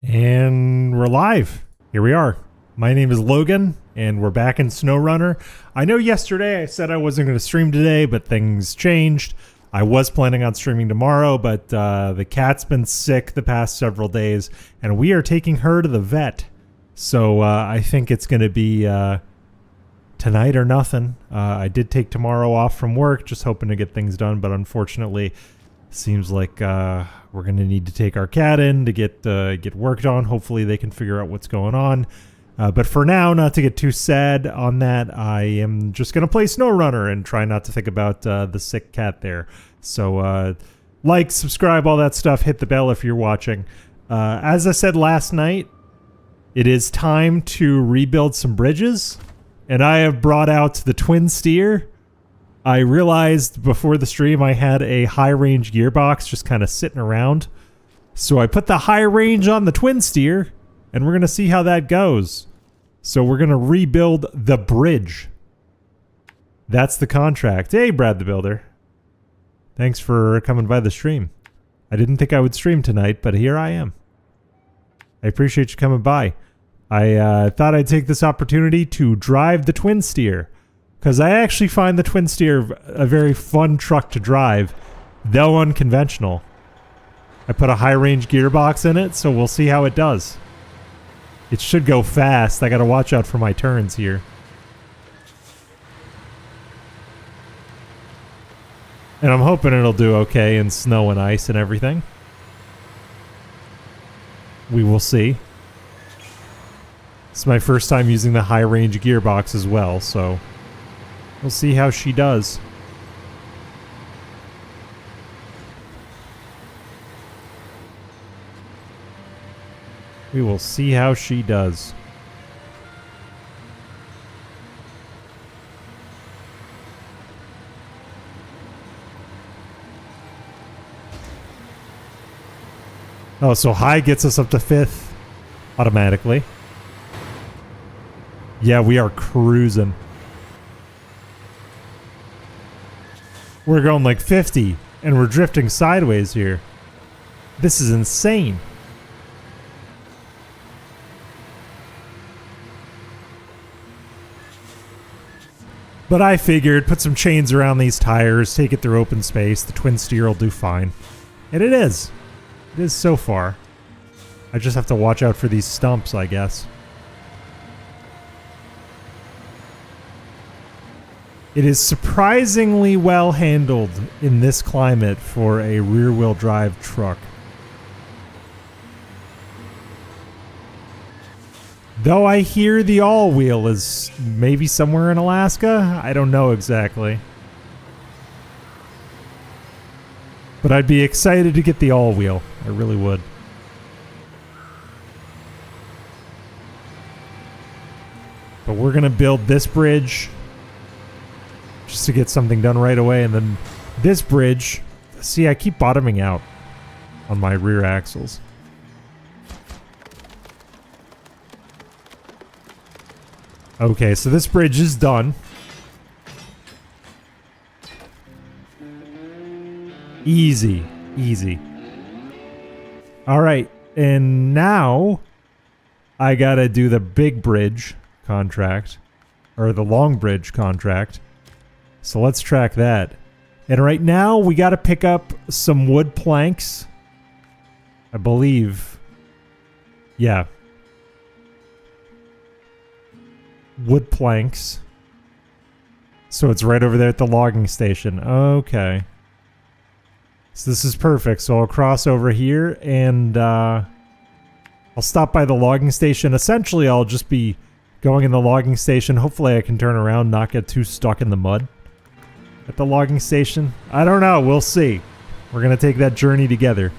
And we're live. Here we are. My name is Logan, and we're back in Snowrunner. I know yesterday I said I wasn't going to stream today, but things changed. I was planning on streaming tomorrow, but the cat's been sick the past several days, and we are taking her to the vet. So I think it's going to be tonight or nothing. I did take tomorrow off from work, just hoping to get things done, but unfortunately, seems like we're going to need to take our cat in to get worked on. Hopefully they can figure out what's going on. But for now, not to get too sad on that, I am just going to play Snowrunner and try not to think about the sick cat there. So like, subscribe, all that stuff. Hit the bell if you're watching. As I said last night, it is time to rebuild some bridges. And I have brought out the twin steer. I realized before the stream I had a high range gearbox just kind of sitting around. So I put the high range on the twin steer, and we're going to see how that goes. So we're going to rebuild the bridge. That's the contract. Hey, Brad the Builder. Thanks for coming by the stream. I didn't think I would stream tonight, but here I am. I appreciate you coming by. I thought I'd take this opportunity to drive the twin steer, because I actually find the twin steer a very fun truck to drive, though unconventional. I put a high range gearbox in it, so we'll see how it does. It should go fast. I gotta watch out for my turns here. And I'm hoping it'll do okay in snow and ice and everything. We will see. It's my first time using the high range gearbox as well, so we'll see how she does. We will see how she does. Oh, so high gets us up to 5th automatically. Yeah, we are cruising. We're going like 50, and we're drifting sideways here. This is insane. But I figured, put some chains around these tires, take it through open space, the twin steer will do fine. And it is. It is so far. I just have to watch out for these stumps, I guess. It is surprisingly well handled in this climate for a rear-wheel drive truck. Though I hear the all-wheel is maybe somewhere in Alaska? I don't know exactly. But I'd be excited to get the all-wheel. I really would. But we're going to build this bridge just to get something done right away, and then this bridge. See, I keep bottoming out on my rear axles. Okay, so this bridge is done. Easy, easy. All right, and now I gotta do the big bridge contract, or the long bridge contract. So let's track that. And right now, we got to pick up some wood planks. I believe. Yeah. Wood planks. So it's right over there at the logging station. Okay. So this is perfect. So I'll cross over here and I'll stop by the logging station. Essentially, I'll just be going in the logging station. Hopefully I can turn around, not get too stuck in the mud at the logging station. I don't know. We'll see. We're going to take that journey together.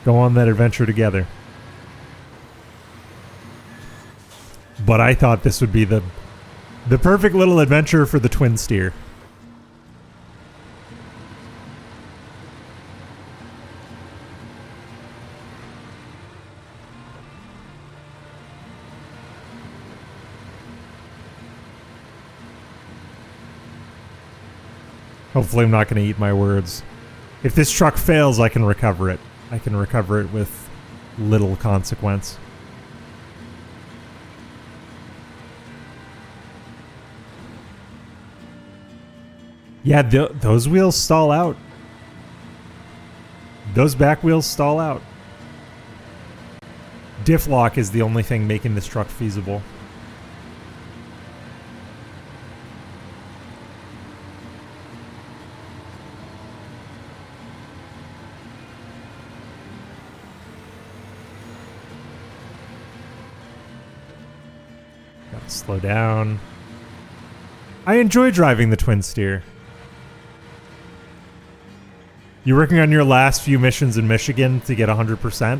Go on that adventure together. But I thought this would be the perfect little adventure for the twin steer. Hopefully I'm not going to eat my words. If this truck fails, I can recover it. I can recover it with little consequence. Yeah, those wheels stall out. Those back wheels stall out. Diff lock is the only thing making this truck feasible. Gotta slow down. I enjoy driving the twin steer. You working on your last few missions in Michigan to get 100%?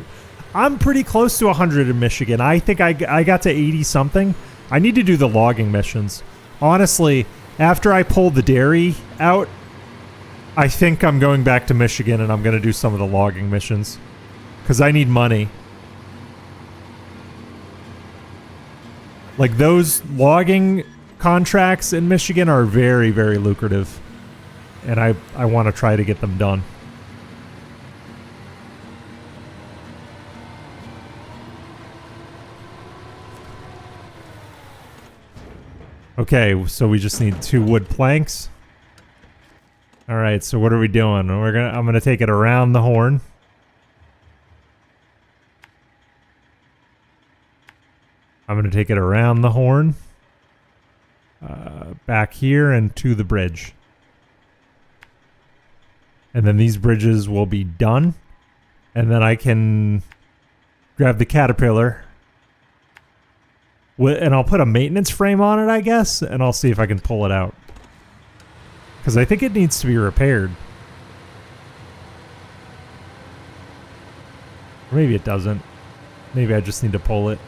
I'm pretty close to 100 in Michigan. I think I got to 80 something. I need to do the logging missions. Honestly, after I pull the dairy out, I think I'm going back to Michigan and I'm going to do some of the logging missions. Because I need money. Like those logging contracts in Michigan are very, very lucrative. And I want to try to get them done. Okay, so we just need 2 wood planks. All right, so what are we doing? I'm gonna take it around the horn. I'm gonna take it around the horn, back here and to the bridge. And then these bridges will be done. And then I can grab the Caterpillar. And I'll put a maintenance frame on it, I guess. And I'll see if I can pull it out. Because I think it needs to be repaired. Or maybe it doesn't. Maybe I just need to pull it.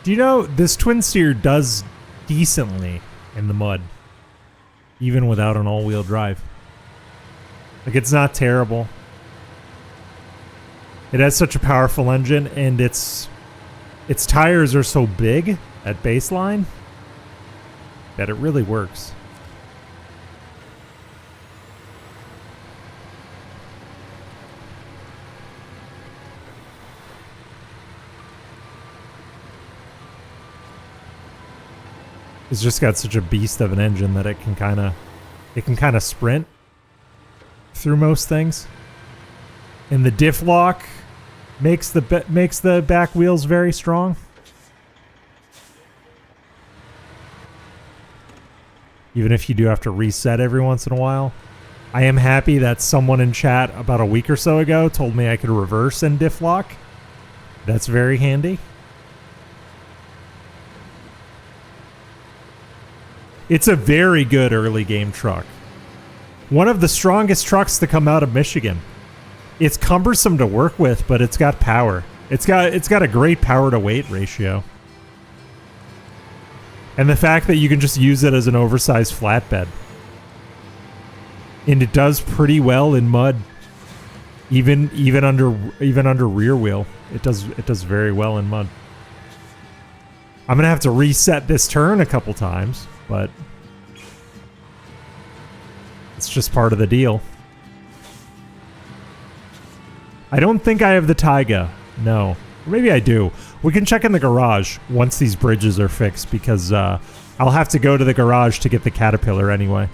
Do you know, this twin steer does decently in the mud, even without an all-wheel drive. Like, it's not terrible. It has such a powerful engine, and its tires are so big at baseline that it really works. It's just got such a beast of an engine that it can kind of sprint through most things. And the diff lock makes the back wheels very strong. Even if you do have to reset every once in a while. I am happy that someone in chat about a week or so ago told me I could reverse in diff lock. That's very handy. It's a very good early game truck. One of the strongest trucks to come out of Michigan. It's cumbersome to work with, but it's got power. It's got a great power to weight ratio. And the fact that you can just use it as an oversized flatbed. And it does pretty well in mud. Even under rear wheel. It does very well in mud. I'm gonna have to reset this turn a couple times. But it's just part of the deal. I don't think I have the Taiga. No. Or maybe I do. We can check in the garage once these bridges are fixed because I'll have to go to the garage to get the Caterpillar anyway.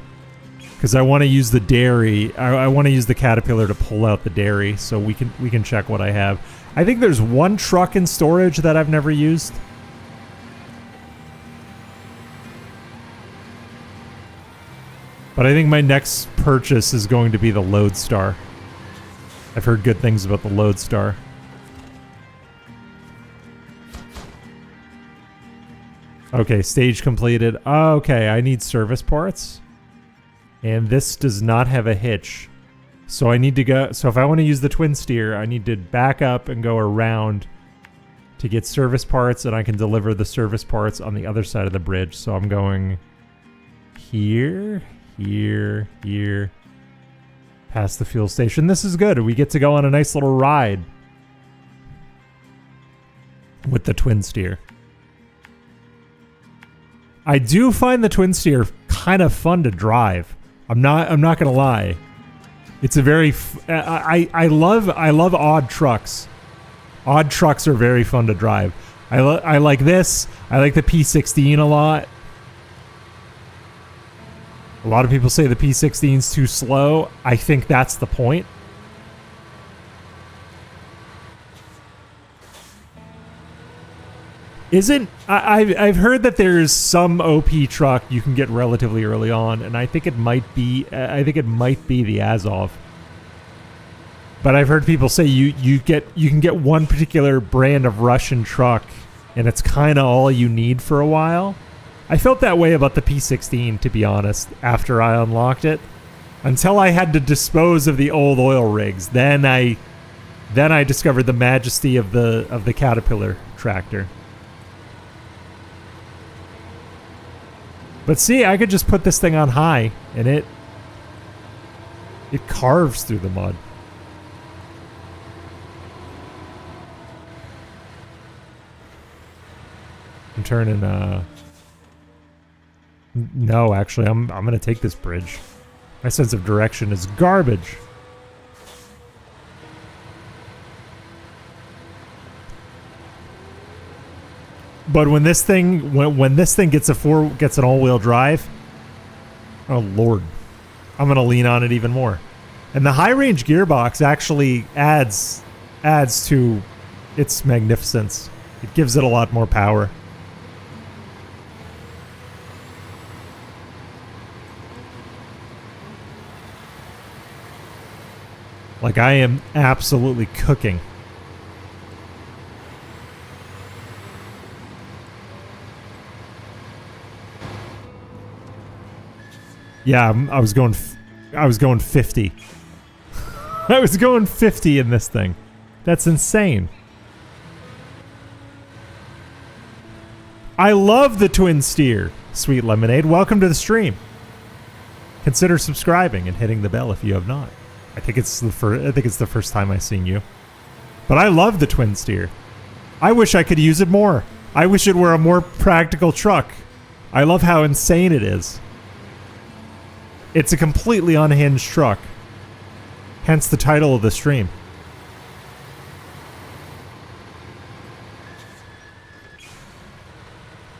Because I want to use the dairy. I want to use the Caterpillar to pull out the dairy, so we can check what I have. I think there's one truck in storage that I've never used. But I think my next purchase is going to be the Lodestar. I've heard good things about the Lodestar. Okay, stage completed. Okay, I need service parts. And this does not have a hitch. So I need to go... So if I want to use the twin steer, I need to back up and go around to get service parts, and I can deliver the service parts on the other side of the bridge. So I'm going here... Here, past the fuel station. This is good. We get to go on a nice little ride with the twin steer. I do find the twin steer kind of fun to drive. I'm not gonna lie. It's a very I love odd trucks. Odd trucks are very fun to drive. I like this. I like the P16 a lot. A lot of people say the P16 is too slow. I think that's the point. I've heard that there's some OP truck you can get relatively early on, and I think it might be the Azov. But I've heard people say you can get one particular brand of Russian truck, and it's kind of all you need for a while. I felt that way about the P16, to be honest, after I unlocked it, until I had to dispose of the old oil rigs. Then I discovered the majesty of the Caterpillar tractor. But see, I could just put this thing on high, and it carves through the mud. I'm turning, no, actually, I'm gonna take this bridge. My sense of direction is garbage. But when this thing gets an all-wheel drive, oh lord, I'm gonna lean on it even more. And the high-range gearbox actually adds to its magnificence. It gives it a lot more power. Like, I am absolutely cooking. Yeah, I was going 50. I was going 50 in this thing. That's insane. I love the twin steer, Sweet Lemonade. Welcome to the stream. Consider subscribing and hitting the bell if you have not. I think it's the first time I've seen you. But I love the twin steer. I wish I could use it more. I wish it were a more practical truck. I love how insane it is. It's a completely unhinged truck. Hence the title of the stream.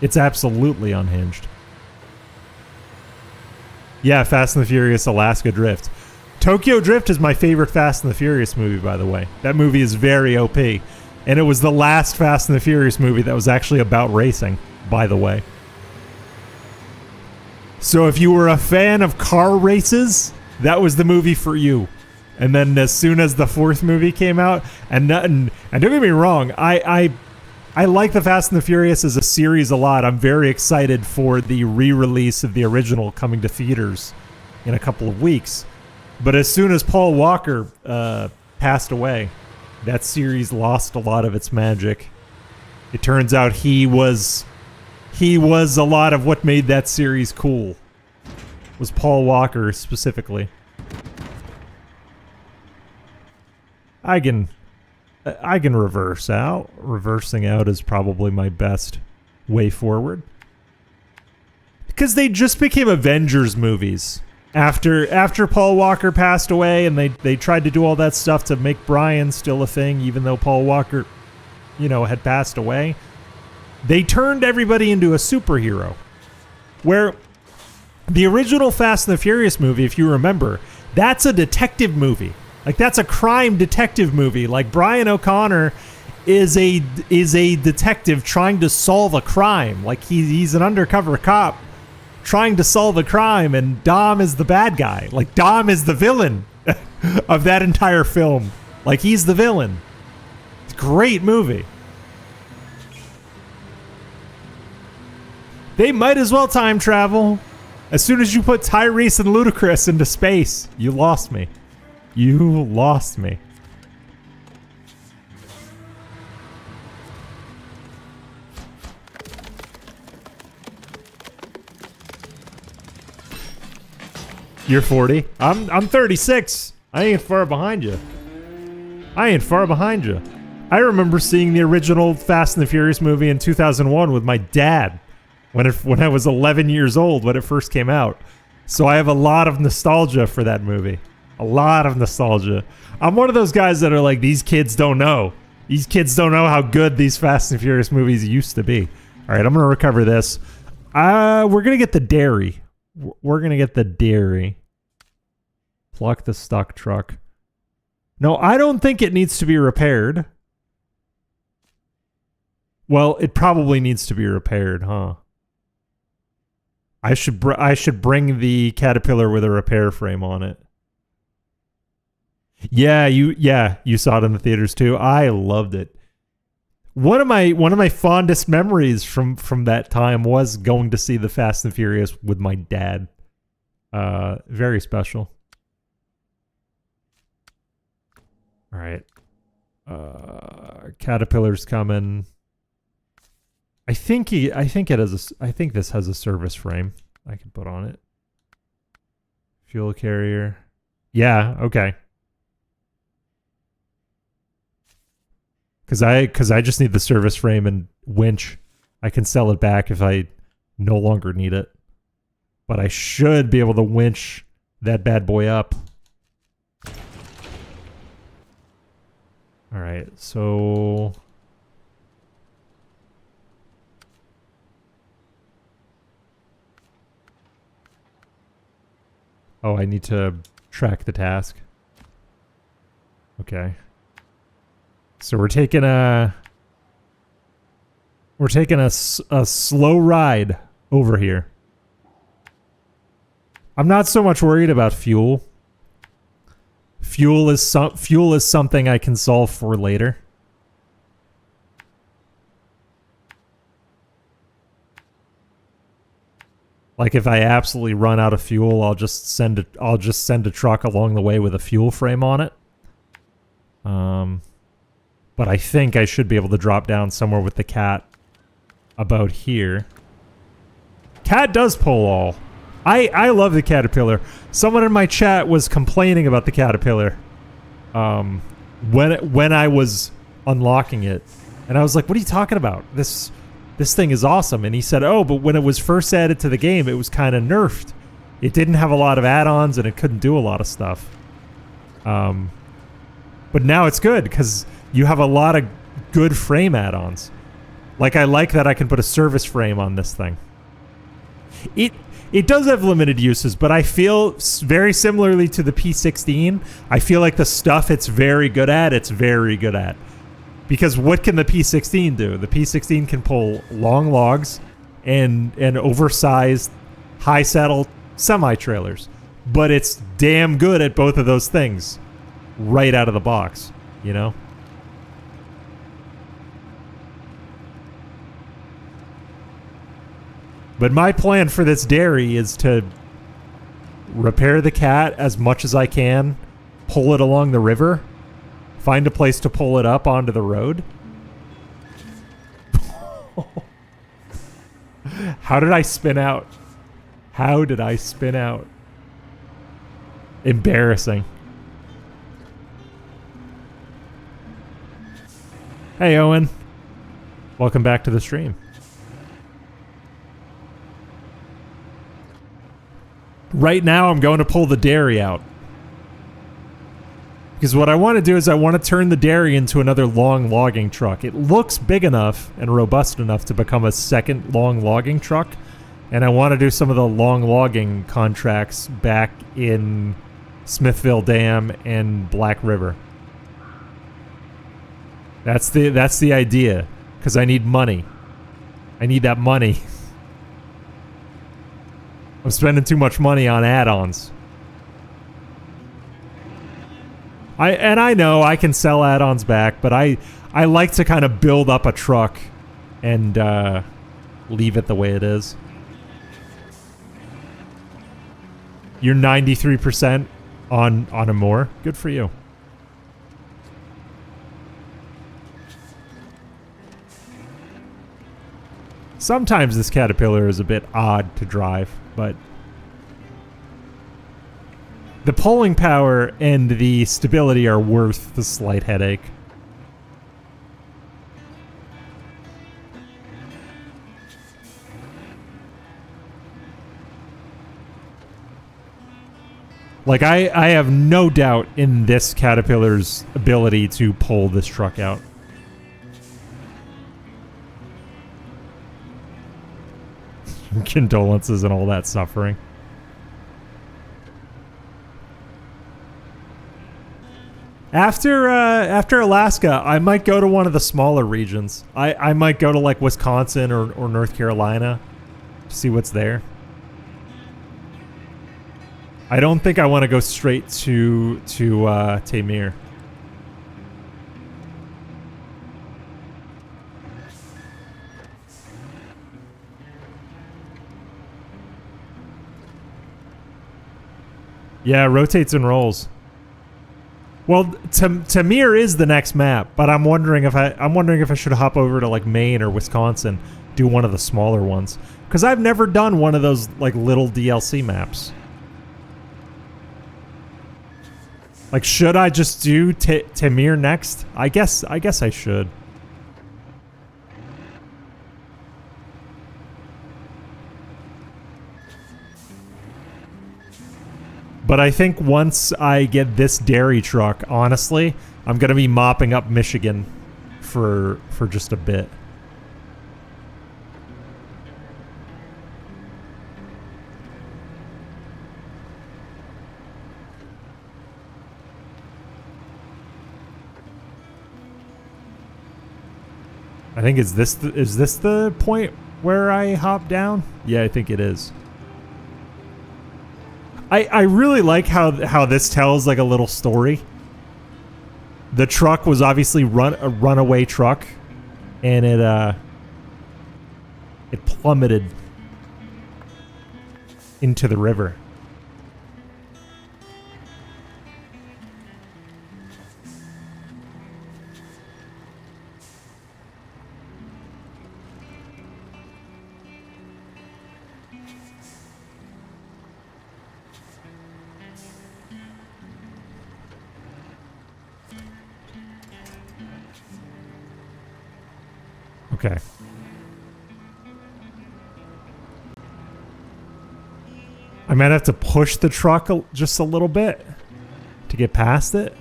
It's absolutely unhinged. Yeah, Fast and the Furious Alaska Drift. Tokyo Drift is my favorite Fast and the Furious movie, by the way. That movie is very OP. And it was the last Fast and the Furious movie that was actually about racing, by the way. So if you were a fan of car races, that was the movie for you. And then as soon as the fourth movie came out, and don't get me wrong, I like the Fast and the Furious as a series a lot. I'm very excited for the re-release of the original coming to theaters in a couple of weeks. But as soon as Paul Walker passed away, that series lost a lot of its magic. It turns out he was a lot of what made that series cool. Was Paul Walker specifically. I can reverse out. Reversing out is probably my best way forward. Because they just became Avengers movies. After Paul Walker passed away, and they tried to do all that stuff to make Brian still a thing, even though Paul Walker, had passed away. They turned everybody into a superhero. Where the original Fast and the Furious movie, if you remember, that's a detective movie. Like, that's a crime detective movie. Like, Brian O'Connor is a detective trying to solve a crime. Like, he's an undercover cop trying to solve a crime, and Dom is the bad guy. Like, Dom is the villain of that entire film. Like, he's the villain. It's a great movie. They might as well time travel. As soon as you put Tyrese and Ludacris into space, you lost me. You lost me. You're 40. I'm 36. I ain't far behind you. I remember seeing the original Fast and the Furious movie in 2001 with my dad when I was 11 years old when it first came out. So I have a lot of nostalgia for that movie. A lot of nostalgia. I'm one of those guys that are like, these kids don't know. These kids don't know how good these Fast and Furious movies used to be. All right, I'm going to recover this. We're going to get the dairy. We're going to get the dairy. Pluck the stuck truck. No, I don't think it needs to be repaired. Well, it probably needs to be repaired, huh? I should bring the Caterpillar with a repair frame on it. Yeah, you saw it in the theaters too. I loved it. One of my fondest memories from that time was going to see the Fast and Furious with my dad. Very special. All right. Caterpillar's coming. I think this has a service frame I can put on it. Fuel carrier. Yeah, okay. Cause I just need the service frame and winch. I can sell it back if I no longer need it. But I should be able to winch that bad boy up. All right, so oh, I need to track the task. Okay. So we're taking a slow ride over here. I'm not so much worried about fuel. Fuel is something I can solve for later. Like if I absolutely run out of fuel, I'll just send a truck along the way with a fuel frame on it. But I think I should be able to drop down somewhere with the cat about here. Cat does pull all. I love the Caterpillar. Someone in my chat was complaining about the Caterpillar when I was unlocking it. And I was like, what are you talking about? This thing is awesome. And he said, oh, but when it was first added to the game, it was kind of nerfed. It didn't have a lot of add-ons and it couldn't do a lot of stuff. But now it's good because you have a lot of good frame add-ons. Like I like that I can put a service frame on this thing. It does have limited uses, but I feel very similarly to the P16. I feel like the stuff it's very good at, it's very good at. Because what can the P16 do? The P16 can pull long logs and oversized high saddle semi-trailers. But it's damn good at both of those things right out of the box, you know? But my plan for this dairy is to repair the cat as much as I can, pull it along the river, find a place to pull it up onto the road. How did I spin out? How did I spin out? Embarrassing. Hey, Owen. Welcome back to the stream. Right now, I'm going to pull the dairy out. Because what I want to do is I want to turn the dairy into another long logging truck. It looks big enough and robust enough to become a second long logging truck. And I want to do some of the long logging contracts back in Smithville Dam and Black River. That's the idea. Because I need money. I need that money. I'm spending too much money on add-ons. I know I can sell add-ons back, but I like to kind of build up a truck and leave it the way it is. You're 93% on a more. Good for you. Sometimes this Caterpillar is a bit odd to drive, but the pulling power and the stability are worth the slight headache. Like, I have no doubt in this Caterpillar's ability to pull this truck out. Condolences and all that suffering. After Alaska, I might go to one of the smaller regions. I might go to like Wisconsin or North Carolina, see what's there. I don't think I want to go straight to Tamir. Yeah, rotates and rolls. Well, Tamir is the next map, but I'm wondering if I should hop over to like Maine or Wisconsin, do one of the smaller ones, because I've never done one of those like little DLC maps. Like, should I just do Tamir next? I guess I should. But I think once I get this dairy truck, honestly, I'm going to be mopping up Michigan for just a bit. I think is this the point where I hop down? Yeah, I think it is. I really like how this tells like a little story. The truck was obviously a runaway truck, and it plummeted into the river. Okay. I might have to push the truck just a little bit to get past it.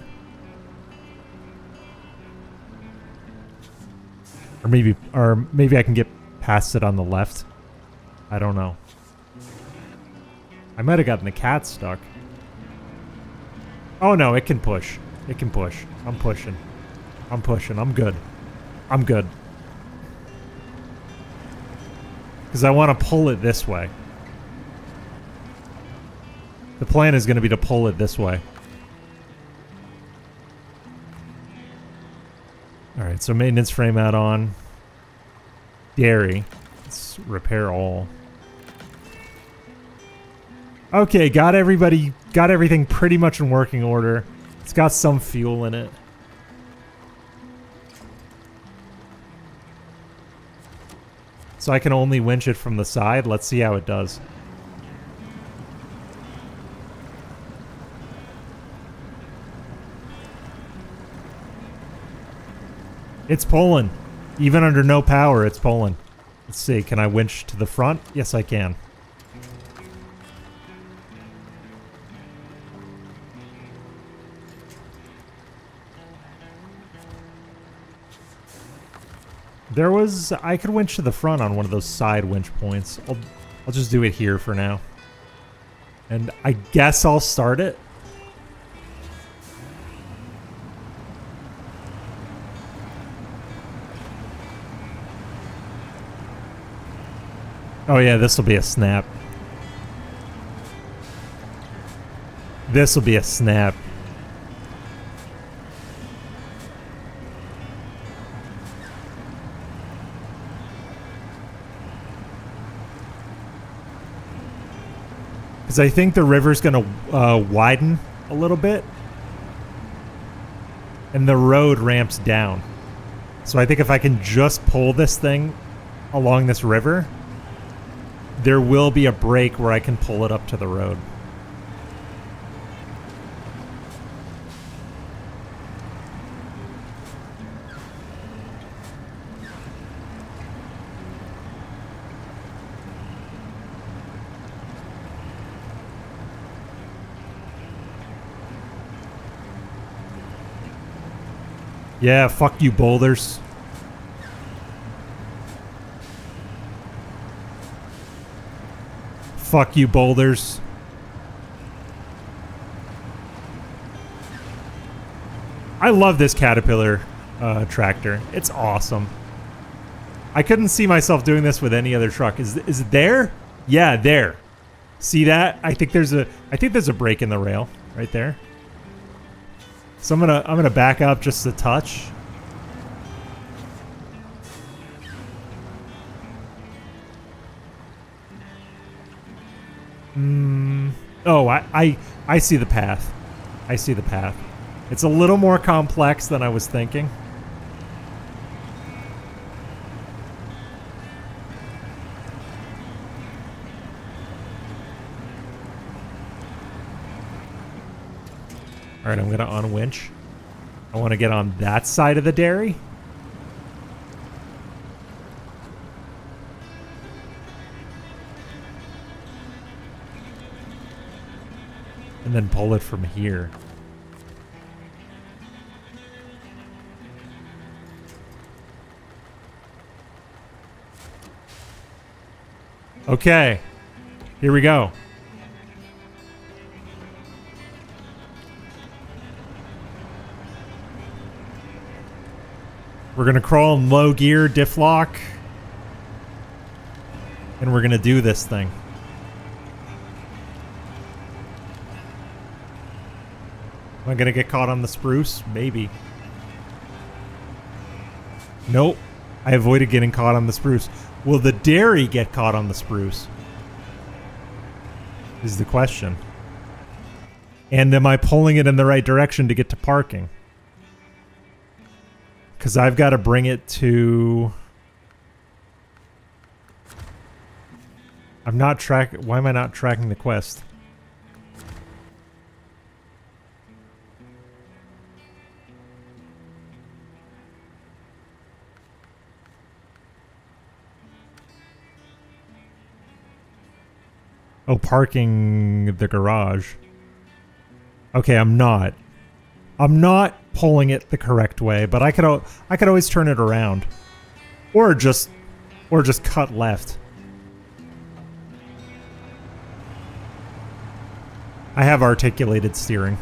Or maybe I can get past it on the left. I don't know. I might have gotten the cat stuck. Oh no, it can push. It can push. I'm pushing. I'm pushing. I'm good. I'm good. Because I want to pull it this way. The plan is going to be to pull it this way. Alright, so maintenance frame add-on. Dairy. Let's repair all. Okay, got everything pretty much in working order. It's got some fuel in it. So I can only winch it from the side. Let's see how it does. It's pulling. Even under no power, it's pulling. Let's see, can I winch to the front? Yes, I can. I could winch to the front on one of those side winch points. I'll just do it here for now. And I guess I'll start it. Oh yeah, this will be a snap. This will be a snap. Because I think the river's going to widen a little bit. And the road ramps down. So I think if I can just pull this thing along this river, there will be a break where I can pull it up to the road. Yeah, fuck you, boulders. Fuck you, boulders. I love this Caterpillar tractor. It's awesome. I couldn't see myself doing this with any other truck. Is it there? Yeah, there. See that? I think there's a break in the rail right there. So I'm gonna back up just a touch. Oh, I see the path. I see the path. It's a little more complex than I was thinking. All right, I'm gonna unwinch. I want to get on that side of the dairy. And then pull it from here. Okay, here we go. We're gonna crawl in low gear, diff lock, and we're gonna do this thing. Am I gonna get caught on the spruce? Maybe. Nope. I avoided getting caught on the spruce. Will the dairy get caught on the spruce? Is the question. And am I pulling it in the right direction to get to parking? Because I've got to bring it to... I'm not Why am I not tracking the quest? Oh, parking the garage. Okay, I'm not pulling it the correct way, but I could always turn it around, or just cut left. I have articulated steering.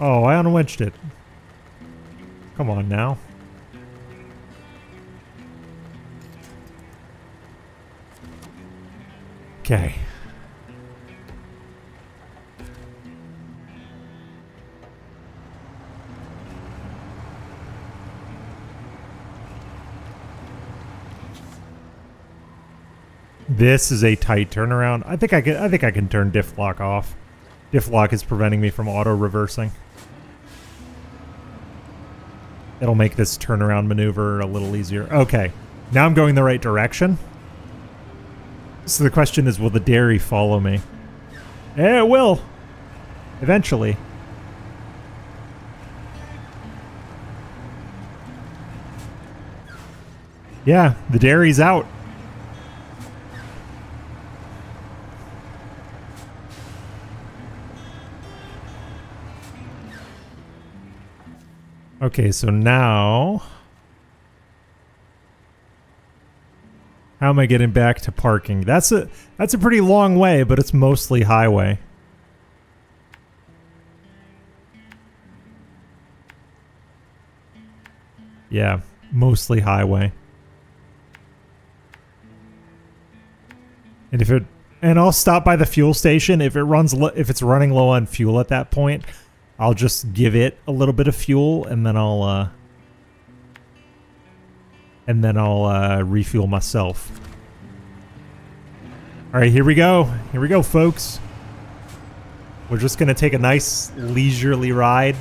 Oh, I unwinched it. Come on now. Okay. This is a tight turnaround. I think I can turn diff lock off. Diff lock is preventing me from auto reversing. It'll make this turnaround maneuver a little easier. Okay, now I'm going the right direction. So the question is, will the dairy follow me? Yeah, it will. Eventually. Yeah, the dairy's out. Okay, so now... How am I getting back to parking? That's a pretty long way, but it's mostly highway. Yeah, mostly highway. And I'll stop by the fuel station if if it's running low on fuel at that point. I'll just give it a little bit of fuel, and then I'll refuel myself. All right, here we go. Here we go, folks. We're just gonna take a nice leisurely ride.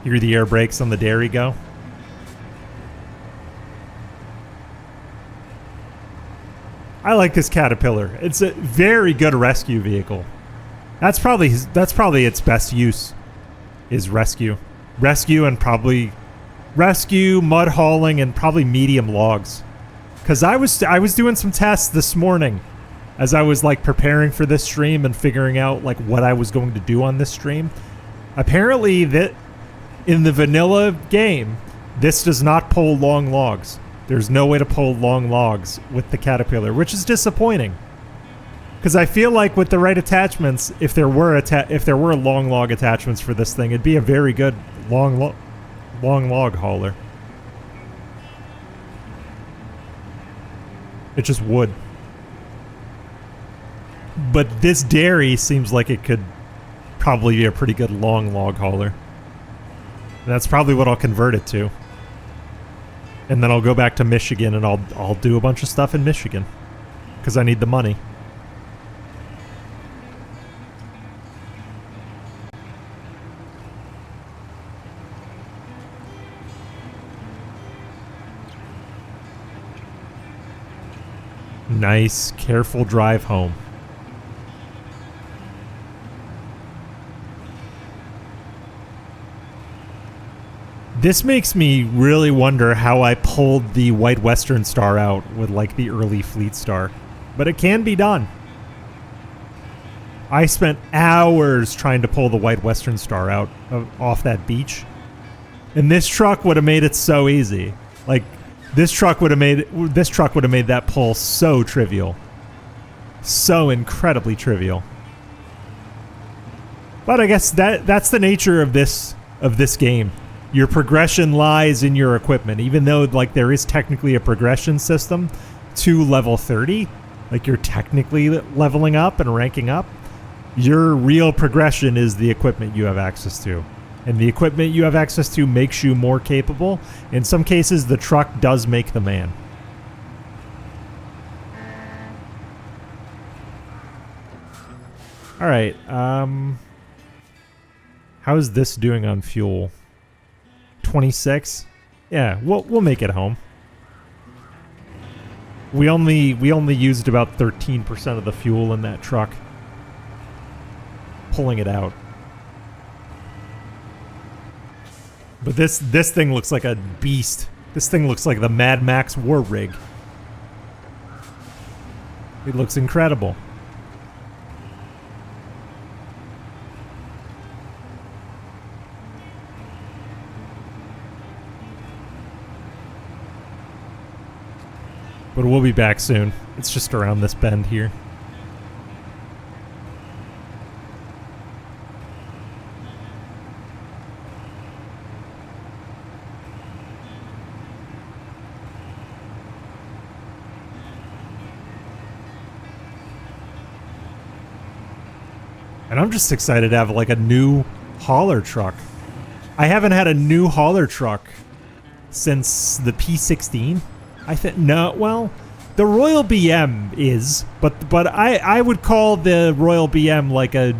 Hear the air brakes on the dairy go. I like this Caterpillar. It's a very good rescue vehicle. That's probably its best use is rescue. Rescue and probably rescue, mud hauling, and probably medium logs. Cause I was doing some tests this morning as I was like preparing for this stream and figuring out like what I was going to do on this stream. Apparently that in the vanilla game, this does not pull long logs. There's no way to pull long logs with the Caterpillar, which is disappointing. Because I feel like with the right attachments, if there were long log attachments for this thing, it'd be a very good long log hauler. It just would. But this dairy seems like it could probably be a pretty good long log hauler. And that's probably what I'll convert it to. And then I'll go back to Michigan and I'll do a bunch of stuff in Michigan. Because I need the money. Nice, careful drive home. This makes me really wonder how I pulled the White Western Star out with like the early Fleet Star. But it can be done. I spent hours trying to pull the White Western Star out off that beach. And this truck would have made it so easy. Like this truck would have made that pull so trivial. So incredibly trivial. But I guess that's the nature of this game. Your progression lies in your equipment, even though like there is technically a progression system to level 30, like you're technically leveling up and ranking up. Your real progression is the equipment you have access to. And the equipment you have access to makes you more capable. In some cases, the truck does make the man. All right. How's this doing on fuel? 26? Yeah, we'll make it home. We only used about 13% of the fuel in that truck. Pulling it out. But this thing looks like a beast. This thing looks like the Mad Max war rig. It looks incredible. But we'll be back soon. It's just around this bend here. And I'm just excited to have like a new hauler truck. I haven't had a new hauler truck since the P16. I think no. Well, the Royal BM is, but I would call the Royal BM like a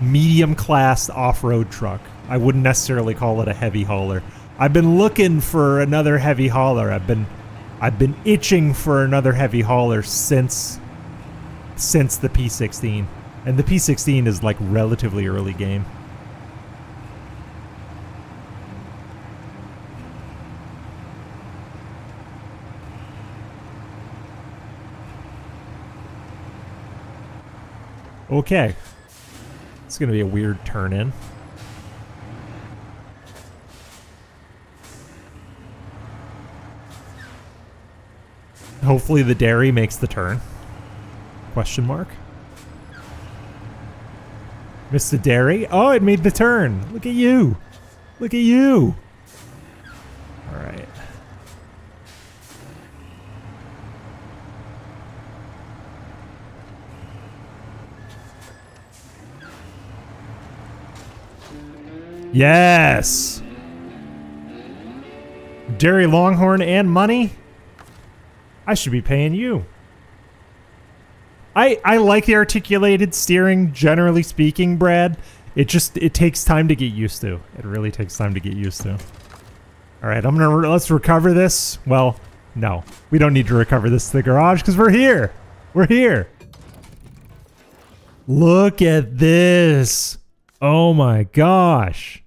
medium class off-road truck. I wouldn't necessarily call it a heavy hauler. I've been looking for another heavy hauler. I've been itching for another heavy hauler since the P16, and the P16 is like relatively early game. Okay. It's going to be a weird turn in. Hopefully the dairy makes the turn. Question mark. Missed the dairy. Oh, it made the turn. Look at you. Look at you. All right. Yes! Dairy Longhorn and money? I should be paying you. I like the articulated steering, generally speaking, Brad. It takes time to get used to. It really takes time to get used to. Alright, let's recover this. Well, no. We don't need to recover this to the garage because we're here. We're here. Look at this. Oh my gosh.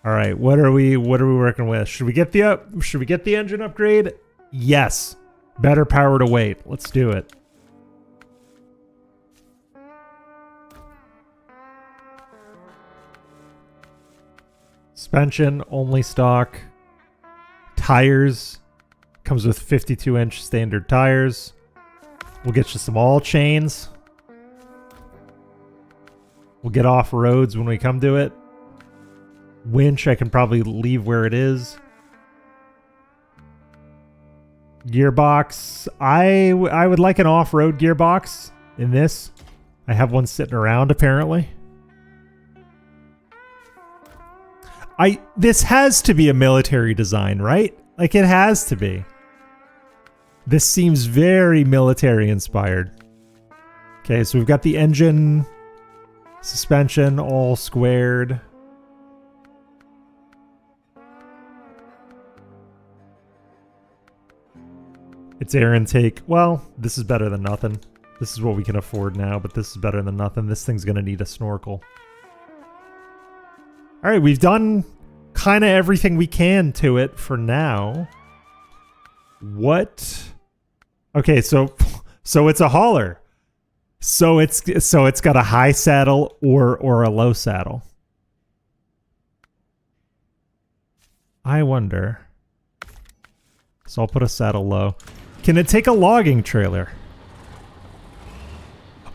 All right, what are we working with? Should we get the engine upgrade? Yes. Better power to weight. Let's do it. Suspension only stock. Tires comes with 52-inch standard tires. We'll get you some all chains. We'll get off roads when we come to it. Winch I can probably leave where it is. Gearbox. I would like an off-road gearbox in this. I have one sitting around apparently. This has to be a military design, right? Like it has to be. This seems very military inspired. Okay, so we've got the engine, suspension all squared. Its air intake. Well, this is better than nothing. This is what we can afford now, but this is better than nothing. This thing's gonna need a snorkel. All right, we've done kind of everything we can to it for now. What? Okay, so it's a hauler. So it's got a high saddle or a low saddle. I wonder. So I'll put a saddle low. Can it take a logging trailer?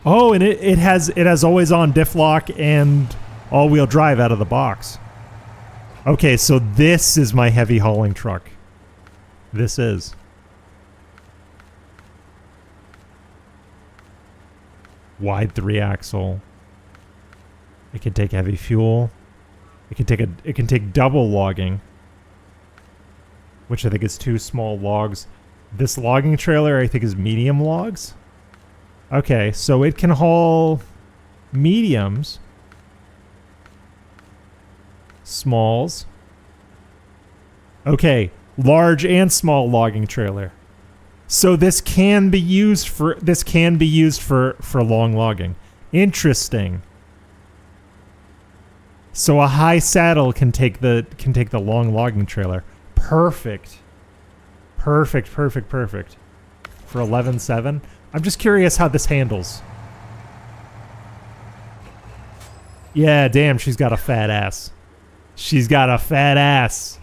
Oh, and it has always on diff lock and all-wheel drive out of the box. Okay, so this is my heavy hauling truck. This is. Wide 3-axle. It can take heavy fuel. It can take double logging, which I think is 2 small logs. This logging trailer I think is medium logs. Okay, so it can haul mediums. Smalls. Okay, large and small logging trailer. So this can be used for long logging. Interesting. So a high saddle can take the long logging trailer. Perfect. Perfect. For 11.7. I'm just curious how this handles. Yeah, damn, she's got a fat ass. She's got a fat ass.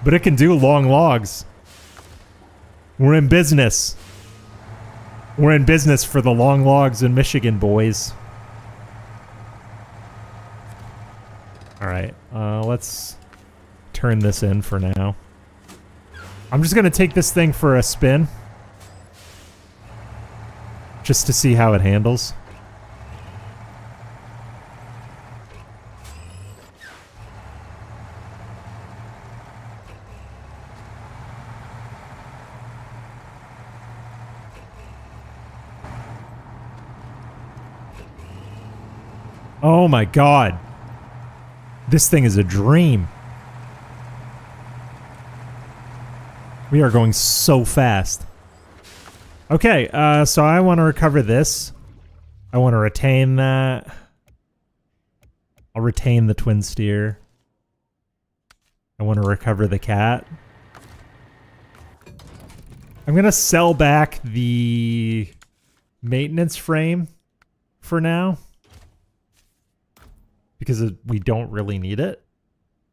But it can do long logs. We're in business. We're in business for the long logs in Michigan, boys. Alright, let's turn this in for now. I'm just going to take this thing for a spin. Just to see how it handles. Oh my god. This thing is a dream. We are going so fast. Okay, so I want to recover this. I want to retain that. I'll retain the twin steer. I want to recover the cat. I'm going to sell back the maintenance frame for now. Because we don't really need it.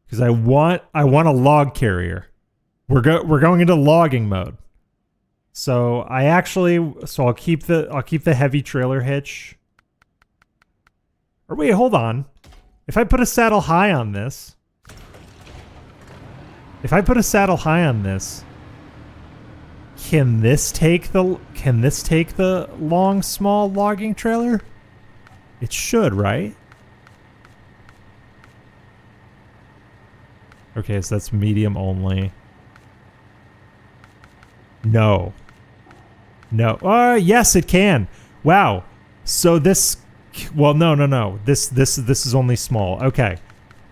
Because I want a log carrier. We're going into logging mode. So I'll keep the heavy trailer hitch. Or wait, hold on. If I put a saddle high on this. Can this take the long small logging trailer? It should, right? Okay, so that's medium only. No. Yes, it can. Wow. So this, well, no. This is only small. Okay.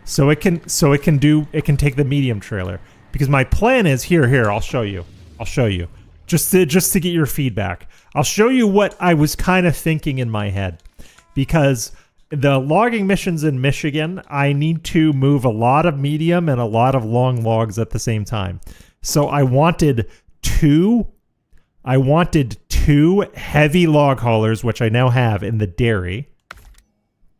So it can take the medium trailer. Because my plan is here, I'll show you. Just to get your feedback. I'll show you what I was kind of thinking in my head, because the logging missions in Michigan, I need to move a lot of medium and a lot of long logs at the same time. So I wanted two heavy log haulers, which I now have in the dairy.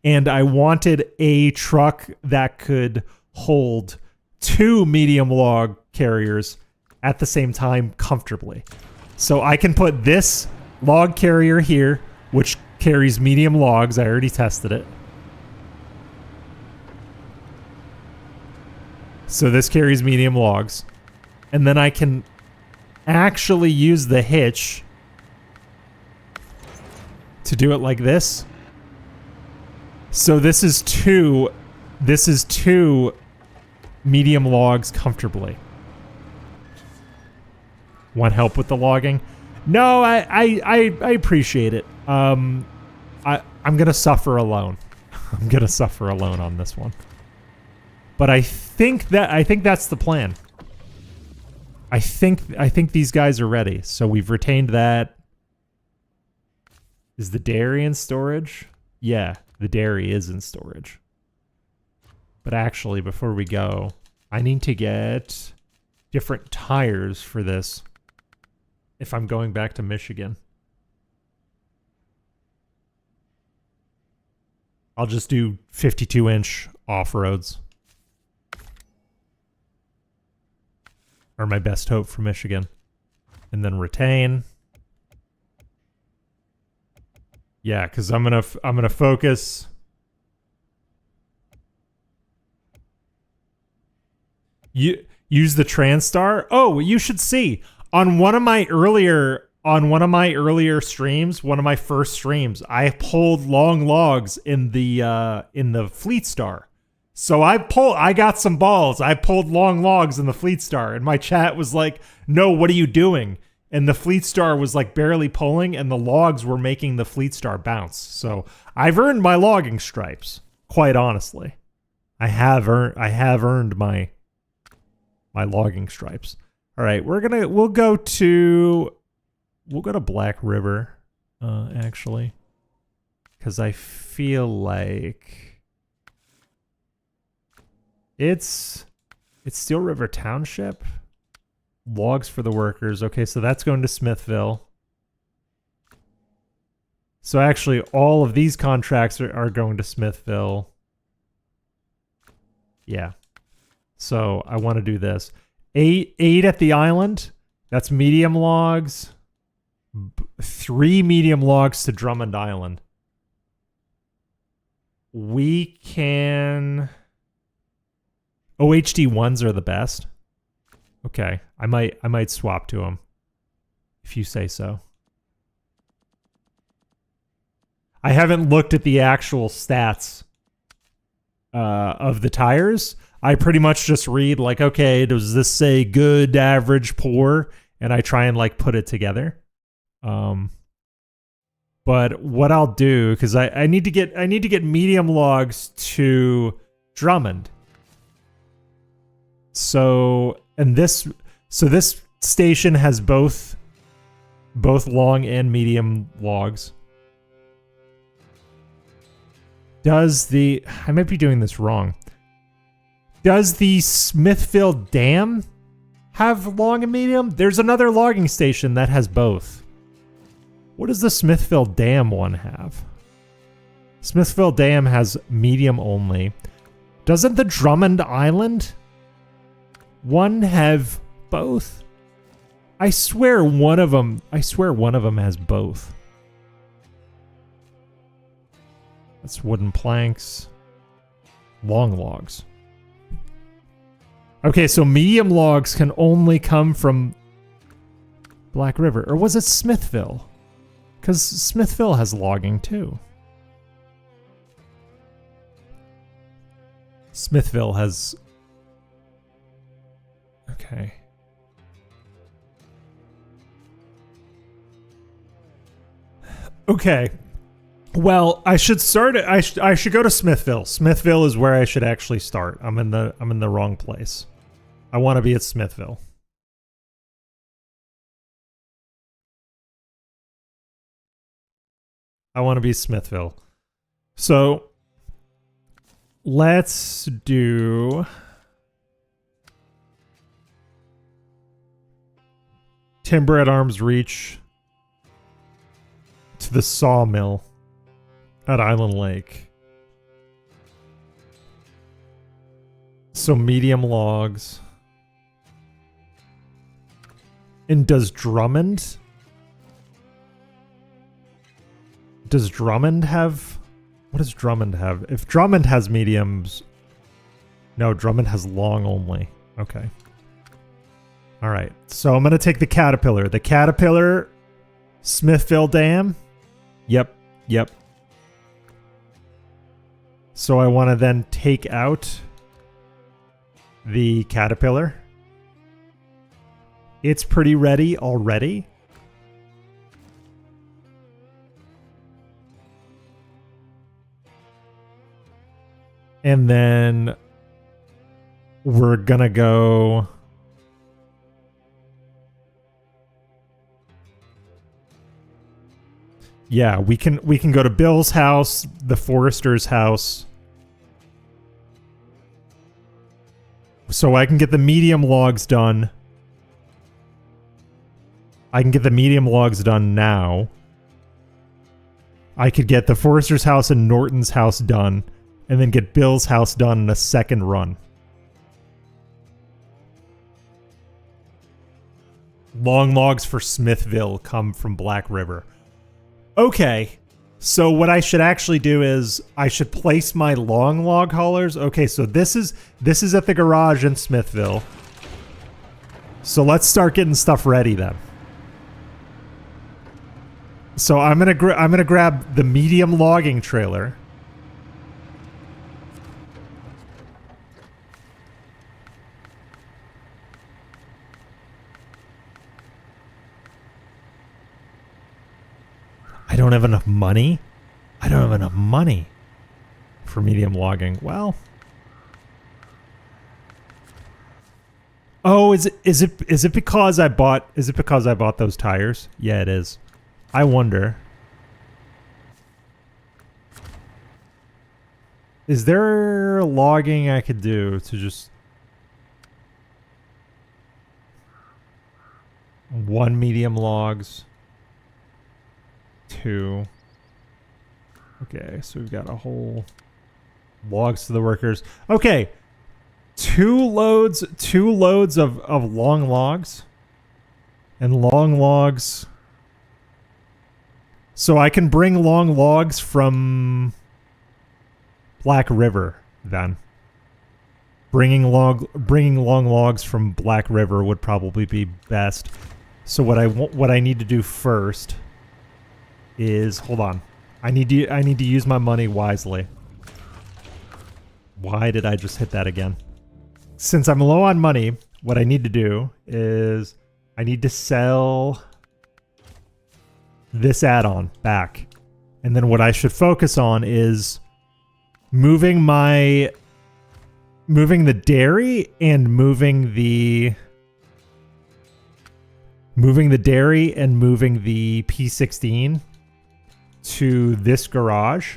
And I wanted a truck that could hold 2 medium log carriers at the same time comfortably. So I can put this log carrier here, which carries medium logs. I already tested it. So this carries medium logs. And then I can actually use the hitch to do it like this. So this is two medium logs comfortably. Want help with the logging? No, I appreciate it. I'm gonna suffer alone. I'm gonna suffer alone on this one. But I think that's the plan. I think these guys are ready. So we've retained that. Is the dairy in storage? Yeah, the dairy is in storage. But actually, before we go, I need to get different tires for this if I'm going back to Michigan. I'll just do 52-inch off-roads. Are my best hope for Michigan. And then retain. Yeah, because I'm gonna focus. Use the Transtar. Oh, you should see on one of my earlier streams, one of my first streams, I pulled long logs in the Fleet Star. So I got some balls. I pulled long logs in the Fleet Star, and my chat was like, "No, what are you doing?" And the Fleet Star was like barely pulling, and the logs were making the Fleet Star bounce. So I've earned my logging stripes. Quite honestly, I have earned my logging stripes. All right, we'll go to Black River, actually, because I feel like it's Steel River Township. Logs for the workers. Okay, so that's going to Smithville. So actually, all of these contracts are going to Smithville. Yeah. So I want to do this. 8 at the island. That's medium logs. 3 medium logs to Drummond Island. We can... OHD 1s are the best. Okay, I might swap to them, if you say so. I haven't looked at the actual stats of the tires. I pretty much just read like, okay, does this say good, average, poor, and I try and like put it together. But what I'll do, because I need to get medium logs to Drummond. So this station has both long and medium logs. I might be doing this wrong. Does the Smithville Dam have long and medium? There's another logging station that has both. What does the Smithville Dam one have? Smithville Dam has medium only. Doesn't the Drummond Island one have both? I swear one of them has both. That's wooden planks. Long logs. Okay, so medium logs can only come from Black River. Or was it Smithville? Because Smithville has logging too. Smithville has... Okay. Okay. Well, I should start. I should go to Smithville. Smithville is where I should actually start. I'm in the wrong place. I want to be at Smithville. I want to be Smithville. So let's do timber at arm's reach to the sawmill at Island Lake. So medium logs. And does Drummond have... What does Drummond have? If Drummond has mediums... No, Drummond has long only. Okay. Alright, so I'm going to take the Caterpillar. The Caterpillar, Smithville Dam. Yep. So I want to then take out the Caterpillar. It's pretty ready already. And then we're gonna go... Yeah, we can go to Bill's house, the Forester's house. So I can get the medium logs done. I can get the medium logs done now. I could get the Forester's house and Norton's house done, and then get Bill's house done in a second run. Long logs for Smithville come from Black River. Okay, so what I should actually do is I should place my long log haulers. Okay, so this is at the garage in Smithville. So let's start getting stuff ready then. So I'm gonna grab the medium logging trailer. I don't have enough money. I don't have enough money for medium logging. Well, oh, is it because I bought those tires? Yeah, it is. I wonder. Is there logging I could do to just... One medium logs. Two. Okay, so we've got a whole... Logs to the workers. Okay. Two loads of long logs. And long logs... So I can bring long logs from Black River then. Bringing long logs from Black River would probably be best. So what I need to do first is, hold on. I need to use my money wisely. Why did I just hit that again? Since I'm low on money, what I need to do is I need to sell this add-on back. And then what I should focus on is moving the dairy and moving the P16 to this garage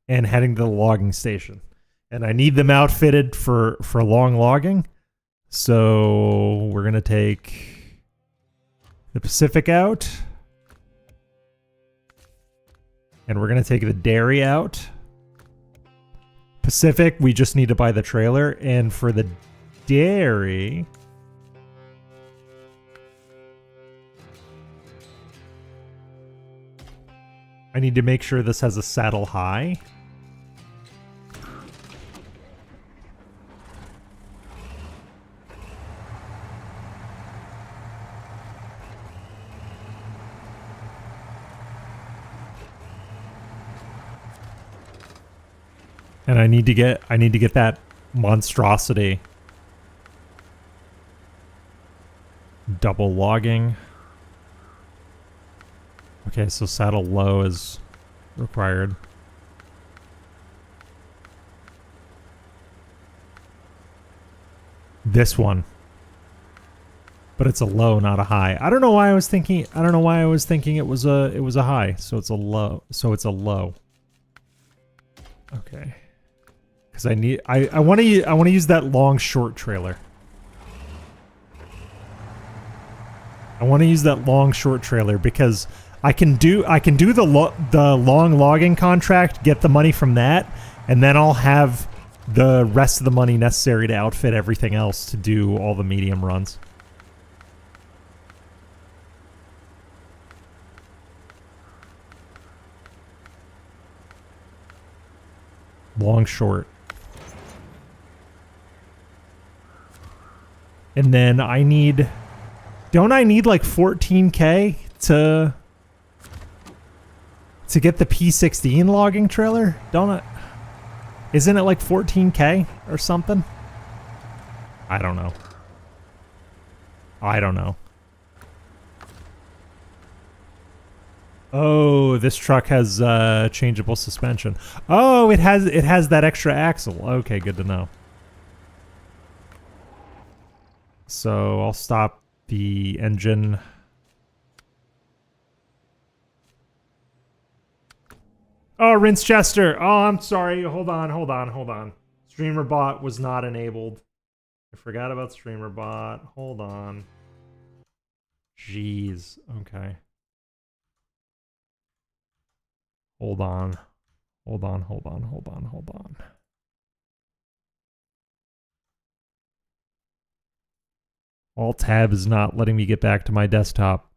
and heading to the logging station. And I need them outfitted for long logging. So we're going to take the Pacific out. And we're going to take the dairy out. Pacific, we just need to buy the trailer. And for the dairy... I need to make sure this has a saddle high. And I need to get that monstrosity. Double logging. Okay, so saddle low is required. This one. But it's a low, not a high. I don't know why I was thinking it was a high. So it's a low. So it's a low. Okay. Cuz I want to use that long short trailer. I want to use that long short trailer because I can do the long logging contract, get the money from that, and then I'll have the rest of the money necessary to outfit everything else to do all the medium runs. Long short. And then I need... Don't I need like 14K to get the P16 logging trailer? Don't I? Isn't it like 14K or something? I don't know. I don't know. Oh, this truck has changeable suspension. Oh, it has that extra axle. Okay, good to know. So I'll stop the engine. Oh, Rinse Chester. Oh, I'm sorry. Hold on. Streamer bot was not enabled. I forgot about streamer bot. Hold on. Jeez. Okay. Hold on. Alt tab is not letting me get back to my desktop.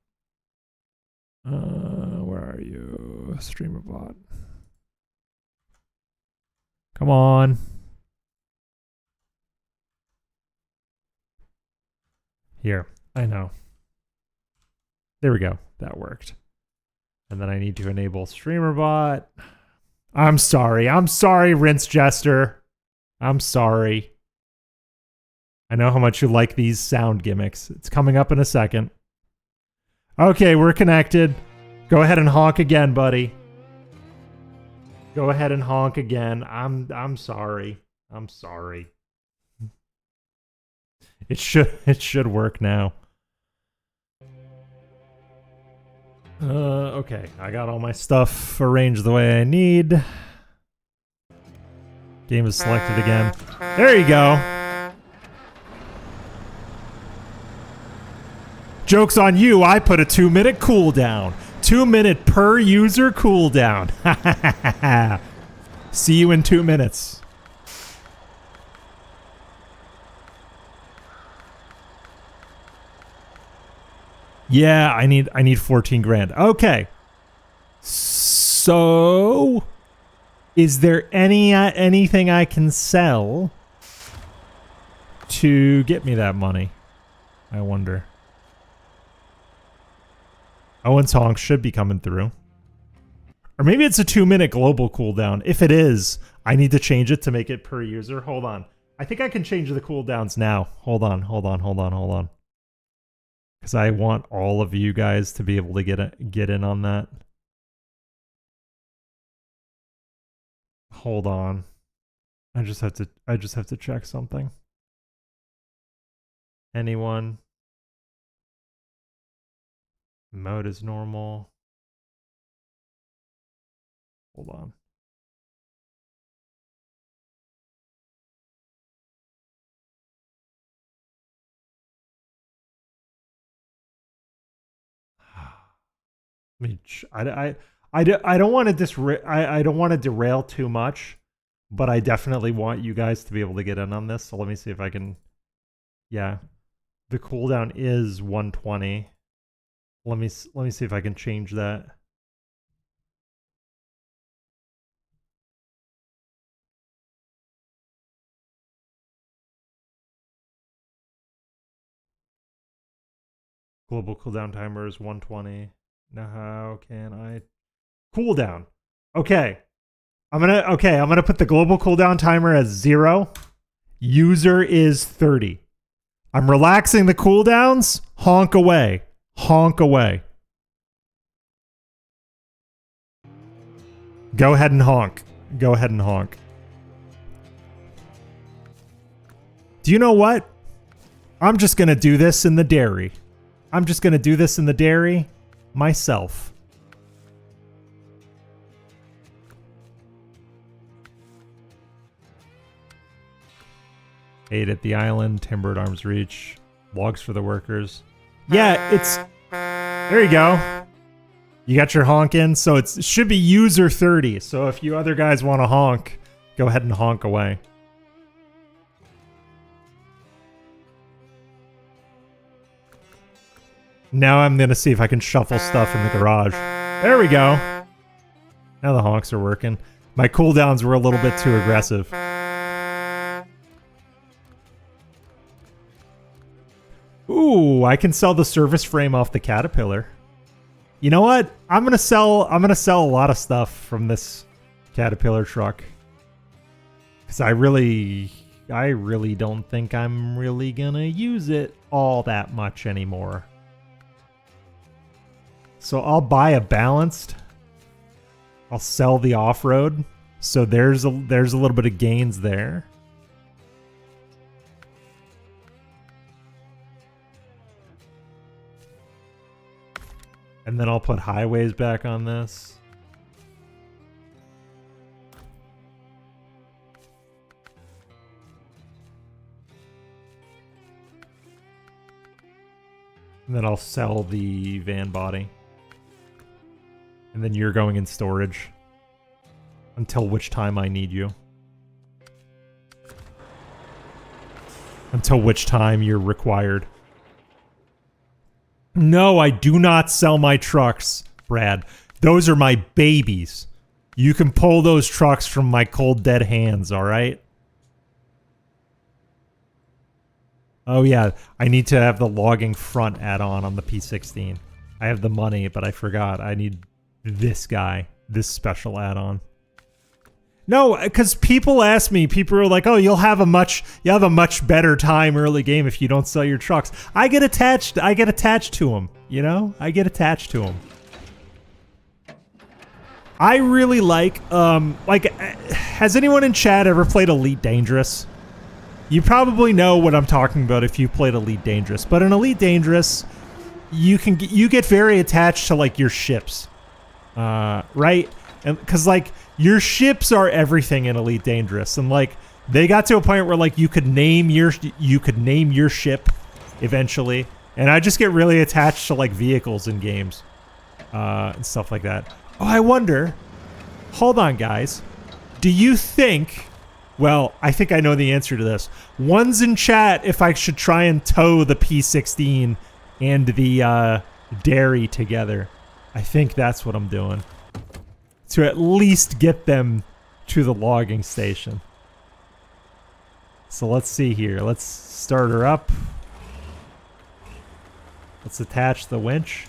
Where are you? Streamer bot. Come on. Here. I know. There we go. That worked. And then I need to enable streamer bot. I'm sorry, Rinse Jester. I'm sorry. I know how much you like these sound gimmicks. It's coming up in a second. Okay, we're connected. Go ahead and honk again, buddy. Go ahead and honk again. I'm sorry. I'm sorry. It should work now. Okay. I got all my stuff arranged the way I need. Game is selected again. There you go. Joke's on you, I put a 2-minute cooldown. 2-minute per user cooldown. See you in 2 minutes. Yeah, I need 14 grand. Okay. So is there anything I can sell to get me that money? I wonder. Owen's honk should be coming through. Or maybe it's a 2-minute global cooldown. If it is, I need to change it to make it per user. Hold on. I think I can change the cooldowns now. Hold on. Because I want all of you guys to be able to get in on that. Hold on. I just have to check something. Anyone? Mode is normal. Hold on. I don't want to I don't want to derail too much, but I definitely want you guys to be able to get in on this. So let me see if I can. Yeah, the cooldown is 120. Let me see if I can change that. Global cooldown timer is 120. Now how can I cooldown? Okay. I'm gonna put the global cooldown timer as 0. User is 30. I'm relaxing the cooldowns. Honk away. Honk away. Go ahead and honk. Go ahead and honk. Do you know what? I'm just going to do this in the dairy. I'm just going to do this in the dairy myself. Aid at the island, timber at arm's reach, logs for the workers. Yeah, it's... There you go. You got your honk in, so it should be user 30. So if you other guys want to honk, go ahead and honk away. Now I'm going to see if I can shuffle stuff in the garage. There we go. Now the honks are working. My cooldowns were a little bit too aggressive. Ooh, I can sell the service frame off the Caterpillar. You know what? I'm gonna sell a lot of stuff from this Caterpillar truck. Cause I really don't think I'm really gonna use it all that much anymore. So I'll buy a balanced. I'll sell the off-road. So there's a little bit of gains there. And then I'll put highways back on this. And then I'll sell the van body. And then you're going in storage. Until which time I need you. Until which time you're required. No, I do not sell my trucks, Brad. Those are my babies. You can pull those trucks from my cold dead hands, all right? Oh yeah, I need to have the logging front add-on on the P16. I have the money, but I forgot. I need this guy, this special add-on. No, because people ask me, people are like, oh, you'll have a much better time early game if you don't sell your trucks. I get attached to them, you know? I get attached to them. I really like, has anyone in chat ever played Elite Dangerous? You probably know what I'm talking about if you played Elite Dangerous, but in Elite Dangerous, you get very attached to like your ships, right? And because like your ships are everything in Elite Dangerous, and like they got to a point where like you could name your ship eventually, and I just get really attached to like vehicles in games, and stuff like that. Oh, I wonder. Hold on, guys. Do you think? Well, I think I know the answer to this. One's in chat if I should try and tow the P16 and the dairy together. I think that's what I'm doing. To at least get them to the logging station. So let's see here. Let's start her up. Let's attach the winch.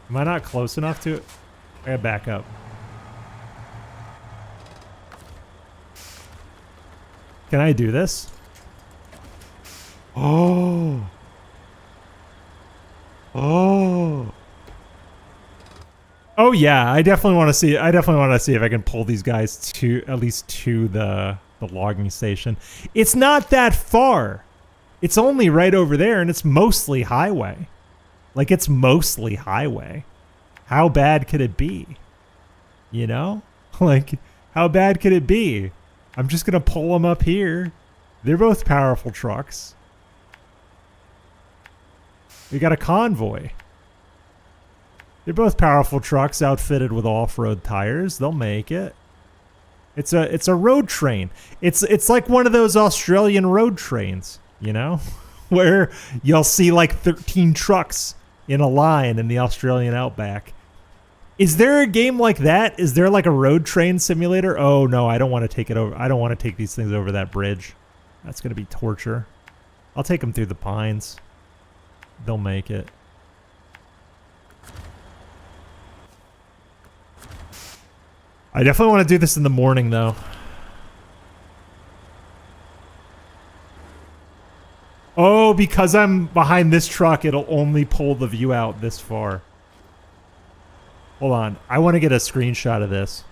Am I not close enough to it? I gotta back up. Can I do this? Oh. Oh. Oh yeah, I definitely want to see. I definitely want to see if I can pull these guys to at least to the logging station. It's not that far. It's only right over there, and it's mostly highway. Like it's mostly highway. How bad could it be? You know, like how bad could it be? I'm just gonna pull them up here. They're both powerful trucks. We got a convoy. They're both powerful trucks outfitted with off-road tires. They'll make it. It's a road train. It's like one of those Australian road trains, you know, where you'll see like 13 trucks in a line in the Australian outback. Is there a game like that? Is there like a road train simulator? Oh no, I don't want to take it over. I don't want to take these things over that bridge. That's going to be torture. I'll take them through the pines. They'll make it. I definitely want to do this in the morning though. Oh, because I'm behind this truck, it'll only pull the view out this far. Hold on. I want to get a screenshot of this.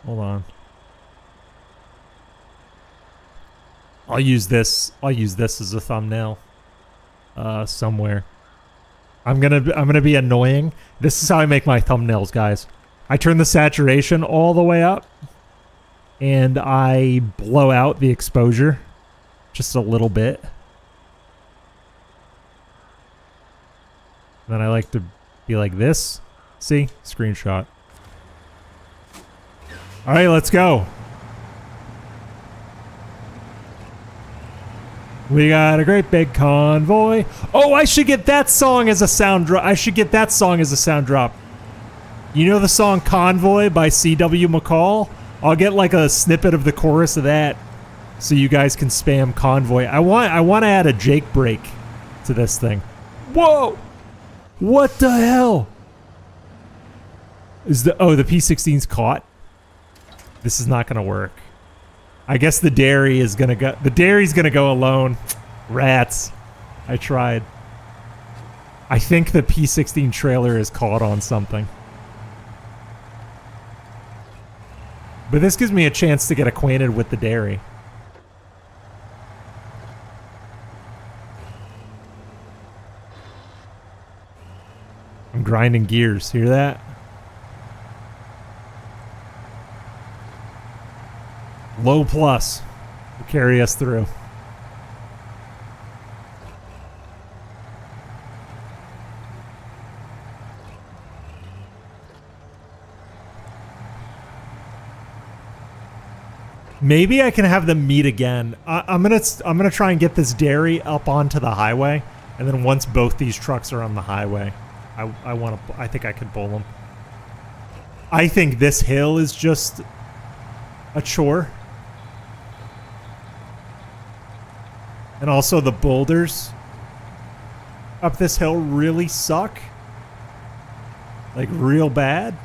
Hold on. I'll use this as a thumbnail somewhere. I'm gonna be annoying. This is how I make my thumbnails, guys. I turn the saturation all the way up and I blow out the exposure just a little bit. Then I like to be like this. See? Screenshot. All right, let's go. We got a great big convoy. Oh, I should get that song as a sound drop. You know the song Convoy by C.W. McCall? I'll get like a snippet of the chorus of that so you guys can spam Convoy. I want to add a Jake break to this thing. Whoa! What the hell? The P-16's caught? This is not going to work. I guess the dairy is going to go... The dairy's going to go alone. Rats. I tried. I think the P-16 trailer is caught on something. But this gives me a chance to get acquainted with the dairy. I'm grinding gears. Hear that? Low plus will carry us through. Maybe I can have them meet again. I'm gonna try and get this dairy up onto the highway, and then once both these trucks are on the highway, I think I could pull them. I think this hill is just a chore. And also the boulders up this hill really suck. Like real bad.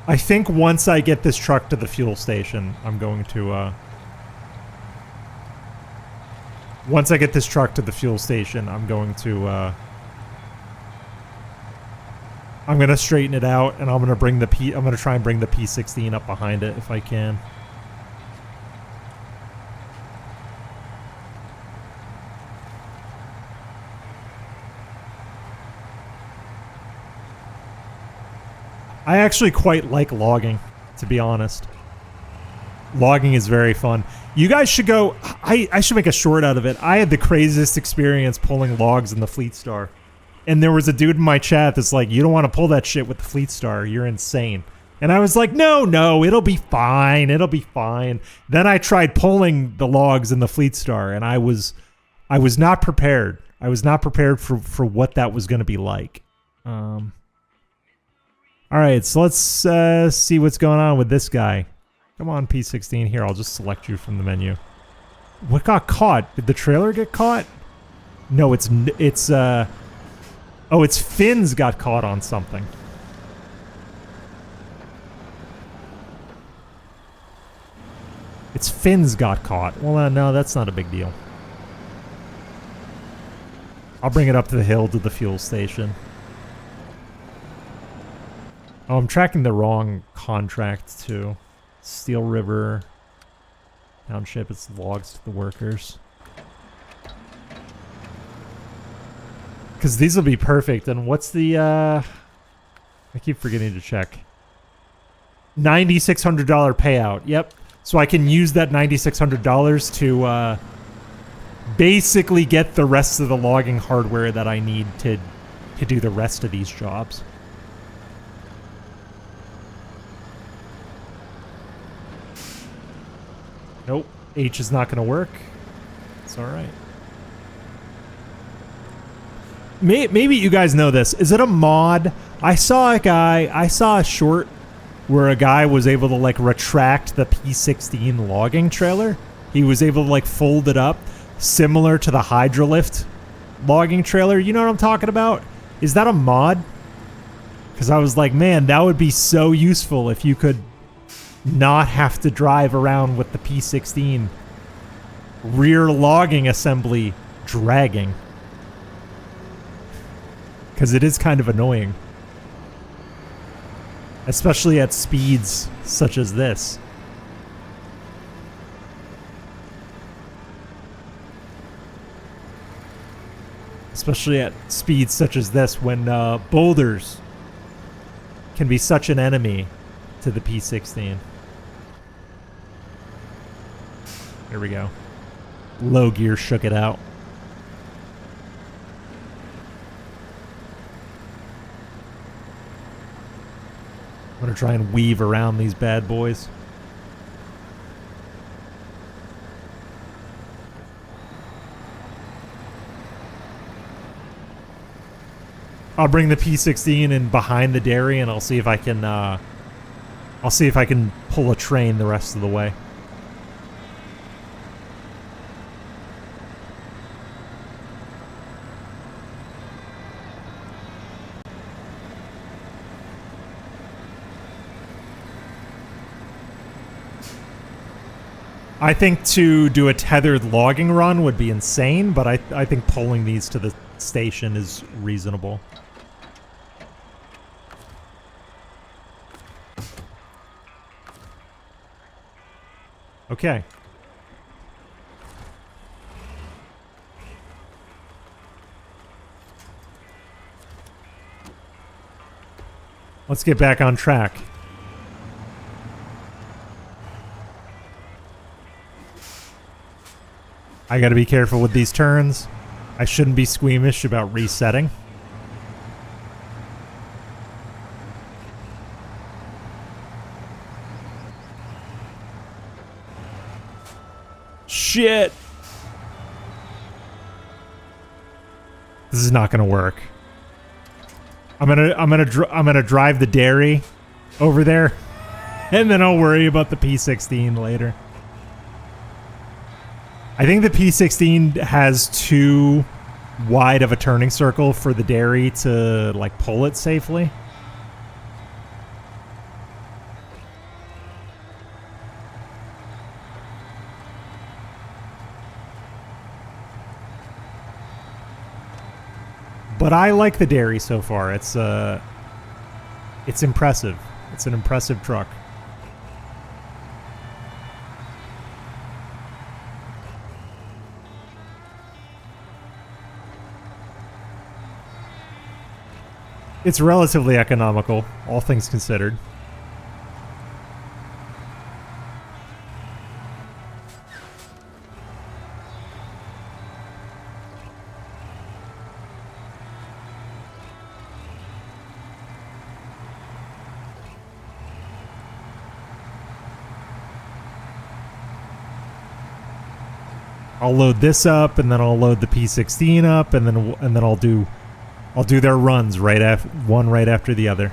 I think once I get this truck to the fuel station, I'm going to, once I get this truck to the fuel station, I'm going to straighten it out, and I'm gonna try and bring the P-16 up behind it if I can. I actually quite like logging, to be honest. Logging is very fun. You guys should go... I should make a short out of it. I had the craziest experience pulling logs in the Fleet Star. And there was a dude in my chat that's like, you don't want to pull that shit with the Fleet Star. You're insane. And I was like, no, it'll be fine. It'll be fine. Then I tried pulling the logs in the Fleet Star, and I was not prepared. I was not prepared for what that was going to be like. All right, so let's see what's going on with this guy. Come on, P-16. Here, I'll just select you from the menu. What got caught? Did the trailer get caught? No, it's fins got caught on something. Its fins got caught. Well, no, that's not a big deal. I'll bring it up to the hill to the fuel station. Oh, I'm tracking the wrong contract too. Steel River. Township, it's logs to the workers. Because these will be perfect. And what's the, I keep forgetting to check. $9,600 payout. Yep. So I can use that $9,600 to basically get the rest of the logging hardware that I need to do the rest of these jobs. Nope. H is not going to work. It's all right. Maybe you guys know this. Is it a mod? I saw a short where a guy was able to like retract the P-16 logging trailer. He was able to like fold it up similar to the Hydrolift logging trailer. You know what I'm talking about? Is that a mod? Because I was like, man, that would be so useful if you could not have to drive around with the P-16 rear logging assembly dragging. Because it is kind of annoying. especially at speeds such as this. Especially at speeds such as this, when boulders can be such an enemy to the P16. Here we go. Low gear shook it out. I'm gonna try and weave around these bad boys. I'll bring the P16 in behind the dairy, and I'll see if I can pull a train the rest of the way. I think to do a tethered logging run would be insane, but I think pulling these to the station is reasonable. Okay. Let's get back on track. I gotta be careful with these turns. I shouldn't be squeamish about resetting. Shit! This is not gonna work. I'm gonna drive the dairy over there, and then I'll worry about the P16 later. I think the P16 has too wide of a turning circle for the dairy to like pull it safely. But I like the dairy so far. It's impressive. It's an impressive truck. It's relatively economical, all things considered. I'll load this up, and then I'll load the P16 up, and then I'll do their runs right after one right after the other.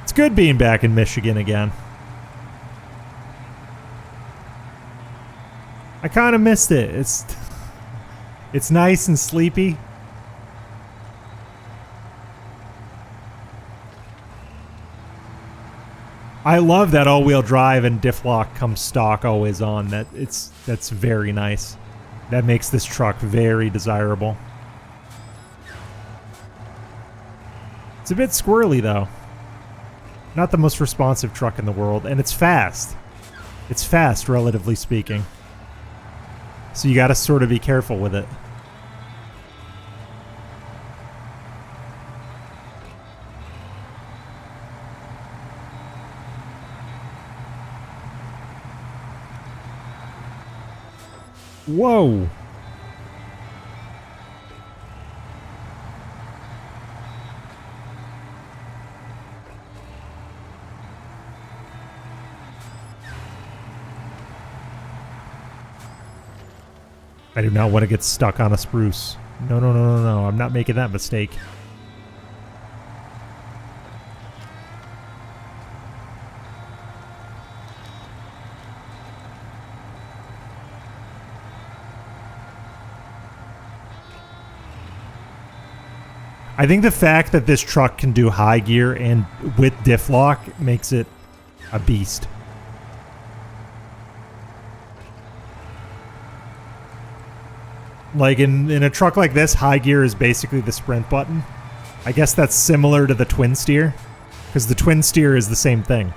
It's good being back in Michigan again. I kind of missed it. It's nice and sleepy. I love that all-wheel drive and diff lock come stock always on. That's very nice. That makes this truck very desirable. It's a bit squirrely though. Not the most responsive truck in the world, and it's fast. It's fast, relatively speaking. So you gotta sort of be careful with it. Whoa! I do not want to get stuck on a spruce. No, no, no, no, no. I'm not making that mistake. I think the fact that this truck can do high gear and with diff lock makes it a beast. Like in a truck like this, high gear is basically the sprint button. I guess that's similar to the twin steer, because the twin steer is the same thing.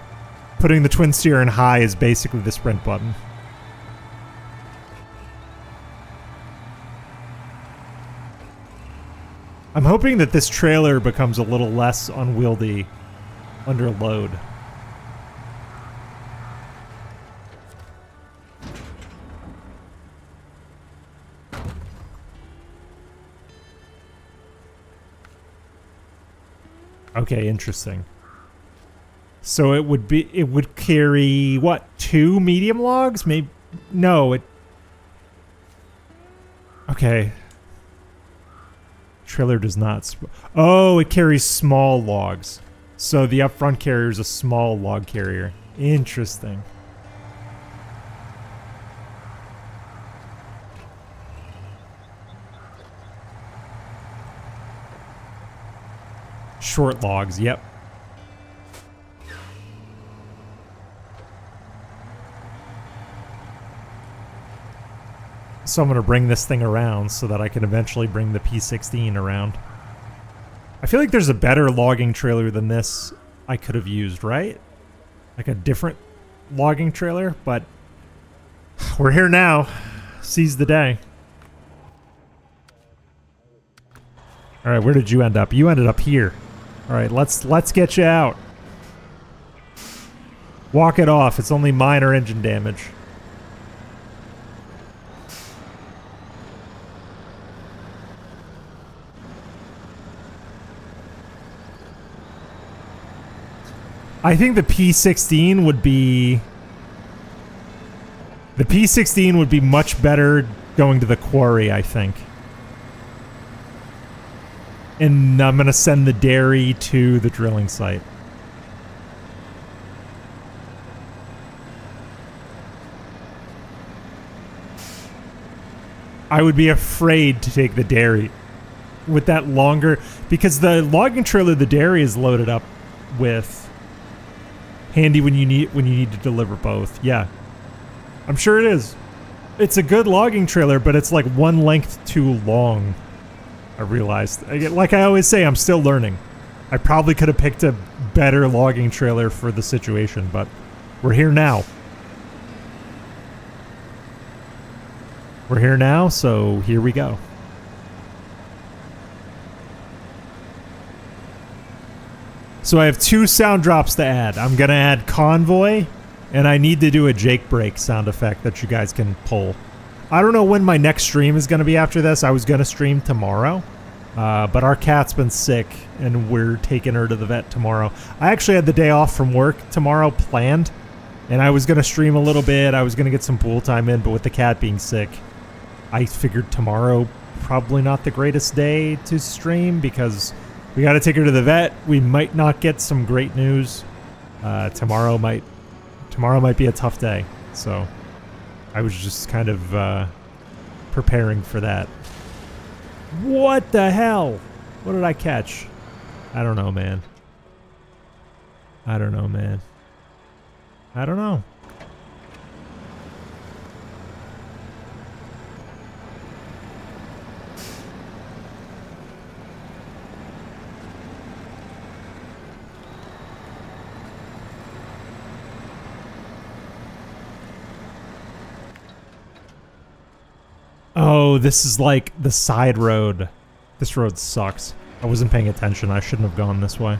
Putting the twin steer in high is basically the sprint button. I'm hoping that this trailer becomes a little less unwieldy under load. Okay, interesting. So it would carry what, 2 medium logs? Maybe no, okay. Trailer does not oh, it carries small logs. So the up front carrier is a small log carrier. Interesting. Short logs, yep. So I'm going to bring this thing around so that I can eventually bring the P16 around. I feel like there's a better logging trailer than this I could have used, right? Like a different logging trailer, but we're here now. Seize the day. All right, where did you end up? You ended up here. All right, let's get you out. Walk it off. It's only minor engine damage. I think the P16 would be... The P16 would be much better going to the quarry, I think. And I'm going to send the dairy to the drilling site. I would be afraid to take the dairy with that longer... Because the logging trailer, the dairy is loaded up with... Handy when you need to deliver both. Yeah. I'm sure it is. It's a good logging trailer, but it's like one length too long. I realized. Like I always say, I'm still learning. I probably could have picked a better logging trailer for the situation, but we're here now. We're here now, so here we go. So I have 2 sound drops to add. I'm going to add Convoy, and I need to do a Jake break sound effect that you guys can pull. I don't know when my next stream is going to be after this. I was going to stream tomorrow, but our cat's been sick, and we're taking her to the vet tomorrow. I actually had the day off from work tomorrow planned, and I was going to stream a little bit. I was going to get some pool time in, but with the cat being sick, I figured tomorrow probably not the greatest day to stream because we got to take her to the vet. We might not get some great news. Tomorrow might be a tough day, so I was just kind of preparing for that. What the hell? What did I catch? I don't know, man. I don't know, man. I don't know. Oh, this is like the side road. This road sucks. I wasn't paying attention. I shouldn't have gone this way.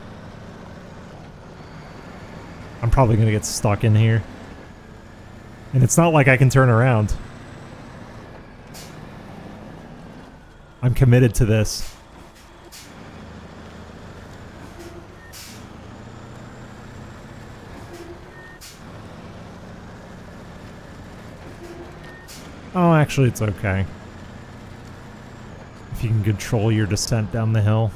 I'm probably going to get stuck in here. And it's not like I can turn around. I'm committed to this. Oh, actually, it's okay. If you can control your descent down the hill.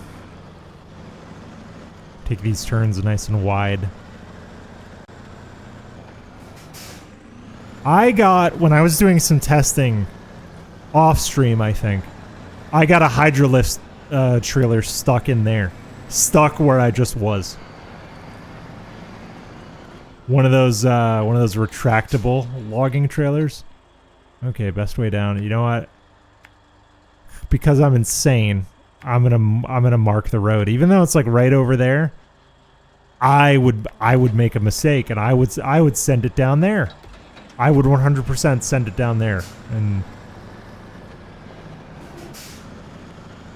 Take these turns nice and wide. I got, when I was doing some testing off stream, I think, I got a Hydrolift trailer stuck in there. Stuck where I just was. One of those retractable logging trailers. Okay, best way down. You know what? because I'm insane, I'm gonna mark the road, even though it's like right over there. I would make a mistake, and I would send it down there. I would 100% send it down there. And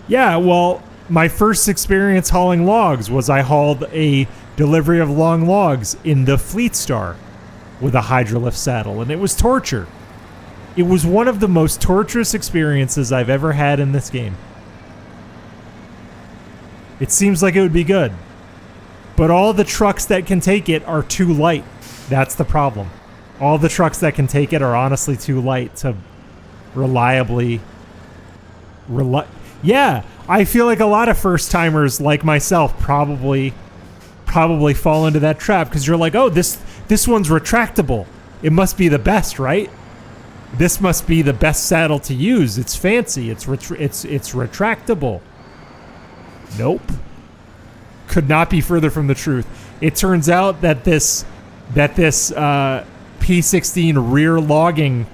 yeah, well, my first experience hauling logs was I hauled a delivery of long logs in the Fleet Star with a Hydrolift saddle, and it was torture. It was one of the most torturous experiences I've ever had in this game. It seems like it would be good, but all the trucks that can take it are too light. That's the problem. All the trucks that can take it are honestly too light to reliably... Yeah, I feel like a lot of first-timers like myself probably fall into that trap, because you're like, oh, this one's retractable. It must be the best, right? This must be the best saddle to use. It's fancy. It's retractable. Nope. Could not be further from the truth. It turns out that this P16 rear logging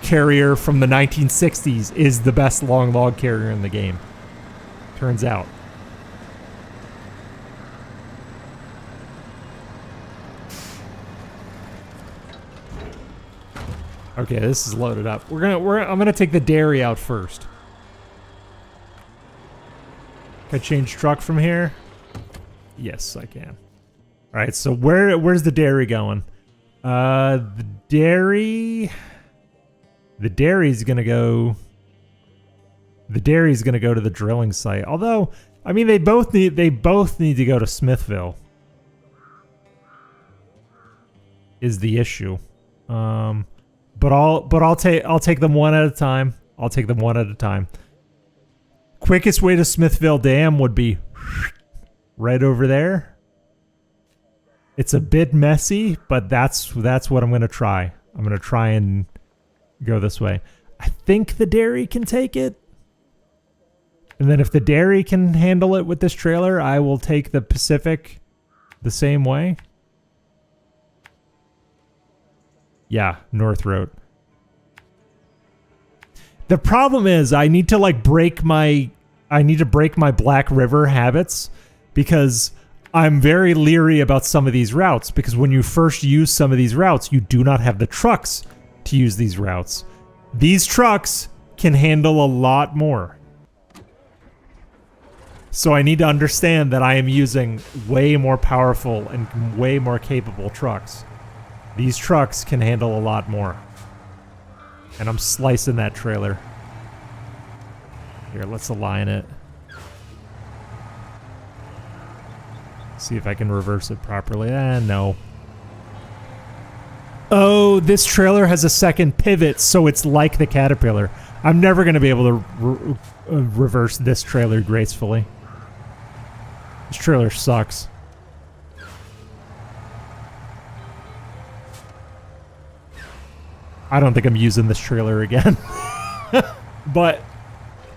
carrier from the 1960s is the best long log carrier in the game. Turns out. Okay, this is loaded up. I'm gonna take the dairy out first. Can I change truck from here? Yes, I can. All right, so where's the dairy going? The dairy's gonna go. The dairy's gonna go to the drilling site. Although, I mean, they both need to go to Smithville. Is the issue? But I'll take them one at a time. I'll take them one at a time. Quickest way to Smithville Dam would be right over there. It's a bit messy, but that's what I'm gonna try. I'm gonna try and go this way. I think the dairy can take it. And then if the dairy can handle it with this trailer, I will take the Pacific the same way. Yeah, North Road. The problem is I need to break my Black River habits, because I'm very leery about some of these routes, because when you first use some of these routes, you do not have the trucks to use these routes. These trucks can handle a lot more. So I need to understand that I am using way more powerful and way more capable trucks. These trucks can handle a lot more. And I'm slicing that trailer. Here, let's align it. See if I can reverse it properly. No. Oh, this trailer has a second pivot, so it's like the Caterpillar. I'm never going to be able to reverse this trailer gracefully. This trailer sucks. I don't think I'm using this trailer again. But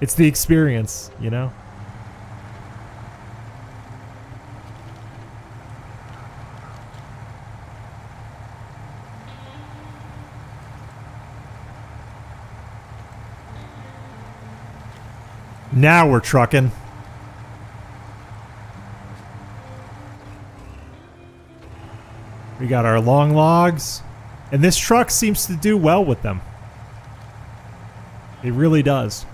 it's the experience, you know? Now we're trucking. We got our long logs. And this truck seems to do well with them. It really does.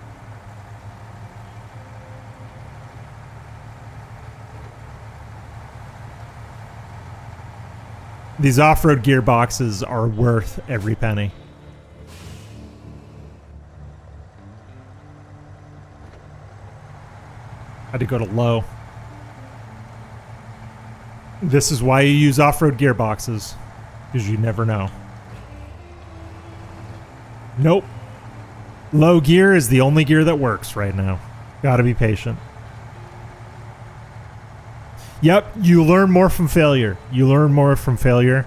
These off-road gearboxes are worth every penny. Had to go to low. This is why you use off-road gearboxes, because you never know. Nope. Low gear is the only gear that works right now. Gotta be patient. Yep, you learn more from failure. You learn more from failure.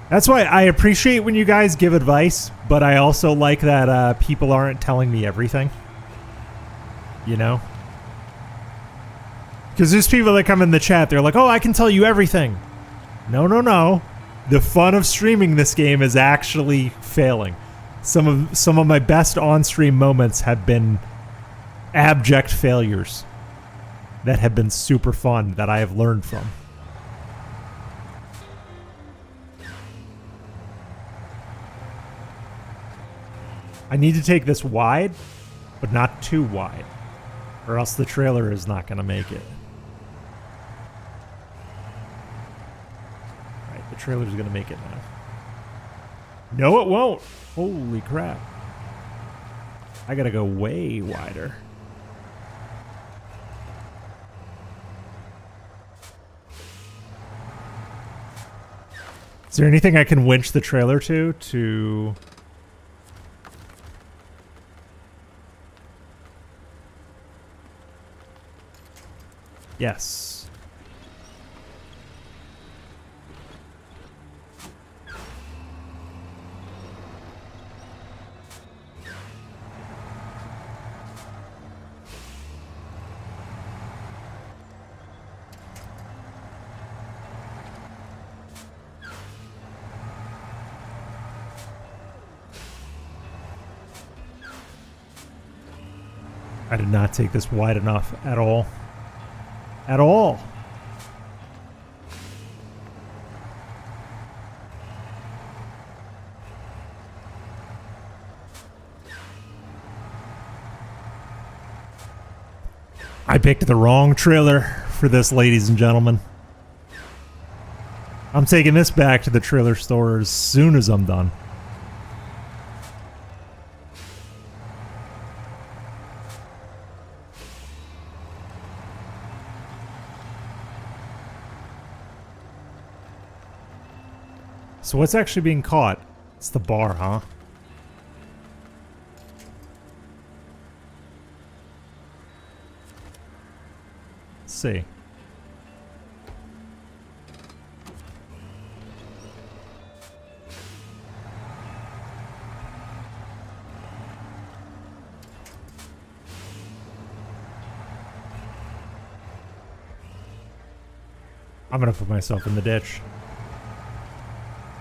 That's why I appreciate when you guys give advice, but I also like that people aren't telling me everything. You know? Because there's people that come in the chat, they're like, oh, I can tell you everything. No, no, no. The fun of streaming this game is actually failing. Some of my best on-stream moments have been abject failures that have been super fun that I have learned from. I need to take this wide, but not too wide, or else the trailer is not going to make it. All right, the trailer's going to make it now. No, it won't. Holy crap. I got to go way wider. Is there anything I can winch the trailer to... Yes. I did not take this wide enough at all. At all. I picked the wrong trailer for this, ladies and gentlemen. I'm taking this back to the trailer store as soon as I'm done. So what's actually being caught? It's the bar, huh? Let's see. I'm gonna put myself in the ditch.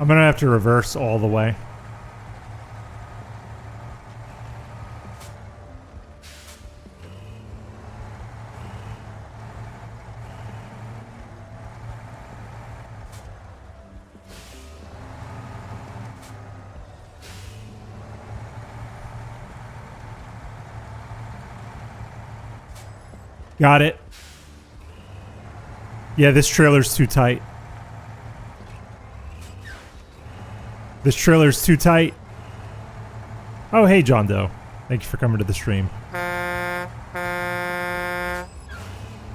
I'm gonna have to reverse all the way. Got it. Yeah, this trailer's too tight. This trailer's too tight. Oh, hey, John Doe. Thank you for coming to the stream.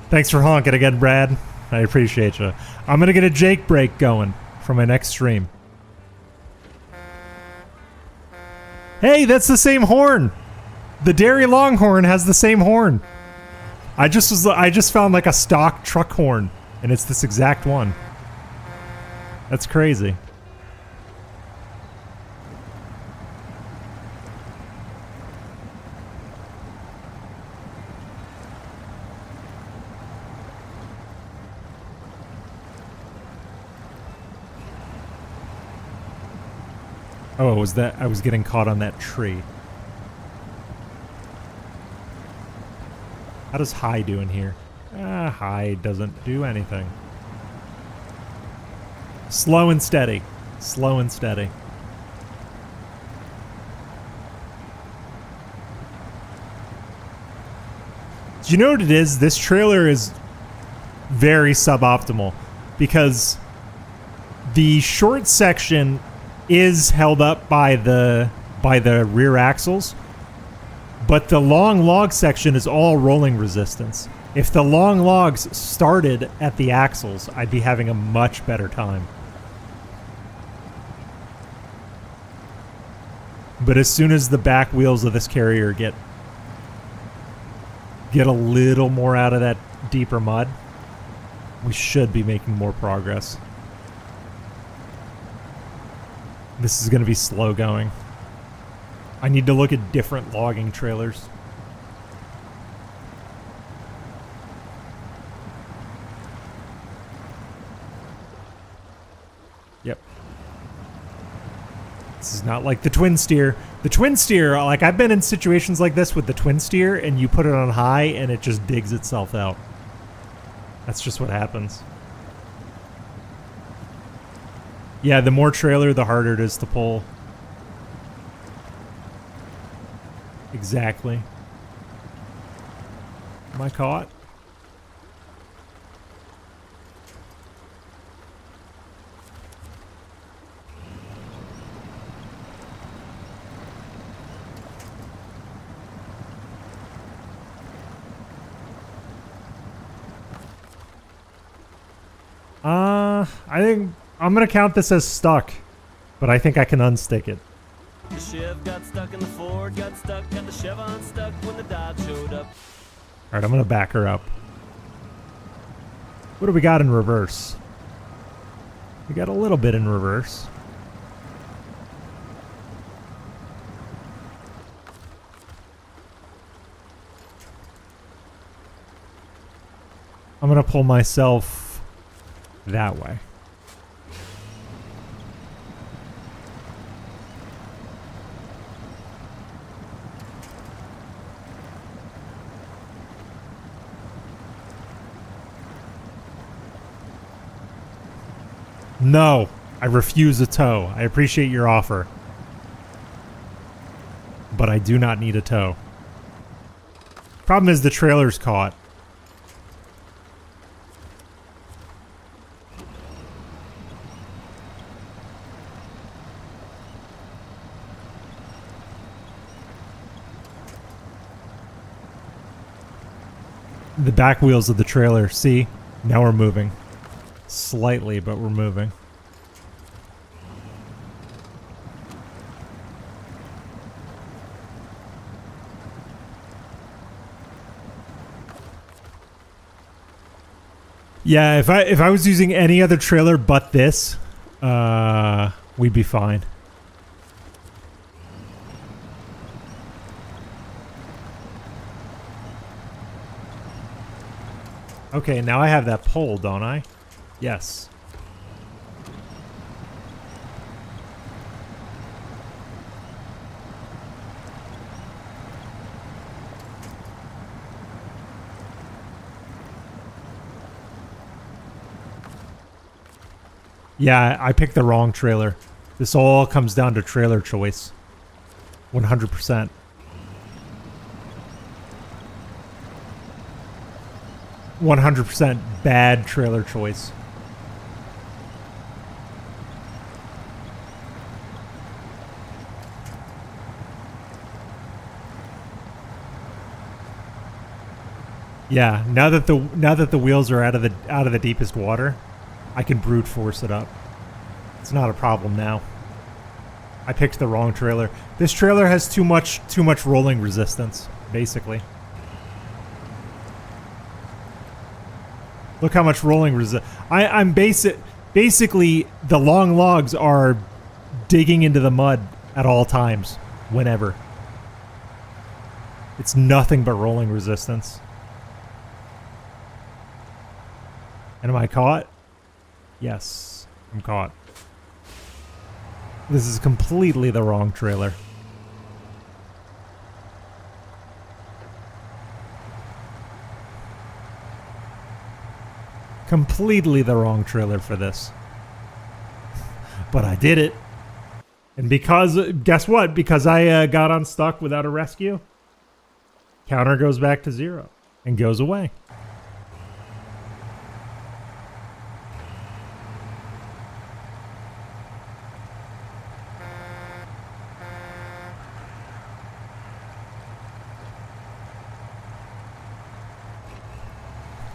Thanks for honking again, Brad. I appreciate you. I'm going to get a Jake break going for my next stream. Hey, that's the same horn. The Dairy Longhorn has the same horn. I just found like a stock truck horn, and it's this exact one. That's crazy. Oh, was that? I was getting caught on that tree. How does high do in here? High doesn't do anything. Slow and steady. Slow and steady. Do you know what it is? This trailer is very suboptimal because the short section is held up by the rear axles, but the long log section is all rolling resistance. If the long logs started at the axles, I'd be having a much better time. But as soon as the back wheels of this carrier get a little more out of that deeper mud, we should be making more progress. This is going to be slow going. I need to look at different logging trailers. Yep. This is not like the twin steer. The twin steer, like I've been in situations like this with the twin steer, and you put it on high and it just digs itself out. That's just what happens. Yeah, the more trailer, the harder it is to pull. Exactly. Am I caught? I think I'm gonna count this as stuck, but I think I can unstick it. The Chev got stuck and the Ford got stuck and the Chev unstuck when the Dodge showed up. Alright, I'm gonna back her up. What do we got in reverse? We got a little bit in reverse. I'm gonna pull myself that way. No, I refuse a tow. I appreciate your offer, but I do not need a tow. Problem is the trailer's caught. The back wheels of the trailer, see? Now we're moving. Slightly, but we're moving. Yeah, if I was using any other trailer but this, we'd be fine. Okay, now I have that pole, don't I? Yes. Yeah, I picked the wrong trailer. This all comes down to trailer choice. 100%. %100% bad trailer choice. Yeah, now that the wheels are out of the deepest water, I can brute force it up. It's not a problem now. I picked the wrong trailer. This trailer has too much rolling resistance, basically. Look how much rolling resistance. I'm basically the long logs are digging into the mud at all times, whenever. It's nothing but rolling resistance. And am I caught? Yes, I'm caught. This is completely the wrong trailer. Completely the wrong trailer for this. But I did it. And because, guess what? Because I got unstuck without a rescue, counter goes back to 0 and goes away.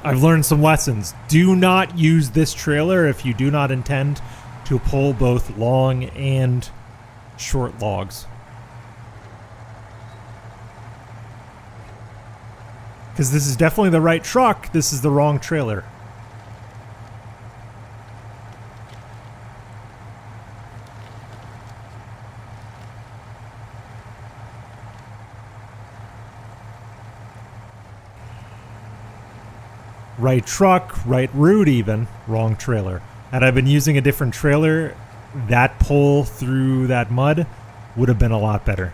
I've learned some lessons. Do not use this trailer if you do not intend to pull both long and short logs. Because this is definitely the right truck, this is the wrong trailer. Right truck, right route even, wrong trailer. Had I been using a different trailer, that pull through that mud would have been a lot better.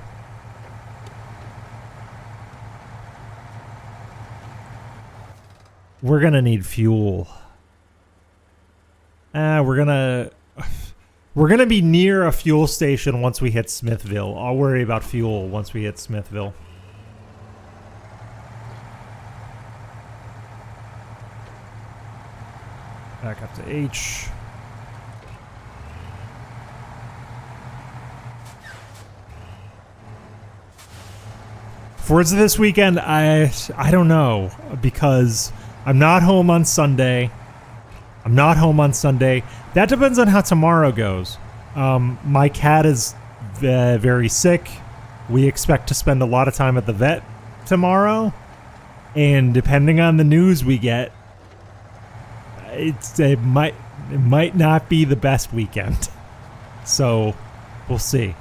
We're gonna need fuel. We're gonna be near a fuel station once we hit Smithville. I'll worry about fuel once we hit Smithville. Back up to H. For this weekend, I don't know, because I'm not home on Sunday. That depends on how tomorrow goes. My cat is very sick. We expect to spend a lot of time at the vet tomorrow. And depending on the news we get, it might not be the best weekend. So we'll see.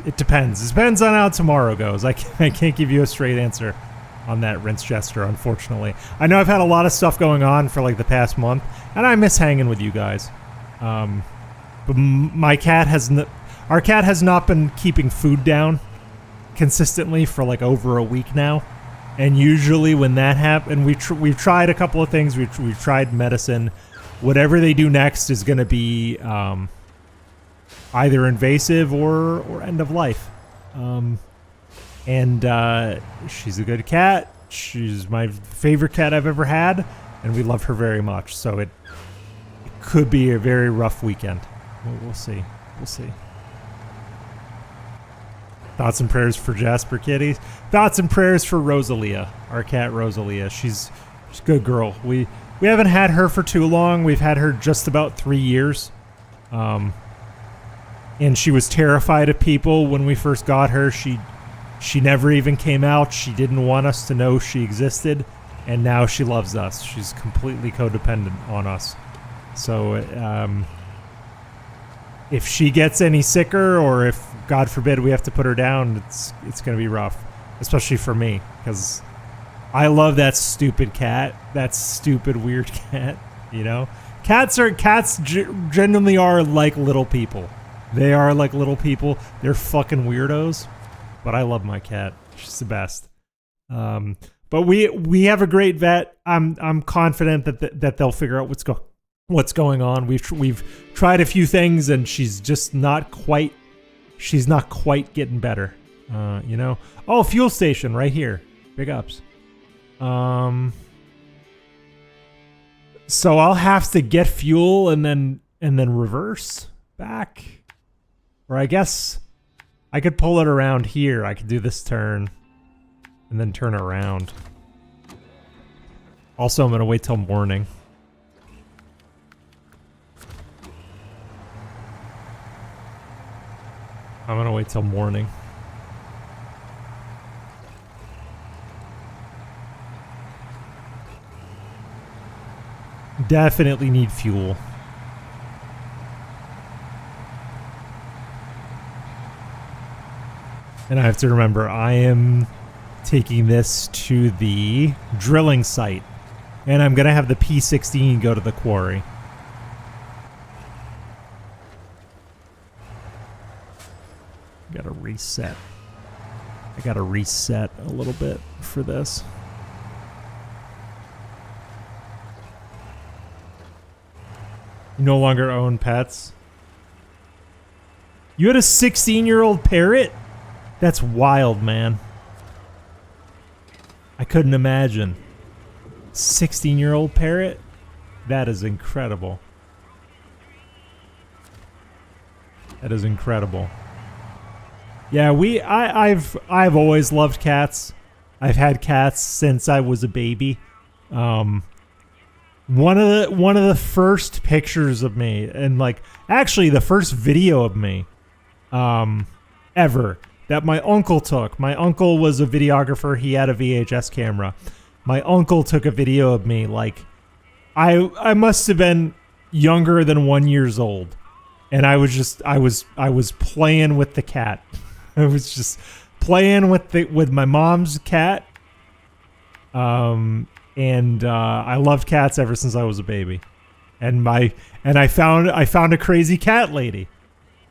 It depends. It depends on how tomorrow goes. I can't give you a straight answer on that, Rinse Jester, unfortunately. I know I've had a lot of stuff going on for like the past month, and I miss hanging with you guys. But my cat our cat has not been keeping food down consistently for like over a week now. And usually when that happens, we've tried a couple of things. We've tried medicine. Whatever they do next is going to be either invasive or end of life. And she's a good cat. She's my favorite cat I've ever had, and we love her very much. So it could be a very rough weekend. We'll see. We'll see. Thoughts and prayers for Jasper Kitty. Thoughts and prayers for Rosalia, our cat Rosalia. She's a good girl. We haven't had her for too long. We've had her just about 3 years. And she was terrified of people when we first got her. She never even came out. She didn't want us to know she existed. And now she loves us. She's completely codependent on us. So if she gets any sicker, or if, God forbid, we have to put her down, it's going to be rough. Especially for me, because I love that stupid cat. That stupid, weird cat, you know? Cats genuinely are like little people. They are like little people. They're fucking weirdos. But I love my cat. She's the best. But we have a great vet. I'm confident that they'll figure out what's going on. We've tried a few things, and she's just not quite getting better. You know. Oh, fuel station right here. Big ups. So I'll have to get fuel and then reverse back. Or I guess I could pull it around here. I could do this turn and then turn around. Also, I'm going to wait till morning. I'm going to wait till morning. Definitely need fuel. And I have to remember, I am taking this to the drilling site. And I'm going to have the P16 go to the quarry. Got to reset. I got to reset a little bit for this. You no longer own pets? You had a 16-year-old parrot? That's wild, man. I couldn't imagine. 16-year-old parrot? That is incredible. That is incredible. Yeah, I've always loved cats. I've had cats since I was a baby. One of the first pictures of me, and like actually the first video of me ever, that my uncle took. My uncle was a videographer. He had a VHS camera. My uncle took a video of me. Like, I must have been younger than 1 year old, and I was playing with the cat. I was just playing with my mom's cat. And I loved cats ever since I was a baby. And I found a crazy cat lady.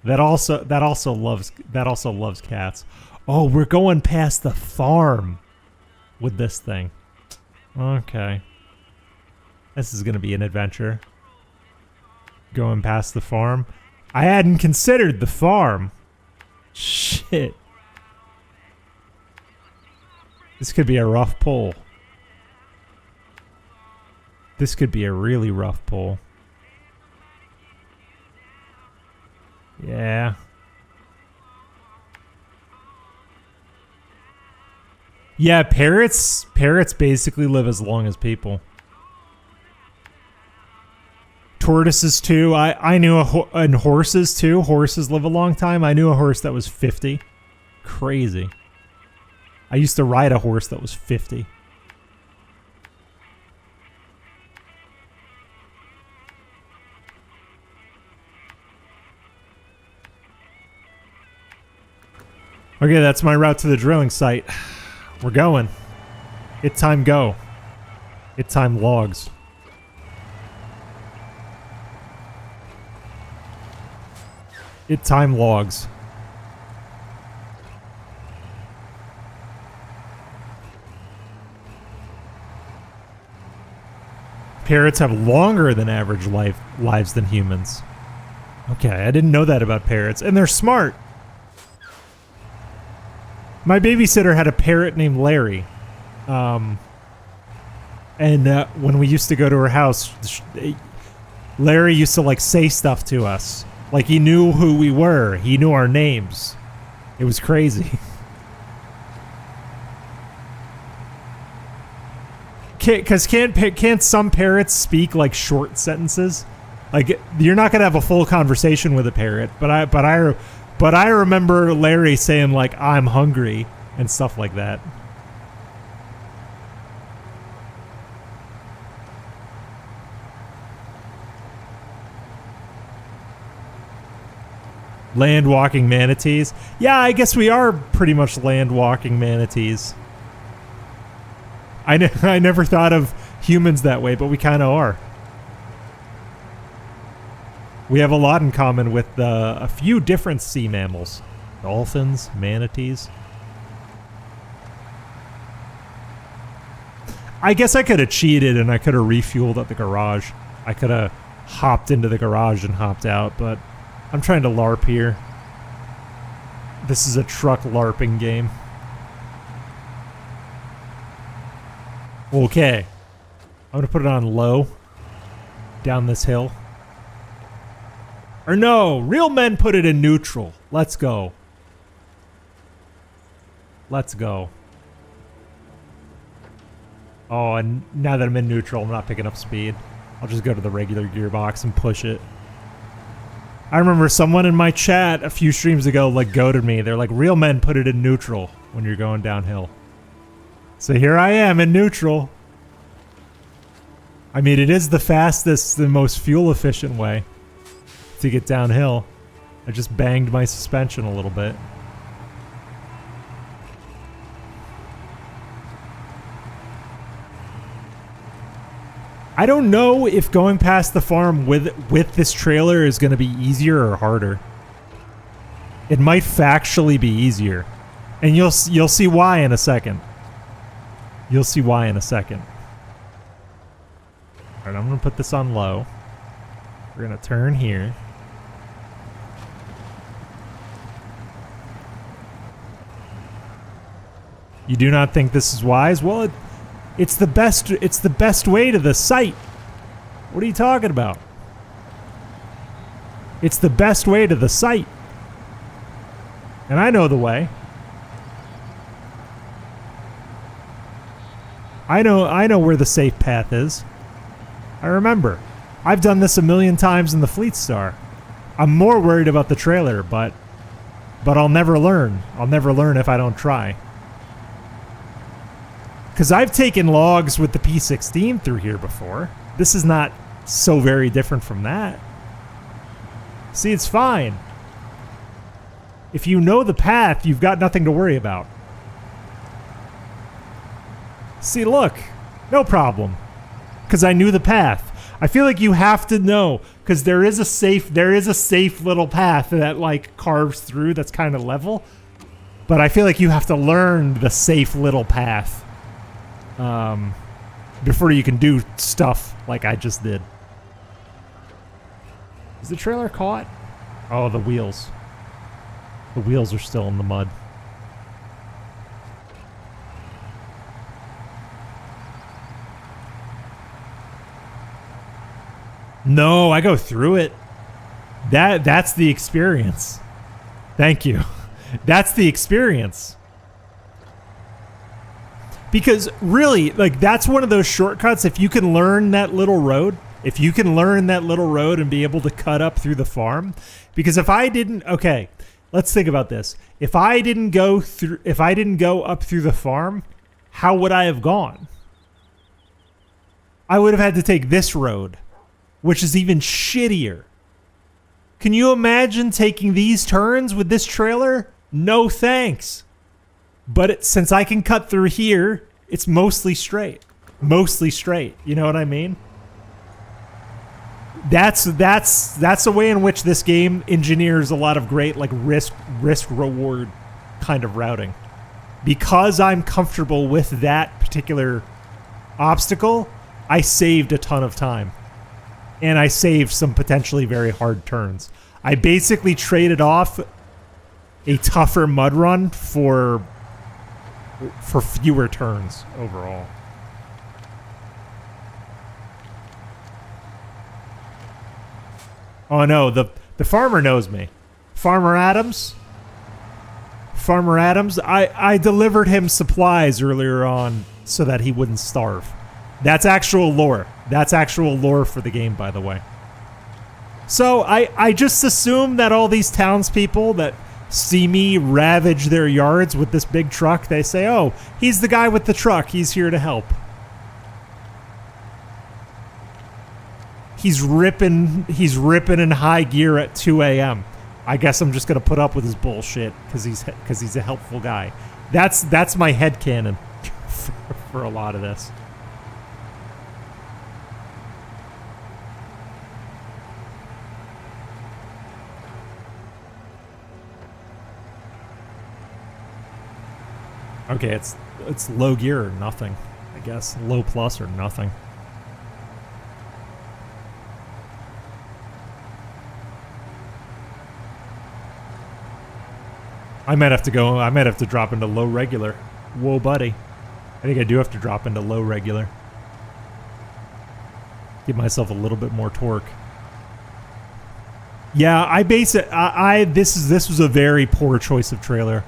That also loves cats. Oh, we're going past the farm with this thing. Okay. This is gonna be an adventure. Going past the farm. I hadn't considered the farm. Shit. This could be a rough pull. This could be a really rough pull. Yeah. Yeah, parrots basically live as long as people. Tortoises too. I knew and horses too. Horses live a long time. I knew a horse that was 50. Crazy. I used to ride a horse that was 50. Okay, that's my route to the drilling site. We're going. It time go. It time logs. It time logs. Parrots have longer than average lives than humans. Okay, I didn't know that about parrots. And they're smart. My babysitter had a parrot named Larry. And when we used to go to her house, Larry used to like say stuff to us. Like he knew who we were. He knew our names. It was crazy. Because can't some parrots speak like short sentences? Like you're not gonna have a full conversation with a parrot, but I remember Larry saying like I'm hungry and stuff like that. Land walking manatees. Yeah, I guess we are pretty much land walking manatees. I never thought of humans that way, but we kind of are. We have a lot in common with a few different sea mammals. Dolphins, manatees. I guess I could have cheated and I could have refueled at the garage. I could have hopped into the garage and hopped out, but I'm trying to LARP here. This is a truck LARPing game. Okay. I'm going to put it on low. Down this hill. Or no, real men put it in neutral. Let's go. Let's go. Oh, and now that I'm in neutral, I'm not picking up speed. I'll just go to the regular gearbox and push it. I remember someone in my chat a few streams ago like goaded me. They're like, real men put it in neutral when you're going downhill. So here I am in neutral. I mean, it is the fastest, the most fuel efficient way to get downhill. I just banged my suspension a little bit. I don't know if going past the farm with this trailer is going to be easier or harder. It might factually be easier. And you'll see why in a second. You'll see why in a second. Alright, I'm going to put this on low. We're going to turn here. You do not think this is wise? Well, it's the best way to the site. What are you talking about? It's the best way to the site. And I know the way. I know where the safe path is. I remember. I've done this a million times in the Fleet Star. I'm more worried about the trailer, but I'll never learn. I'll never learn if I don't try. Because I've taken logs with the P16 through here before. This is not so very different from that. See, it's fine. If you know the path, you've got nothing to worry about. See, look. No problem. Because I knew the path. I feel like you have to know because there is a safe little path that like carves through that's kind of level. But I feel like you have to learn the safe little path before you can do stuff like I just did. Is the trailer caught? Oh, the wheels. The wheels are still in the mud. No, I go through it. That's the experience. Thank you. That's the experience. Because really, like that's one of those shortcuts. If you can learn that little road, and be able to cut up through the farm, because if I didn't, okay, let's think about this. If I didn't go up through the farm, how would I have gone? I would have had to take this road, which is even shittier. Can you imagine taking these turns with this trailer? No thanks. But since I can cut through here, it's mostly straight. Mostly straight. You know what I mean? That's a way in which this game engineers a lot of great like risk reward kind of routing. Because I'm comfortable with that particular obstacle, I saved a ton of time. And I saved some potentially very hard turns. I basically traded off a tougher mud run for fewer turns overall. Oh no, the farmer knows me. Farmer Adams, I delivered him supplies earlier on so that he wouldn't starve. That's actual lore. That's actual lore for the game, by the way. So I just assume that all these townspeople that see me ravage their yards with this big truck, they say, oh, he's the guy with the truck. He's here to help. He's ripping in high gear at 2 a.m. I guess I'm just going to put up with his bullshit because he's a helpful guy. That's my headcanon for a lot of this. Okay, it's low gear or nothing, I guess. Low plus or nothing. I might have to drop into low regular. Whoa, buddy. I think I do have to drop into low regular. Give myself a little bit more torque. Yeah, this was a very poor choice of trailer.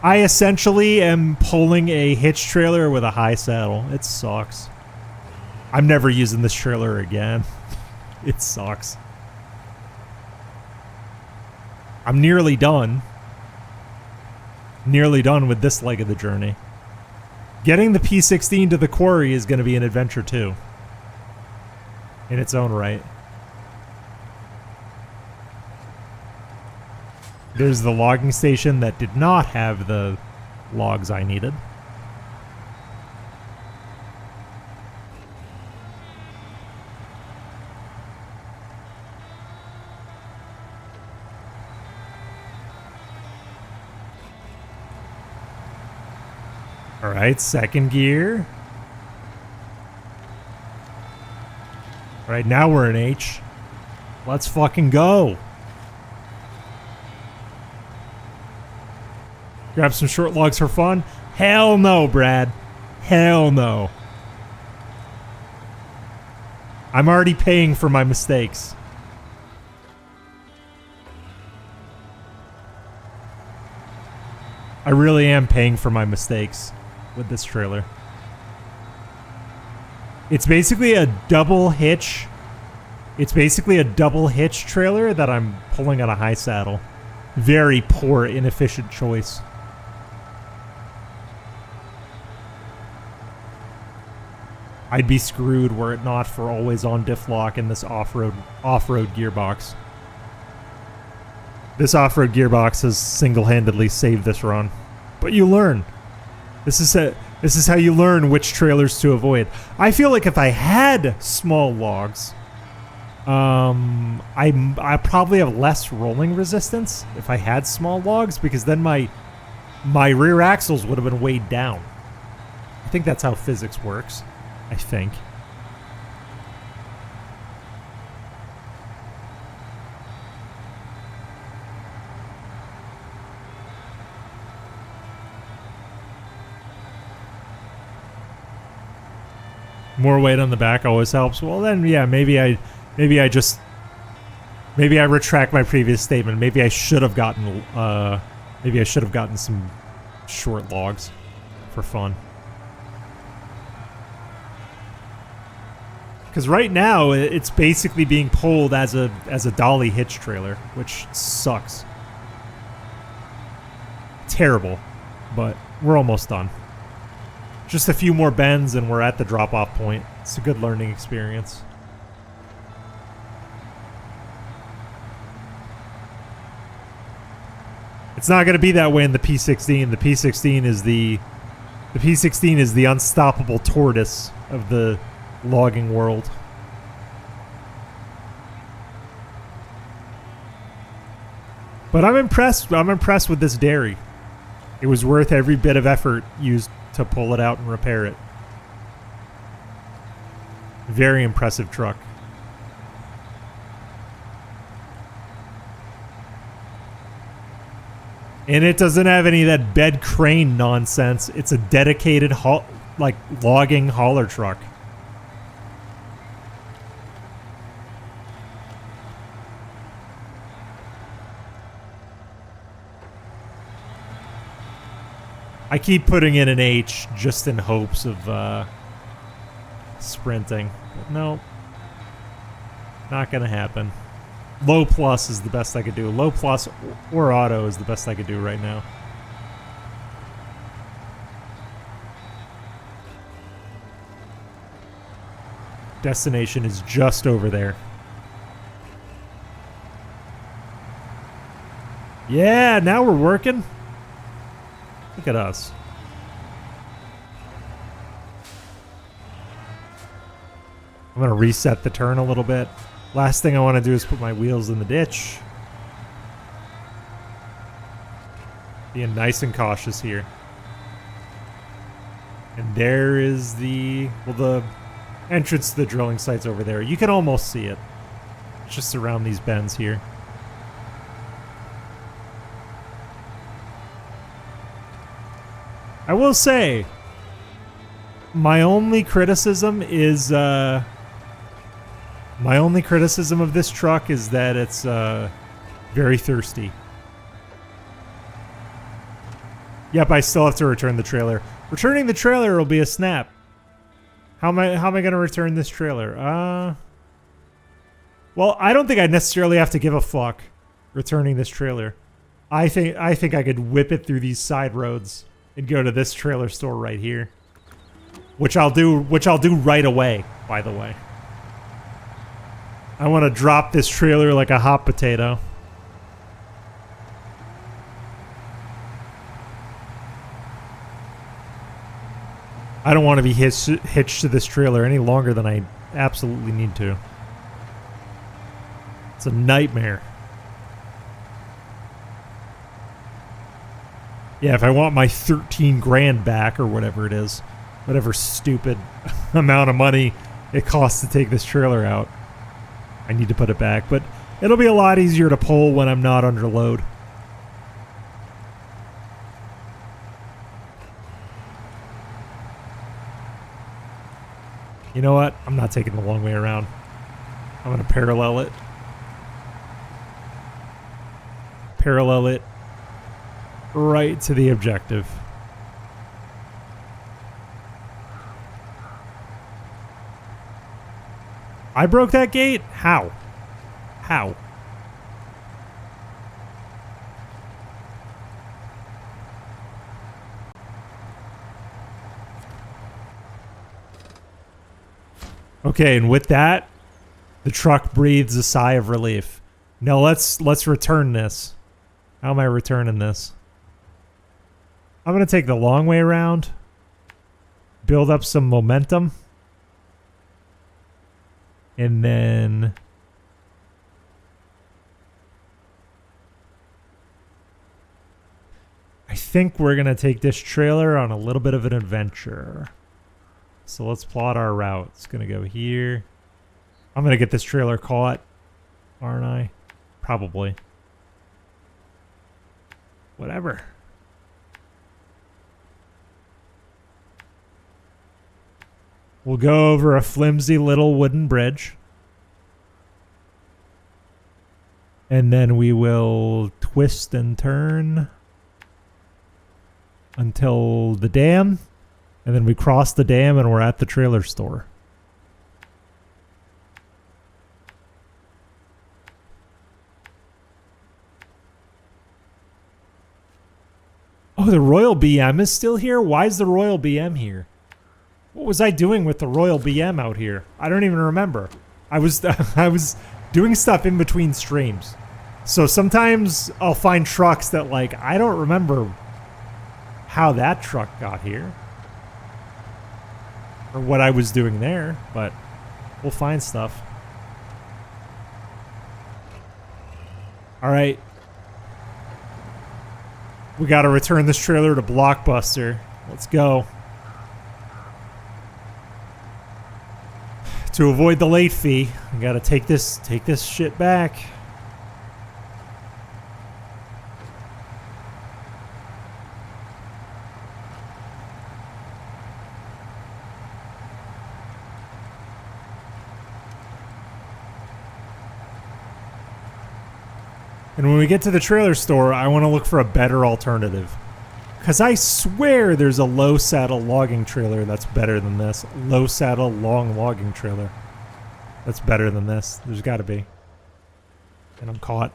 I essentially am pulling a hitch trailer with a high saddle. It sucks. I'm never using this trailer again. It sucks. I'm nearly done. Nearly done with this leg of the journey. Getting the P16 to the quarry is going to be an adventure too. In its own right. There's the logging station that did not have the logs I needed. All right, second gear. All right, now we're in H. Let's fucking go. Grab some short logs for fun? Hell no, Brad. Hell no. I'm already paying for my mistakes. I really am paying for my mistakes with this trailer. It's basically a double hitch. It's basically a double hitch trailer that I'm pulling on a high saddle. Very poor, inefficient choice. I'd be screwed were it not for always on diff lock in this off-road gearbox. This off-road gearbox has single-handedly saved this run. But you learn. This is how you learn which trailers to avoid. I feel like if I had small logs, I probably have less rolling resistance if I had small logs, because then my rear axles would have been weighed down. I think that's how physics works. I think. More weight on the back always helps. Well, then, yeah, maybe I retract my previous statement. Maybe I should have gotten some short logs for fun. Because right now it's basically being pulled as a dolly hitch trailer, which sucks. Terrible, but we're almost done. Just a few more bends and we're at the drop-off point. It's a good learning experience. It's not going to be that way in the P16. The P16 is the unstoppable tortoise of the logging world. But I'm impressed with this dairy. It was worth every bit of effort used to pull it out and repair it. Very impressive truck. And it doesn't have any of that bed crane nonsense. It's a dedicated logging hauler truck. I keep putting in an H just in hopes of sprinting. But no. Not gonna happen. Low plus is the best I could do. Low plus or auto is the best I could do right now. Destination is just over there. Yeah, now we're working. Look at us. I'm going to reset the turn a little bit. Last thing I want to do is put my wheels in the ditch. Being nice and cautious here. And there is the entrance to the drilling site's over there. You can almost see it. It's just around these bends here. I will say, my only criticism of this truck is that it's very thirsty. Yep, I still have to return the trailer. Returning the trailer will be a snap. How am I going to return this trailer? Well, I don't think I necessarily have to give a fuck returning this trailer. I think I could whip it through these side roads and go to this trailer store right here. Which I'll do right away, by the way. I want to drop this trailer like a hot potato. I don't want to be hitched to this trailer any longer than I absolutely need to. It's a nightmare. Yeah, if I want my 13 grand back or whatever it is, whatever stupid amount of money it costs to take this trailer out, I need to put it back. But it'll be a lot easier to pull when I'm not under load. You know what? I'm not taking the long way around. I'm going to parallel it. Parallel it right to the objective. I broke that gate? How? How? Okay, and with that, the truck breathes a sigh of relief. Now let's return this. How am I returning this? I'm going to take the long way around. Build up some momentum. And then think we're going to take this trailer on a little bit of an adventure. So let's plot our route. It's going to go here. I'm going to get this trailer caught, aren't I? Probably. Whatever. We'll go over a flimsy little wooden bridge. And then we will twist and turn until the dam. And then we cross the dam and we're at the trailer store. Oh, the Royal BM is still here? Why is the Royal BM here? What was I doing with the Royal BM out here? I don't even remember. I was doing stuff in between streams. So sometimes I'll find trucks that, like, I don't remember how that truck got here. Or what I was doing there, but we'll find stuff. Alright. We gotta return this trailer to Blockbuster. Let's go. To avoid the late fee, we gotta take this shit back. And when we get to the trailer store, I want to look for a better alternative. Because I swear there's a low saddle logging trailer that's better than this. Low saddle long logging trailer that's better than this. There's got to be. And I'm caught.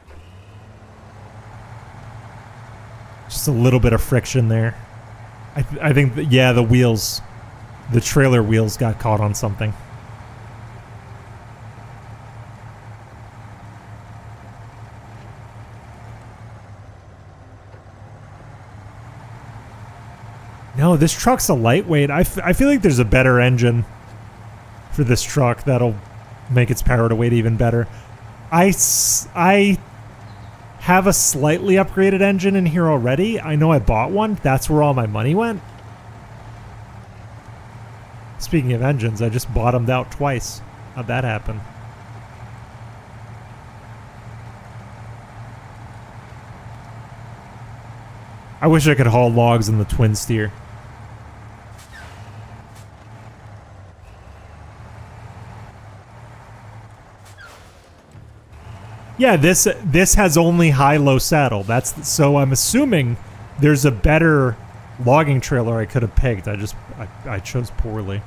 Just a little bit of friction there. I think, yeah, the wheels, the trailer wheels got caught on something. No, this truck's a lightweight. I feel like there's a better engine for this truck that'll make its power to weight even better. I have a slightly upgraded engine in here already. I know I bought one. That's where all my money went. Speaking of engines, I just bottomed out twice. How'd that happen? I wish I could haul logs in the twin steer. Yeah, this has only high-low saddle. So I'm assuming there's a better logging trailer I could have picked. I chose poorly.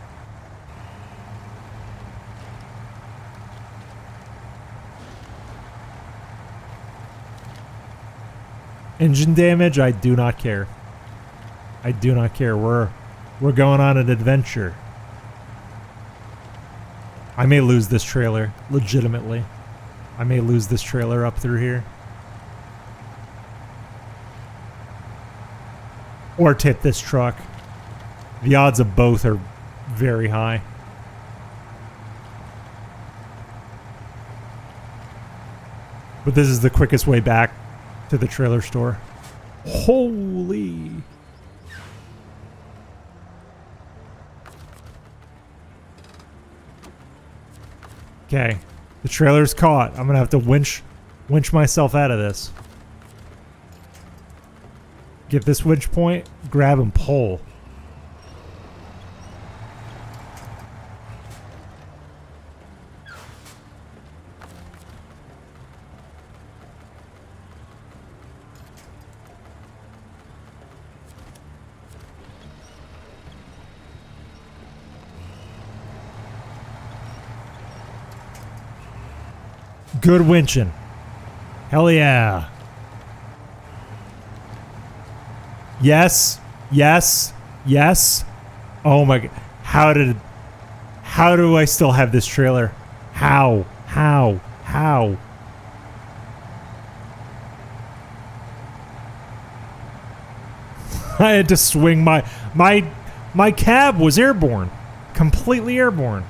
Engine damage, I do not care. I do not care. We're going on an adventure. I may lose this trailer, legitimately. I may lose this trailer up through here. Or tip this truck. The odds of both are very high. But this is the quickest way back to the trailer store. Holy. Okay. The trailer's caught. I'm gonna have to winch myself out of this. Get this winch point, grab and pull. Good winching. Hell yeah. Yes. Yes. Yes. Oh my god. How do I still have this trailer? How? I had to swing my cab was airborne. Completely airborne.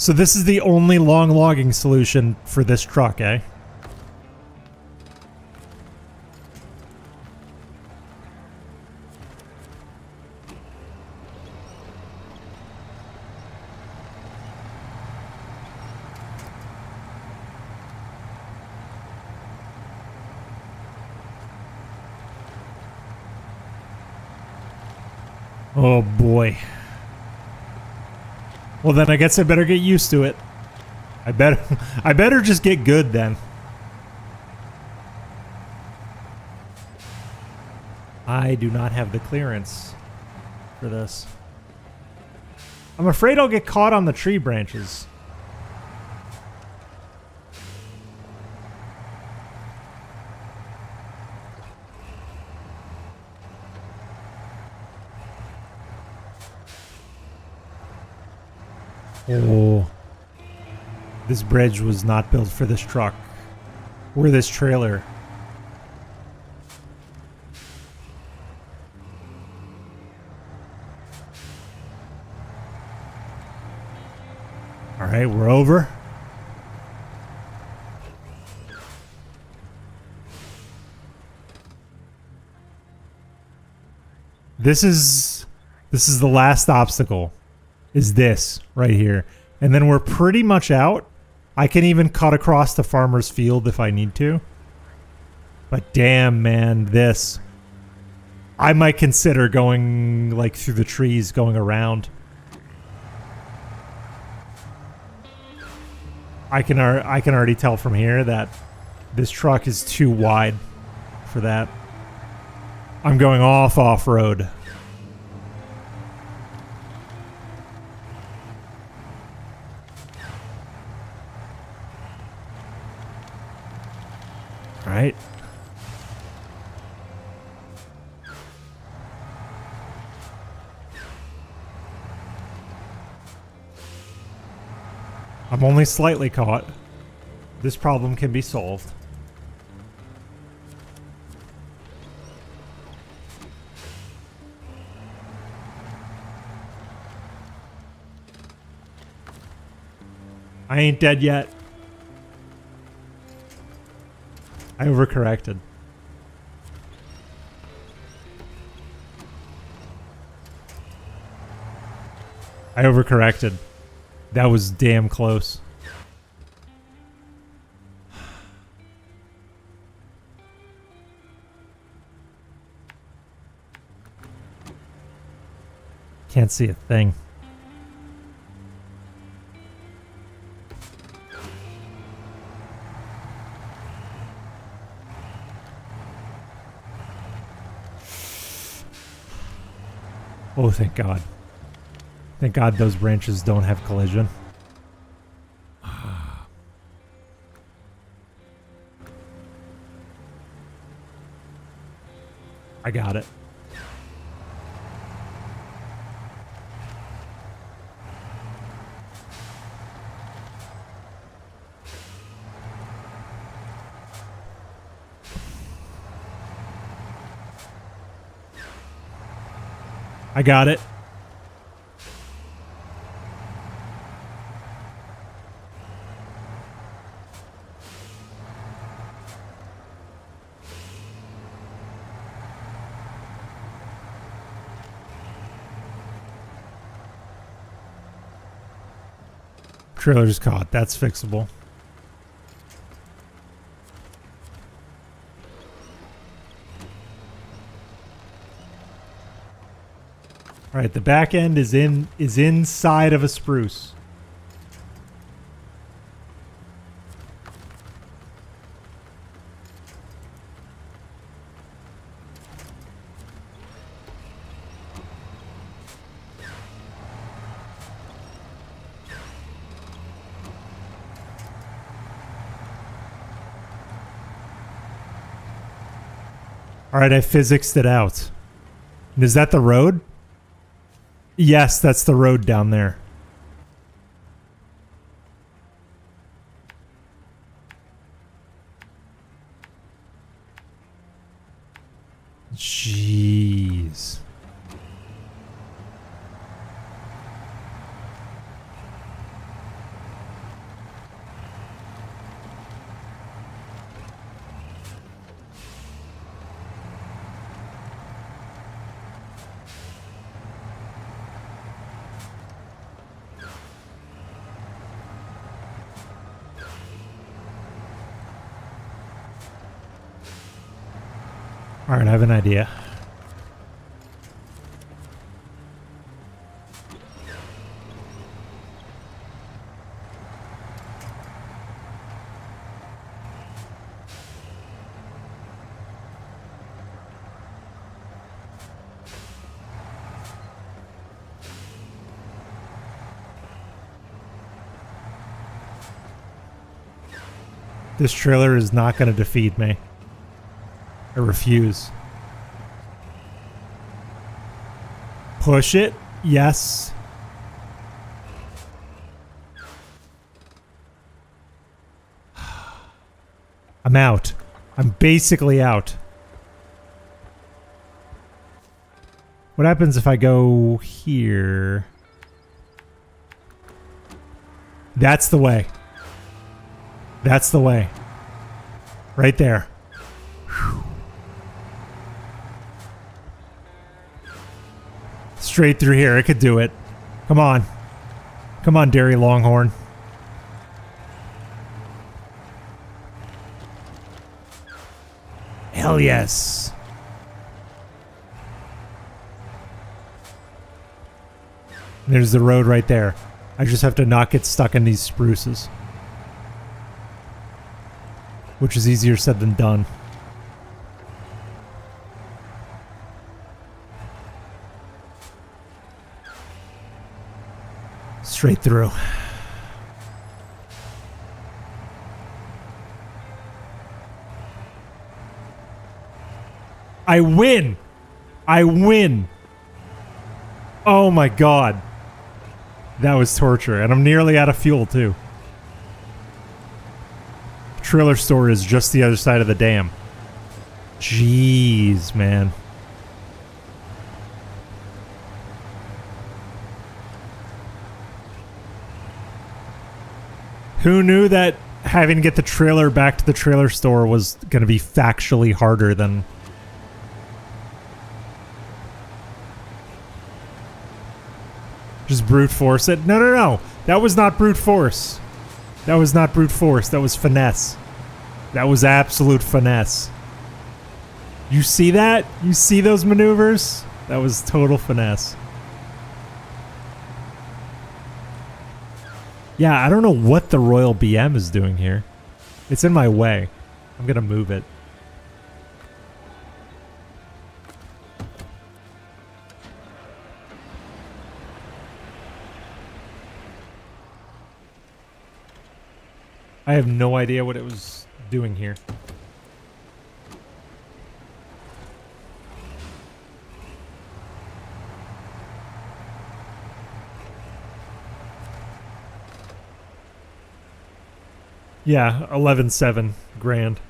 So this is the only long logging solution for this truck, eh? Oh boy. Well then I guess I better get used to it. I better just get good then. I do not have the clearance for this. I'm afraid I'll get caught on the tree branches. Oh. This bridge was not built for this truck. Or this trailer. Alright, we're over. This is the last obstacle. Is this right here. And then we're pretty much out. I can even cut across the farmer's field if I need to. But damn, man, this. I might consider going like through the trees, going around. I can already tell from here that this truck is too wide for that. I'm going off-road. Right. I'm only slightly caught. This problem can be solved. I ain't dead yet. I overcorrected. I overcorrected. That was damn close. Can't see a thing. Oh, thank God. Thank God those branches don't have collision. I got it. I got it. Trailer's caught. That's fixable. All right, the back end is inside of a spruce. All right, I physicsed it out. Is that the road? Yes, that's the road down there. Jeez. Alright, I have an idea. This trailer is not going to defeat me. I refuse. Push it. Yes. I'm out. I'm basically out. What happens if I go here? That's the way. That's the way. Right there. Whew. Straight through here. I could do it. Come on. Come on, Dairy Longhorn. Hell yes. There's the road right there. I just have to not get stuck in these spruces. Which is easier said than done. Straight through. I win! I win! Oh my god. That was torture, and I'm nearly out of fuel too. Trailer store is just the other side of the dam. Jeez, man. Who knew that having to get the trailer back to the trailer store was going to be factually harder than... Just brute force it? No, no, no. That was not brute force. That was not brute force. That was finesse. That was absolute finesse. You see that? You see those maneuvers? That was total finesse. Yeah, I don't know what the Royal BM is doing here. It's in my way. I'm gonna move it. I have no idea what it was doing here. Yeah, 11.7 grand.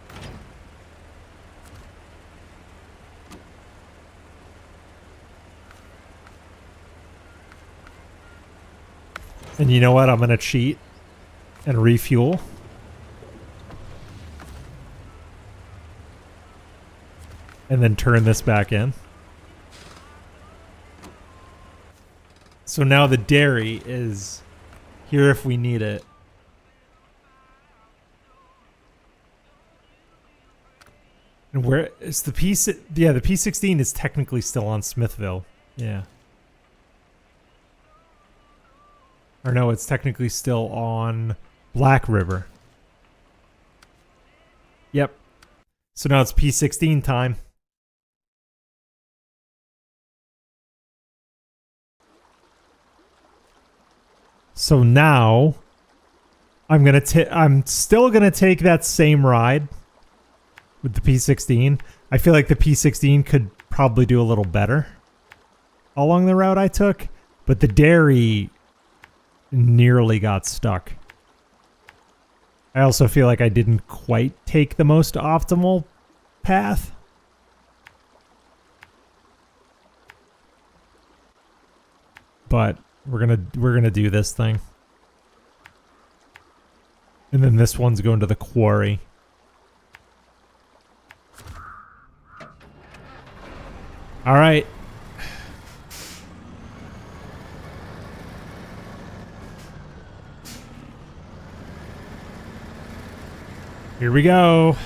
And you know what? I'm gonna cheat and refuel. And then turn this back in. So now the dairy is here if we need it. And where is the P? Yeah, the P16 is technically still on Smithville. Yeah. Or no, it's technically still on Black River. Yep. So now it's P16 time. So now I'm still gonna take that same ride with the P16. I feel like the P16 could probably do a little better along the route I took, but the dairy nearly got stuck. I also feel like I didn't quite take the most optimal path. But we're gonna do this thing. And then this one's going to the quarry. All right. Here we go.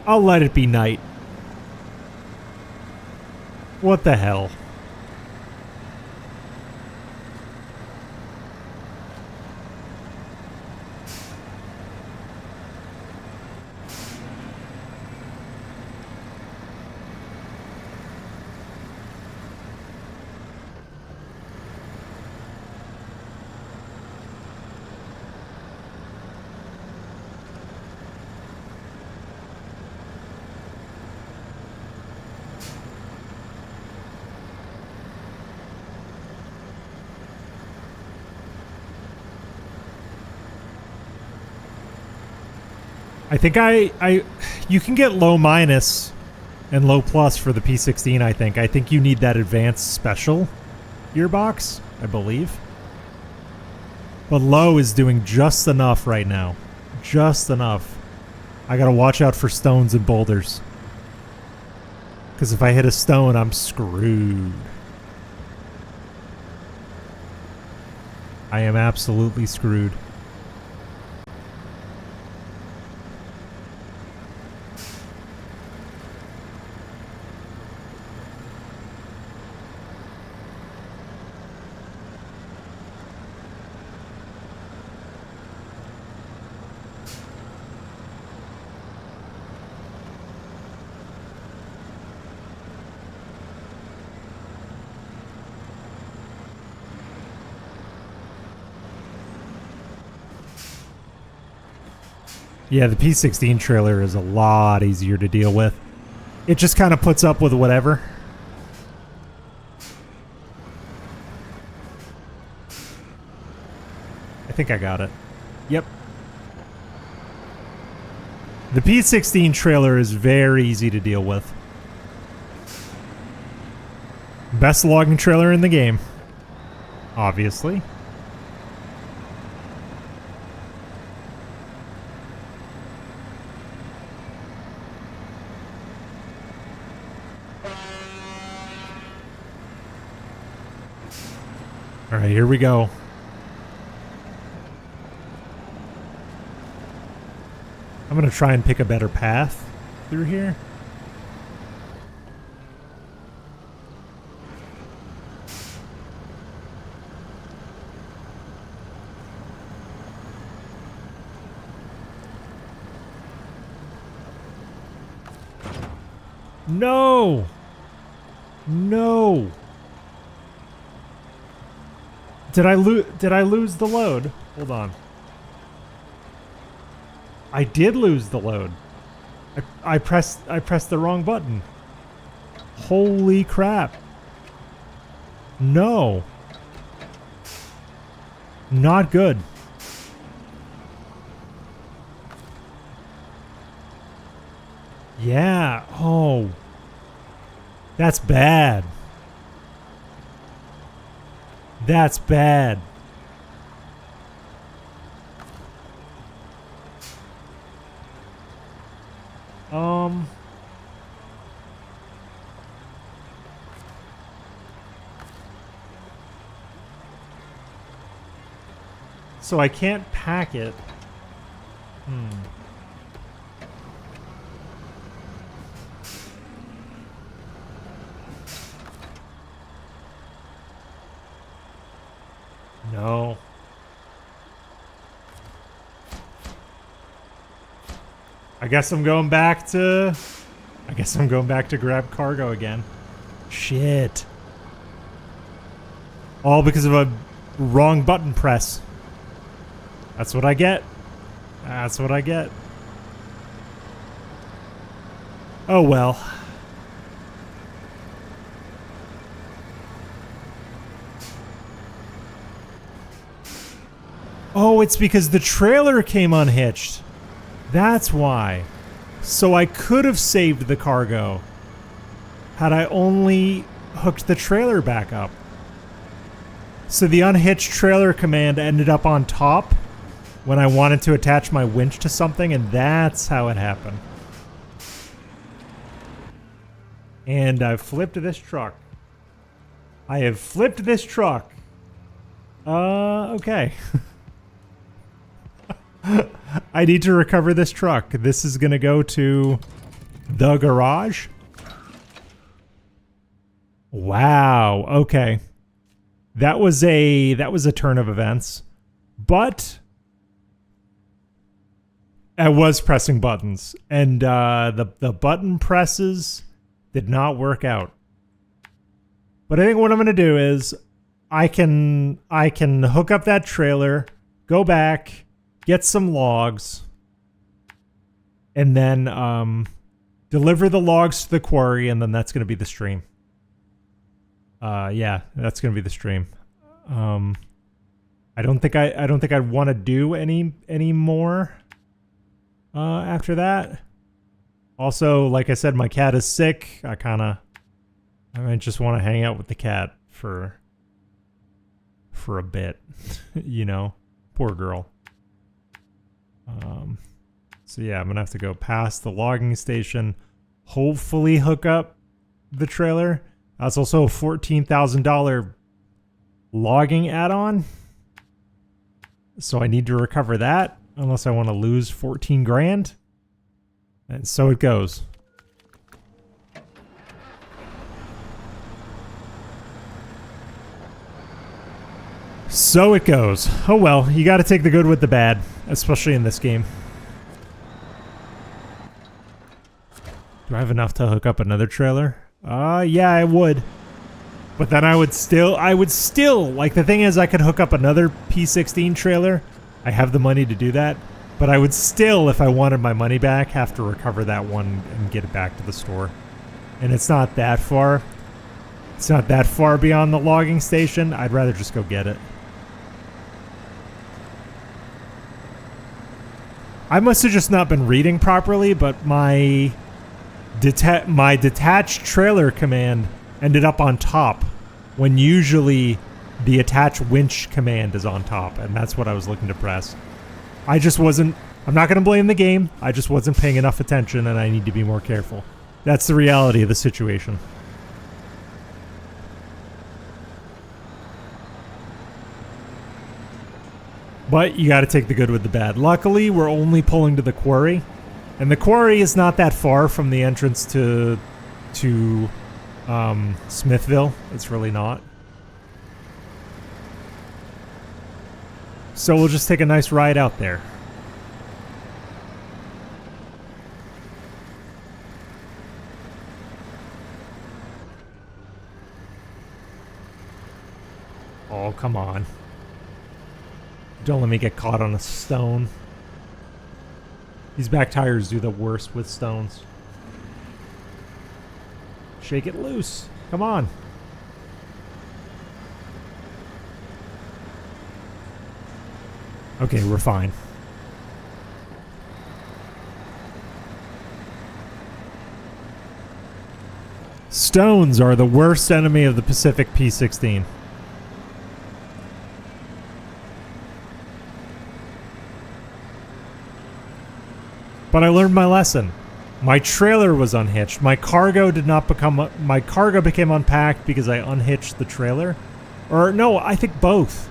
I'll let it be night. What the hell? I think you can get low minus and low plus for the P16, I think. I think you need that advanced special gearbox, I believe. But low is doing just enough right now. Just enough. I gotta watch out for stones and boulders. Because if I hit a stone, I'm screwed. I am absolutely screwed. Yeah, the P16 trailer is a lot easier to deal with. It just kind of puts up with whatever. I think I got it. Yep. The P16 trailer is very easy to deal with. Best logging trailer in the game. Obviously. All right, here we go. I'm going to try and pick a better path through here. No! No! Did I lose the load? Hold on. I did lose the load. I pressed the wrong button. Holy crap. No. Not good. Yeah. Oh. That's bad. That's bad. So I can't pack it. No. I guess I'm going back to grab cargo again. Shit. All because of a wrong button press. That's what I get. That's what I get. Oh well. Oh, it's because the trailer came unhitched. That's why. So I could have saved the cargo had I only hooked the trailer back up. So the unhitched trailer command ended up on top when I wanted to attach my winch to something, and that's how it happened. And I've flipped this truck. I have flipped this truck. Okay. I need to recover this truck. This is going to go to The garage? Wow. Okay. That was a turn of events. But I was pressing buttons, and the button presses did not work out. But I think what I'm going to do is I can hook up that trailer, go back, get some logs, and then deliver the logs to the quarry, and then that's going to be the stream. Yeah, that's going to be the stream. I don't think I'd want to do any more after that. Also, like I said, my cat is sick. I might just want to hang out with the cat for a bit, you know. Poor girl. So yeah, I'm gonna have to go past the logging station, hopefully hook up the trailer. That's also a $14,000 logging add-on. So I need to recover that unless I want to lose 14 grand. And so it goes. So it goes. Oh well, you got to take the good with the bad, especially in this game. Do I have enough to hook up another trailer? Yeah, I would. But then I would still, like, the thing is I could hook up another P16 trailer. I have the money to do that. But I would still, if I wanted my money back, have to recover that one and get it back to the store. And it's not that far. It's not that far beyond the logging station. I'd rather just go get it. I must have just not been reading properly, but my detached trailer command ended up on top when usually the attach winch command is on top, and that's what I was looking to press. I just wasn't, I'm not going to blame the game, I just wasn't paying enough attention and I need to be more careful. That's the reality of the situation. But you got to take the good with the bad. Luckily, we're only pulling to the quarry, and the quarry is not that far from the entrance to Smithville. It's really not. So we'll just take a nice ride out there. Oh, come on. Don't let me get caught on a stone. These back tires do the worst with stones. Shake it loose. Come on. Okay, we're fine. Stones are the worst enemy of the Pacific P16. But I learned my lesson. My trailer was unhitched. My cargo became unpacked because I unhitched the trailer. Or no, I think both.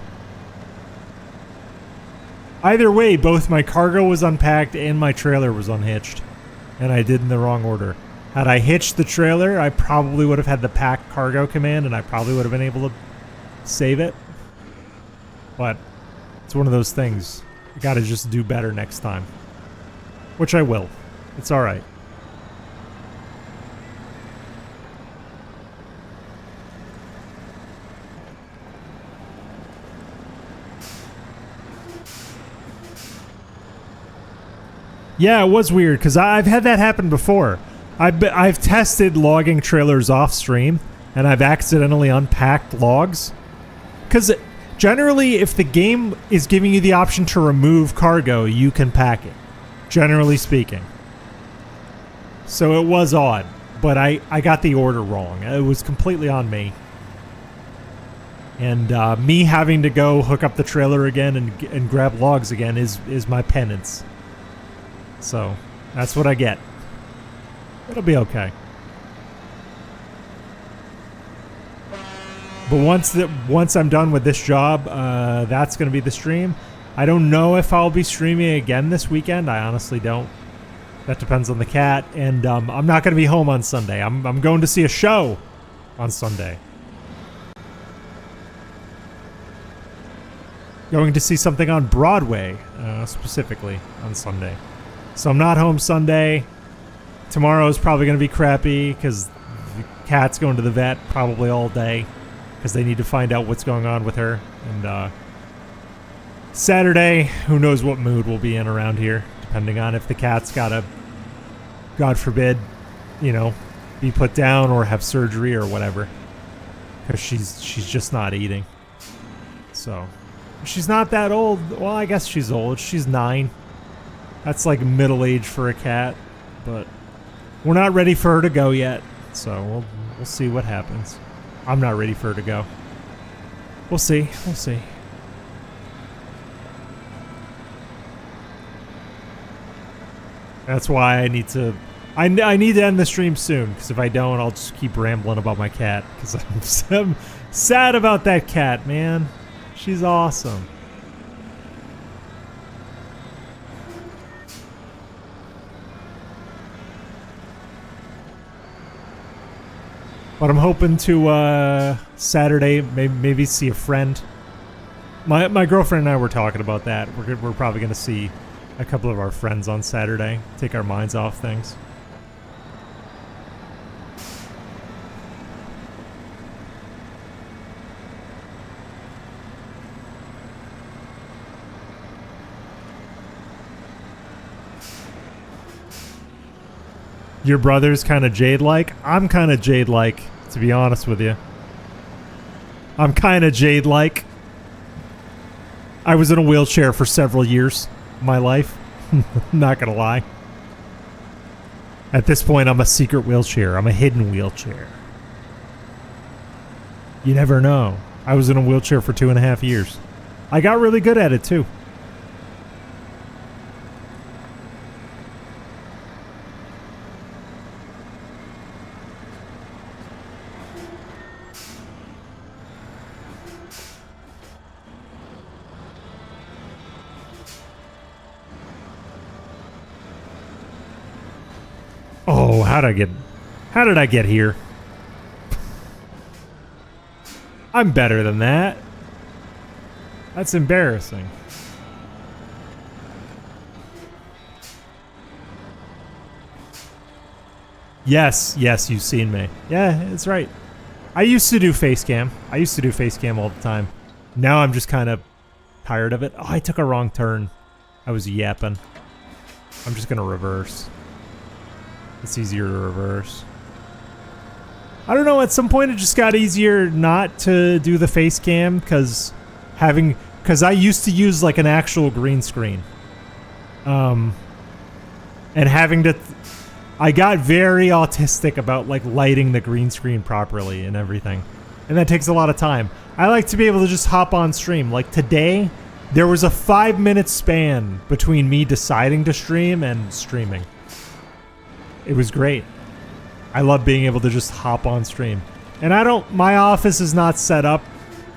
Either way, both my cargo was unpacked and my trailer was unhitched. And I did in the wrong order. Had I hitched the trailer, I probably would have had the pack cargo command and I probably would have been able to save it. But it's one of those things. You gotta just do better next time. Which I will. It's alright. Yeah, it was weird, because I've had that happen before. I've tested logging trailers off stream, and I've accidentally unpacked logs. Because generally, if the game is giving you the option to remove cargo, you can pack it. Generally speaking. So it was odd, but I got the order wrong. It was completely on me. And me having to go hook up the trailer again and grab logs again is my penance. So that's what I get. It'll be okay. But once I'm done with this job, that's going to be the stream. I don't know if I'll be streaming again this weekend. I honestly don't. That depends on the cat. And I'm not going to be home on Sunday. I'm going to see a show on Sunday. Going to see something on Broadway, specifically on Sunday. So I'm not home Sunday. Tomorrow is probably going to be crappy because the cat's going to the vet probably all day because they need to find out what's going on with her. And Saturday, who knows what mood we'll be in around here, depending on if the cat's got to, God forbid, you know, be put down or have surgery or whatever, because she's just not eating. So she's not that old. Well, I guess she's old. She's 9. That's like middle age for a cat, but we're not ready for her to go yet. So we'll see what happens. I'm not ready for her to go. We'll see. We'll see. That's why I need to end the stream soon, because if I don't, I'll just keep rambling about my cat, because I'm sad about that cat, man. She's awesome. But I'm hoping to Saturday maybe see a friend. My girlfriend and I were talking about that. We're probably going to see a couple of our friends on Saturday, take our minds off things. Your brother's kind of Jade-like. I'm kind of Jade-like, to be honest with you. I'm kind of Jade-like. I was in a wheelchair for several years of my life. Not gonna lie. At this point, I'm a secret wheelchair. I'm a hidden wheelchair. You never know. I was in a wheelchair for 2.5 years. I got really good at it, too. Oh, how did I get here? I'm better than that. That's embarrassing. Yes, you've seen me. Yeah, it's right. I used to do face cam. I used to do face cam all the time. Now I'm just kind of tired of it. Oh, I took a wrong turn. I was yapping. I'm just going to reverse. It's easier to reverse. I don't know, at some point it just got easier not to do the face cam because I used to use like an actual green screen. And having to I got very autistic about like lighting the green screen properly and everything. And that takes a lot of time. I like to be able to just hop on stream. Like today, there was a 5-minute span between me deciding to stream and streaming. It was great. I love being able to just hop on stream. And my office is not set up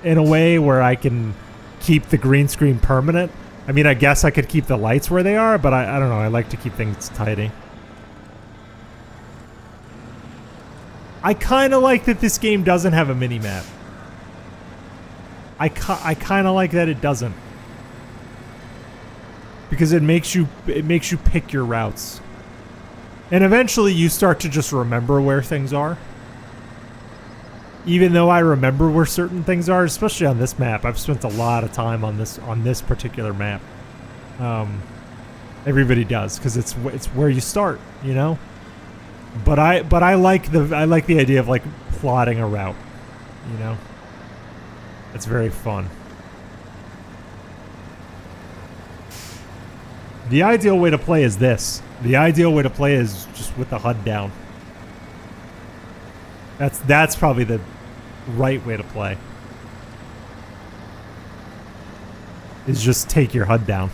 in a way where I can keep the green screen permanent. I mean, I guess I could keep the lights where they are, but I don't know. I like to keep things tidy. I kind of like that this game doesn't have a mini-map. I kind of like that it doesn't. Because it makes you pick your routes. And eventually you start to just remember where things are. Even though I remember where certain things are, especially on this map. I've spent a lot of time on this particular map. Everybody does, because it's where you start, you know? But I like the idea of like plotting a route, you know? It's very fun. The ideal way to play is this. The ideal way to play is just with the HUD down. That's probably the right way to play. Is just take your HUD down.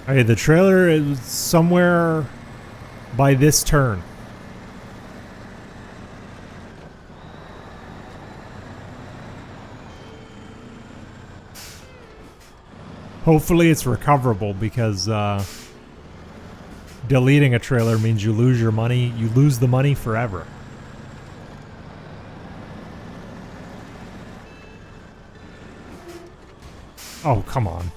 Okay, the trailer is somewhere by this turn. Hopefully it's recoverable because deleting a trailer means you lose your money. You lose the money forever. Oh, come on.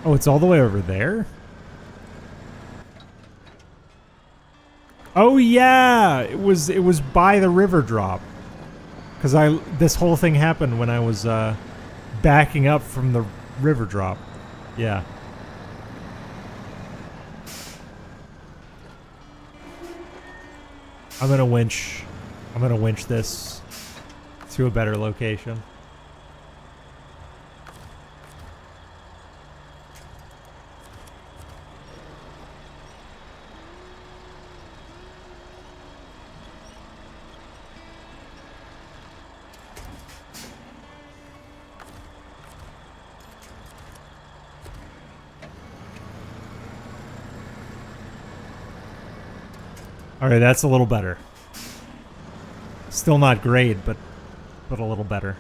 Oh, it's all the way over there? Oh yeah, it was by the river drop. Cuz this whole thing happened when I was backing up from the river drop. Yeah. I'm going to winch this to a better location. All right, that's a little better. Still not great, but a little better.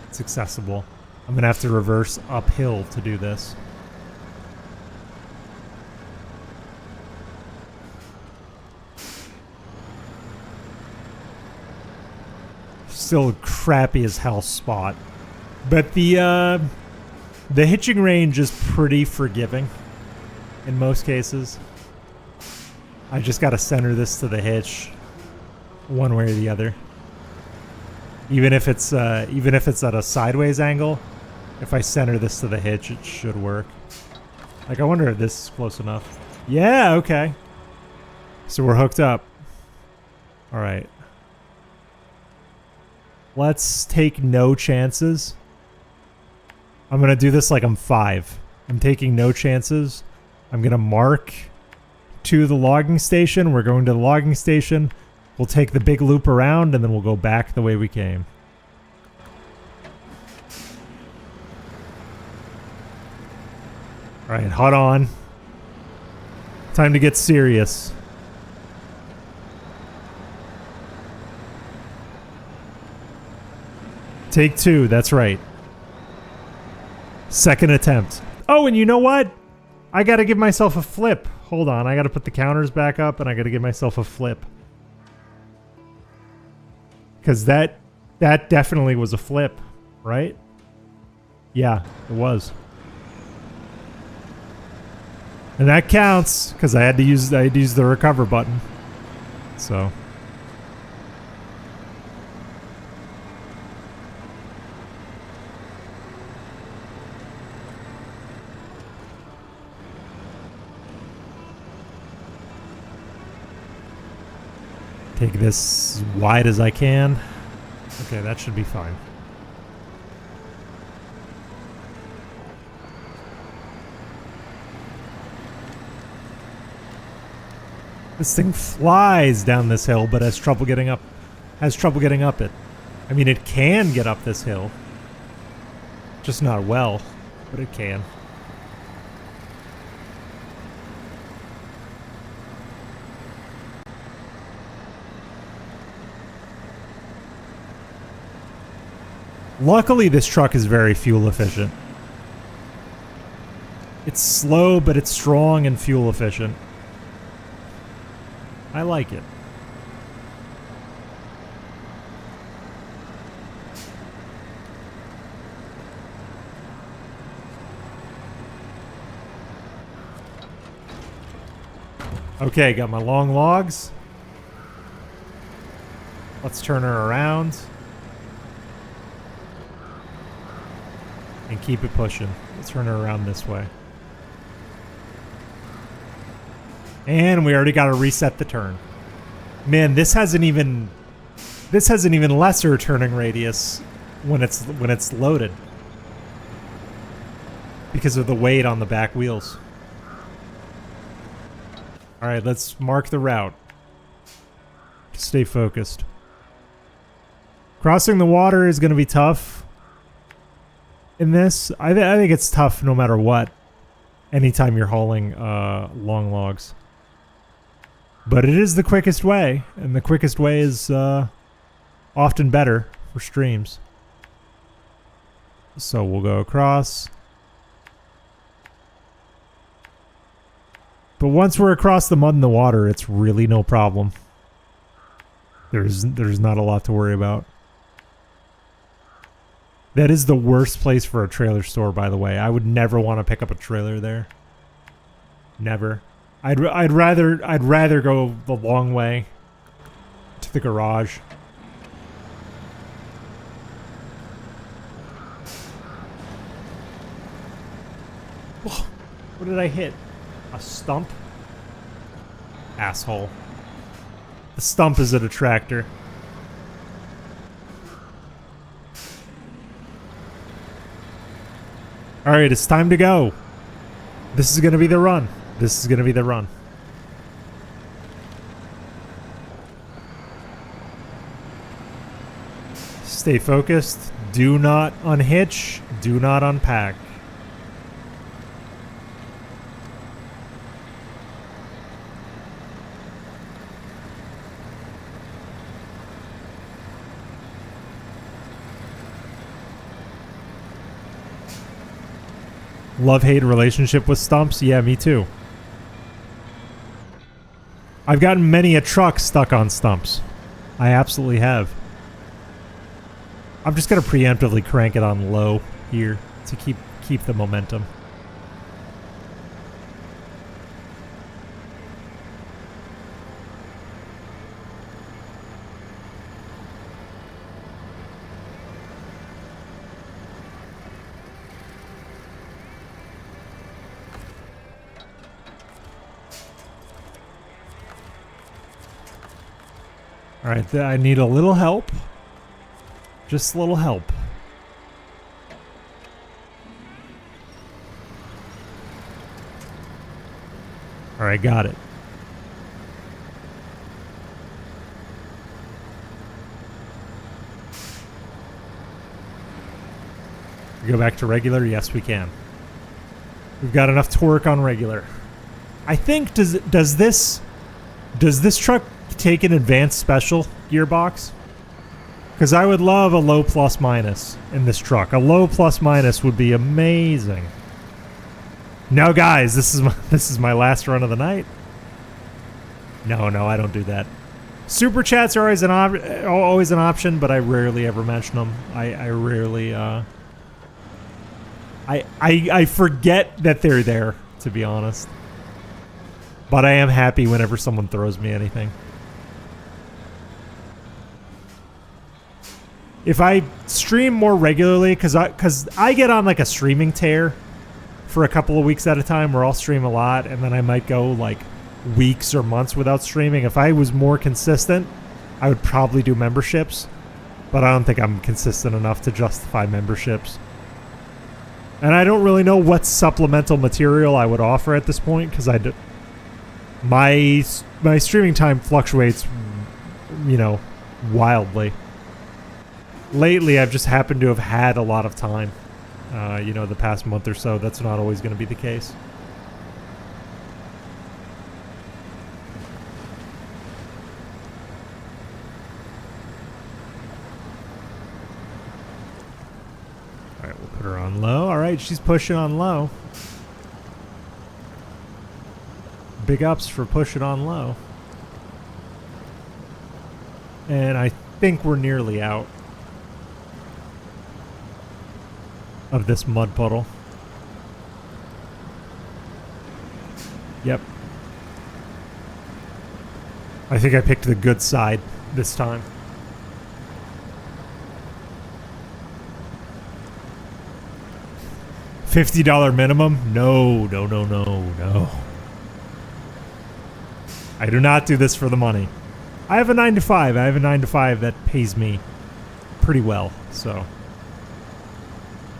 It's accessible. I'm gonna have to reverse uphill to do this. Still a crappy as hell spot, but the hitching range is pretty forgiving in most cases. I just gotta center this to the hitch, one way or the other. Even if it's at a sideways angle, if I center this to the hitch, it should work. Like, I wonder if this is close enough. Yeah, okay. So we're hooked up. All right. Let's take no chances. I'm gonna do this like I'm 5. I'm taking no chances. I'm gonna mark to the logging station. We're going to the logging station. We'll take the big loop around and then we'll go back the way we came. All right, hold on. Time to get serious. Take 2, that's right. Second attempt. Oh, and you know what? I gotta give myself a flip. Hold on, I gotta put the counters back up and I gotta give myself a flip. Because that definitely was a flip, right? Yeah, it was. And that counts, because I had to use the recover button. So. Take this as wide as I can. Okay, that should be fine. This thing flies down this hill, but has trouble getting up. It. I mean, it can get up this hill. Just not well, but it can. Luckily, this truck is very fuel efficient. It's slow, but it's strong and fuel efficient. I like it. Okay, got my long logs. Let's turn her around. And keep it pushing. Let's turn her around this way. And we already got to reset the turn. Man, this has an even lesser turning radius when it's loaded. Because of the weight on the back wheels. All right, let's mark the route. Stay focused. Crossing the water is going to be tough. In this, I think it's tough no matter what. Anytime you're hauling long logs. But it is the quickest way, and the quickest way is often better for streams. So we'll go across. But once we're across the mud and the water, it's really no problem. There's not a lot to worry about. That is the worst place for a trailer store, by the way. I would never want to pick up a trailer there. Never. I'd rather go the long way to the garage. Whoa, what did I hit? A stump? Asshole. The stump is a detractor. Alright, it's time to go. This is gonna be the run. This is gonna be the run. Stay focused. Do not unhitch. Do not unpack. Love-hate relationship with stumps? Yeah, me too. I've gotten many a truck stuck on stumps. I absolutely have. I'm just gonna preemptively crank it on low here to keep the momentum. Alright, I need a little help. Just a little help. Alright, got it. Go back to regular? Yes, we can. We've got enough torque on regular. I think, does this truck take an advanced special gearbox? Because I would love a low plus minus in this truck. A low plus minus would be amazing. No, guys, this is my last run of the night. No, I don't do that. Super chats are always an option, but I rarely ever mention them. I rarely. I forget that they're there, to be honest. But I am happy whenever someone throws me anything. If I stream more regularly, because I get on like a streaming tear for a couple of weeks at a time where I'll stream a lot and then I might go like weeks or months without streaming. If I was more consistent, I would probably do memberships, but I don't think I'm consistent enough to justify memberships. And I don't really know what supplemental material I would offer at this point, because my streaming time fluctuates, you know, wildly. Lately, I've just happened to have had a lot of time. You know, the past month or so, that's not always going to be the case. Alright, we'll put her on low. Alright, she's pushing on low. Big ups for pushing on low. And I think we're nearly out of this mud puddle. Yep. I think I picked the good side this time. $50 minimum? No. I do not do this for the money. I have a 9 to 5. I have a 9 to 5 that pays me pretty well, so.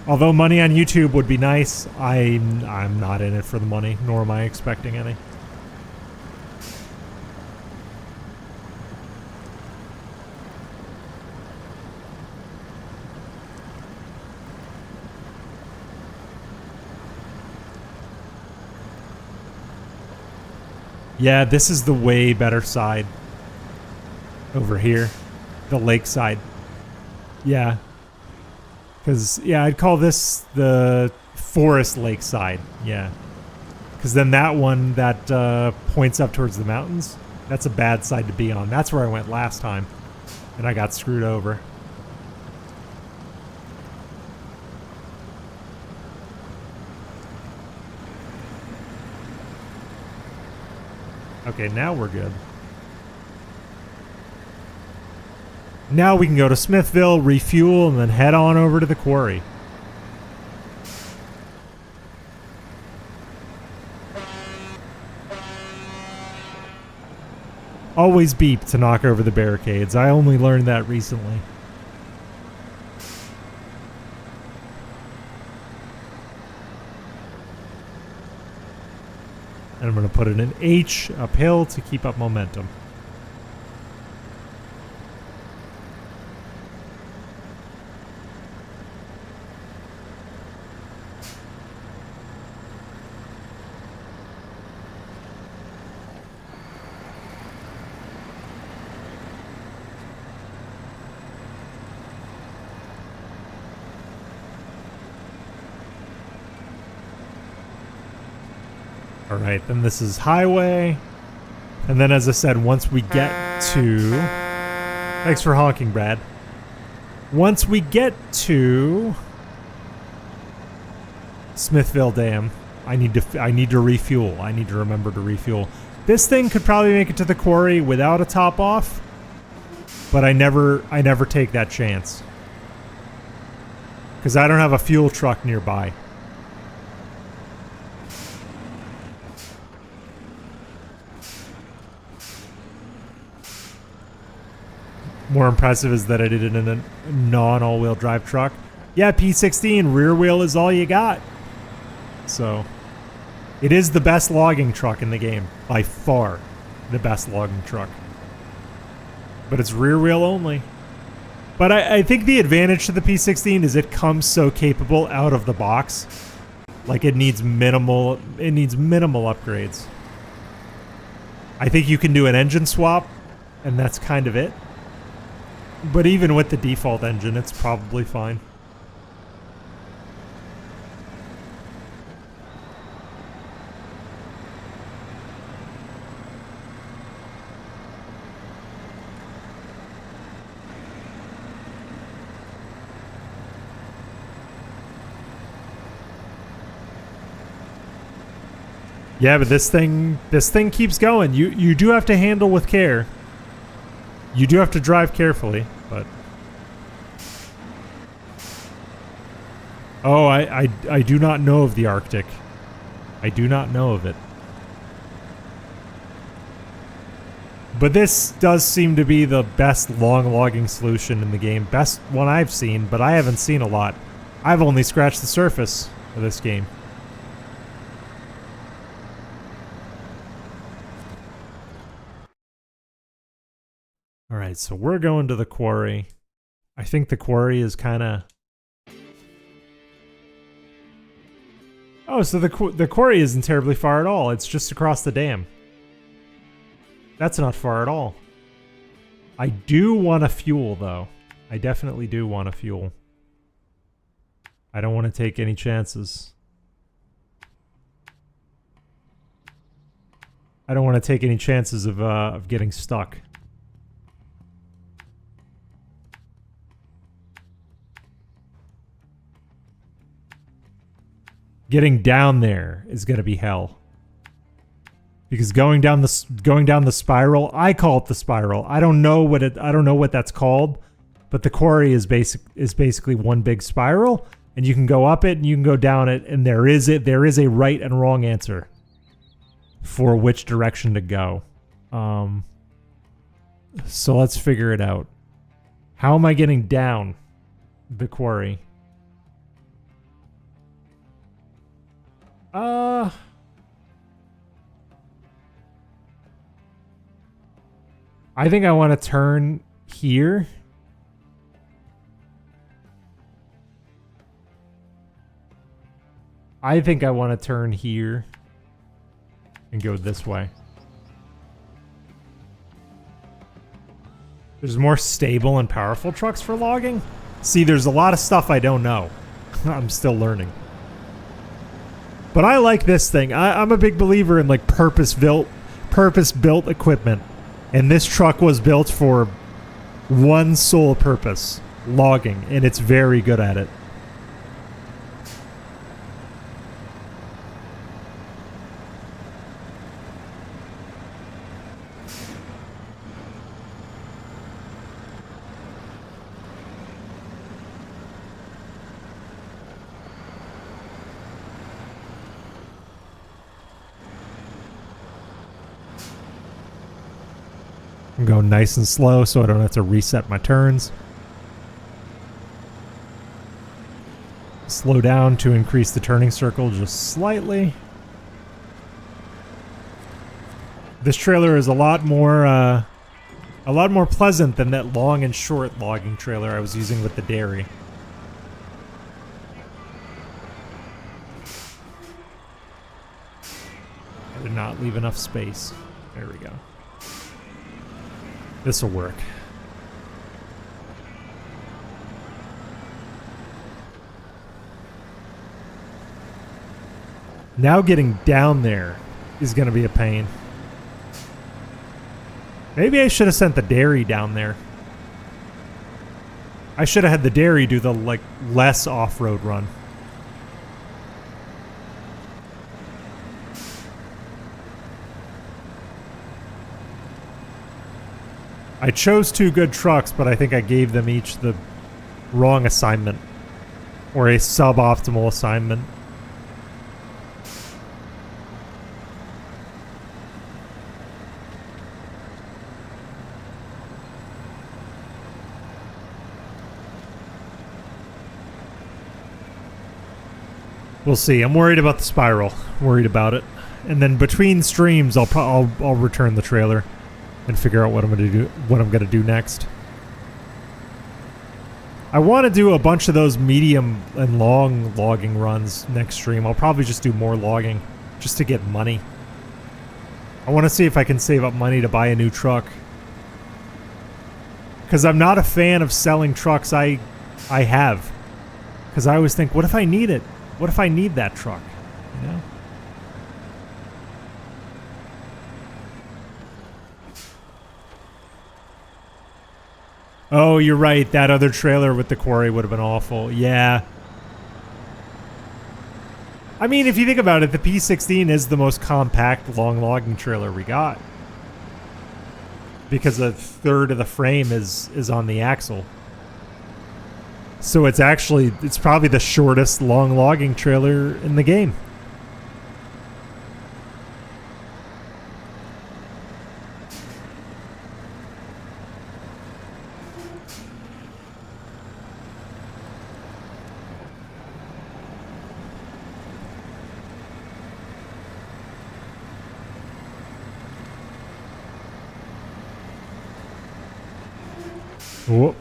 Although money on YouTube would be nice, I'm not in it for the money, nor am I expecting any. Yeah, this is the way better side over here. The lakeside. Yeah. Because, yeah, I'd call this the forest lakeside. Yeah. Because then that one that points up towards the mountains, that's a bad side to be on. That's where I went last time. And I got screwed over. Okay, now we're good. Now we can go to Smithville, refuel, and then head on over to the quarry. Always beep to knock over the barricades. I only learned that recently. And I'm going to put it in H uphill to keep up momentum. All right, then this is highway. And then, as I said, once we get to... Thanks for honking, Brad. Once we get to Smithville Dam, I need to refuel. I need to remember to refuel. This thing could probably make it to the quarry without a top off, but I never take that chance. Because I don't have a fuel truck nearby. More impressive is that I did it in a non-all-wheel drive truck. Yeah, P16, rear wheel is all you got. So, it is the best logging truck in the game. By far, the best logging truck. But it's rear wheel only. But I think the advantage to the P16 is it comes so capable out of the box. Like it needs minimal upgrades. I think you can do an engine swap, and that's kind of it. But even with the default engine, it's probably fine. Yeah, but this thing keeps going. You do have to handle with care. You do have to drive carefully, but... Oh, I do not know of the Arctic. I do not know of it. But this does seem to be the best long logging solution in the game. Best one I've seen, but I haven't seen a lot. I've only scratched the surface of this game. Alright, so we're going to the quarry. I think the quarry is kind of... Oh, so the quarry isn't terribly far at all. It's just across the dam. That's not far at all. I do want to fuel, though. I definitely do want to fuel. I don't want to take any chances. I don't want to take any chances of getting stuck. Getting down there is going to be hell. Because going down the spiral, I call it the spiral. I don't know what that's called, but the quarry is basically one big spiral, and you can go up it and you can go down it, and there is a right and wrong answer for which direction to go. So let's figure it out. How am I getting down the quarry? I think I want to turn here. I think I want to turn here and go this way. There's more stable and powerful trucks for logging? See, there's a lot of stuff I don't know. I'm still learning. But I like this thing. I'm a big believer in like purpose-built equipment. And this truck was built for one sole purpose, logging, and it's very good at it. I'm going nice and slow so I don't have to reset my turns. Slow down to increase the turning circle just slightly. This trailer is a lot more pleasant than that long and short logging trailer I was using with the dairy. I did not leave enough space. There we go. This'll work. Now getting down there is going to be a pain. Maybe I should have sent the dairy down there. I should have had the dairy do the like less off-road run. I chose two good trucks, but I think I gave them each the wrong assignment. Or a suboptimal assignment. We'll see. I'm worried about the spiral. Worried about it. And then between streams, I'll return the trailer and figure out what I'm gonna do next. I want to do a bunch of those medium and long logging runs next stream. I'll probably just do more logging just to get money. I want to see if I can save up money to buy a new truck. Because I'm not a fan of selling trucks I have. Because I always think, what if I need it? What if I need that truck? You know? Oh, you're right. That other trailer with the quarry would have been awful. Yeah. I mean, if you think about it, the P16 is the most compact long logging trailer we got. Because a third of the frame is on the axle. So it's probably the shortest long logging trailer in the game. Whoop.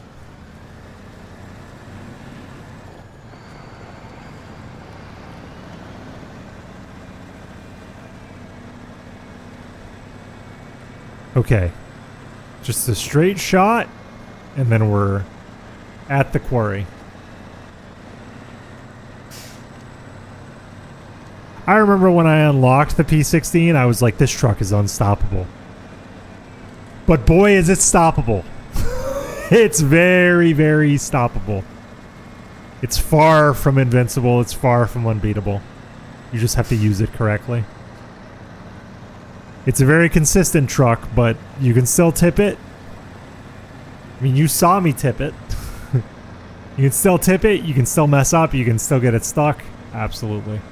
Okay. Just a straight shot, and then we're at the quarry. I remember when I unlocked the P16, I was like, this truck is unstoppable. But boy, is it stoppable. It's very, very stoppable. It's far from invincible. It's far from unbeatable. You just have to use it correctly. It's a very consistent truck, but you can still tip it. I mean, you saw me tip it. You can still tip it. You can still mess up. You can still get it stuck. Absolutely.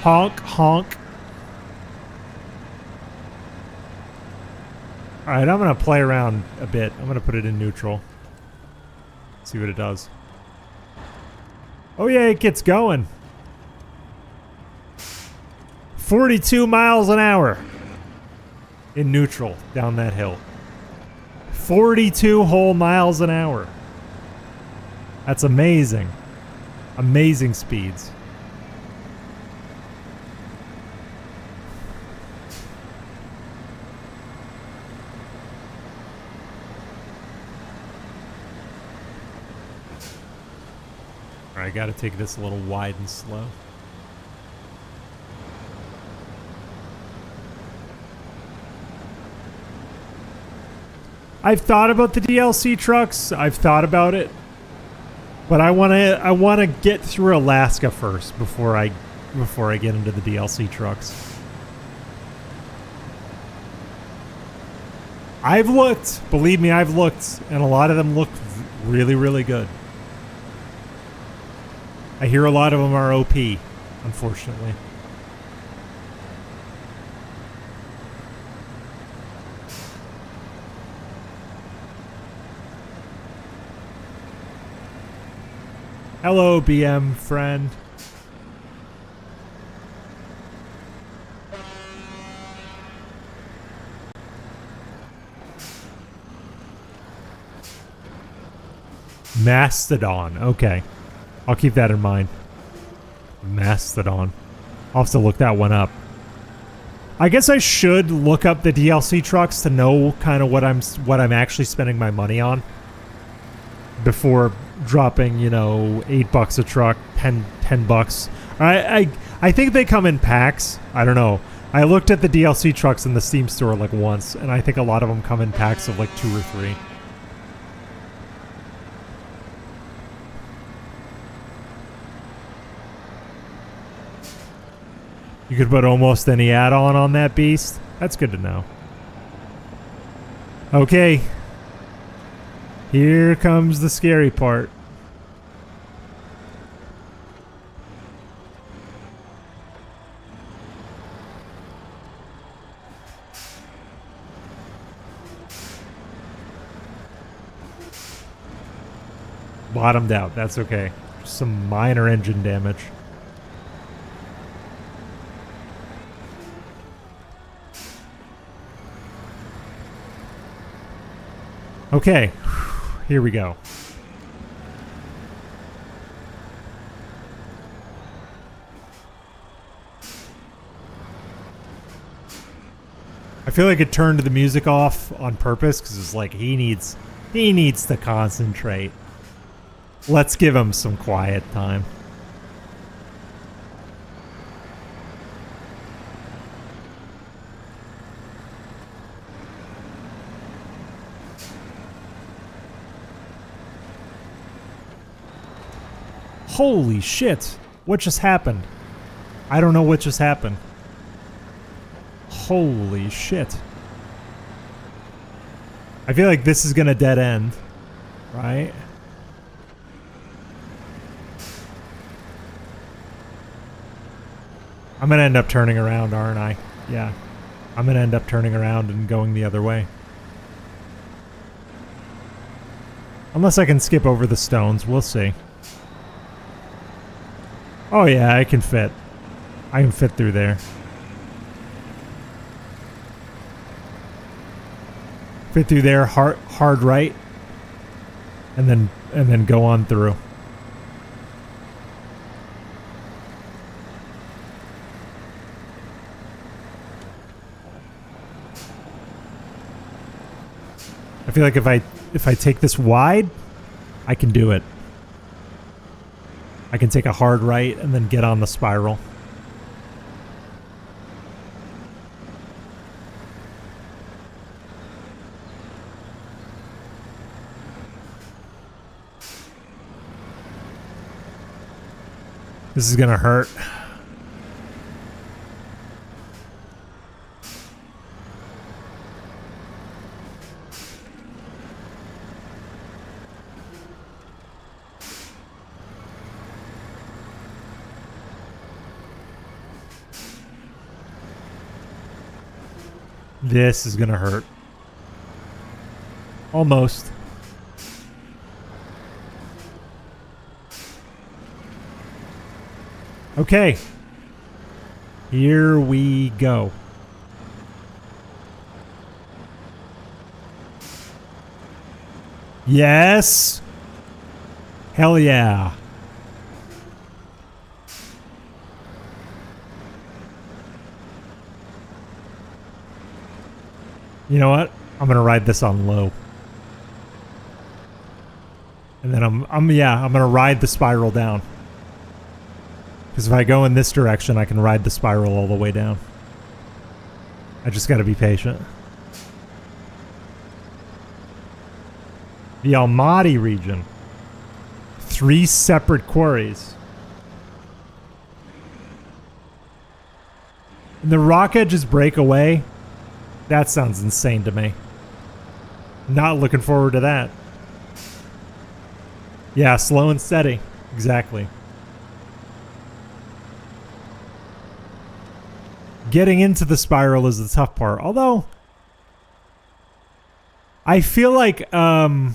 Honk, honk. Alright, I'm going to play around a bit. I'm going to put it in neutral. See what it does. Oh yeah, it gets going. 42 miles an hour. In neutral, down that hill. 42 whole miles an hour. That's amazing. Amazing speeds. Alright, I gotta take this a little wide and slow. I've thought about the DLC trucks. I've thought about it. But I wanna get through Alaska first before I get into the DLC trucks. I've looked, believe me, I've looked, and a lot of them look really, really good. I hear a lot of them are OP, unfortunately. Hello, BM friend. Mastodon. Okay. I'll keep that in mind. Mastodon. I'll have to look that one up. I guess I should look up the DLC trucks to know kind of what I'm actually spending my money on before dropping, you know, $8 a truck, 10 bucks. I think they come in packs. I don't know. I looked at the DLC trucks in the Steam store like once, and I think a lot of them come in packs of like 2 or 3. You could put almost any add-on on that beast. That's good to know. Okay. Here comes the scary part. Bottomed out. That's okay. Just some minor engine damage. Okay, here we go. I feel like it turned the music off on purpose because it's like he needs to concentrate. Let's give him some quiet time. Holy shit. What just happened? I don't know what just happened. Holy shit. I feel like this is gonna dead end, right? I'm gonna end up turning around, aren't I? Yeah. I'm gonna end up turning around and going the other way. Unless I can skip over the stones, we'll see. Oh yeah, I can fit. I can fit through there. Fit through there, hard right, and then go on through. I feel like if I take this wide, I can do it. I can take a hard right and then get on the spiral. This is gonna hurt. This is gonna hurt. Almost. Okay. Here we go. Yes. Hell yeah. You know what? I'm going to ride this on low. And then I'm gonna ride the spiral down. Because if I go in this direction, I can ride the spiral all the way down. I just gotta be patient. The Almaty region. 3 separate quarries. And the rock edges break away. That sounds insane to me. Not looking forward to that. Yeah, slow and steady. Exactly. Getting into the spiral is the tough part. Although, I feel like, well,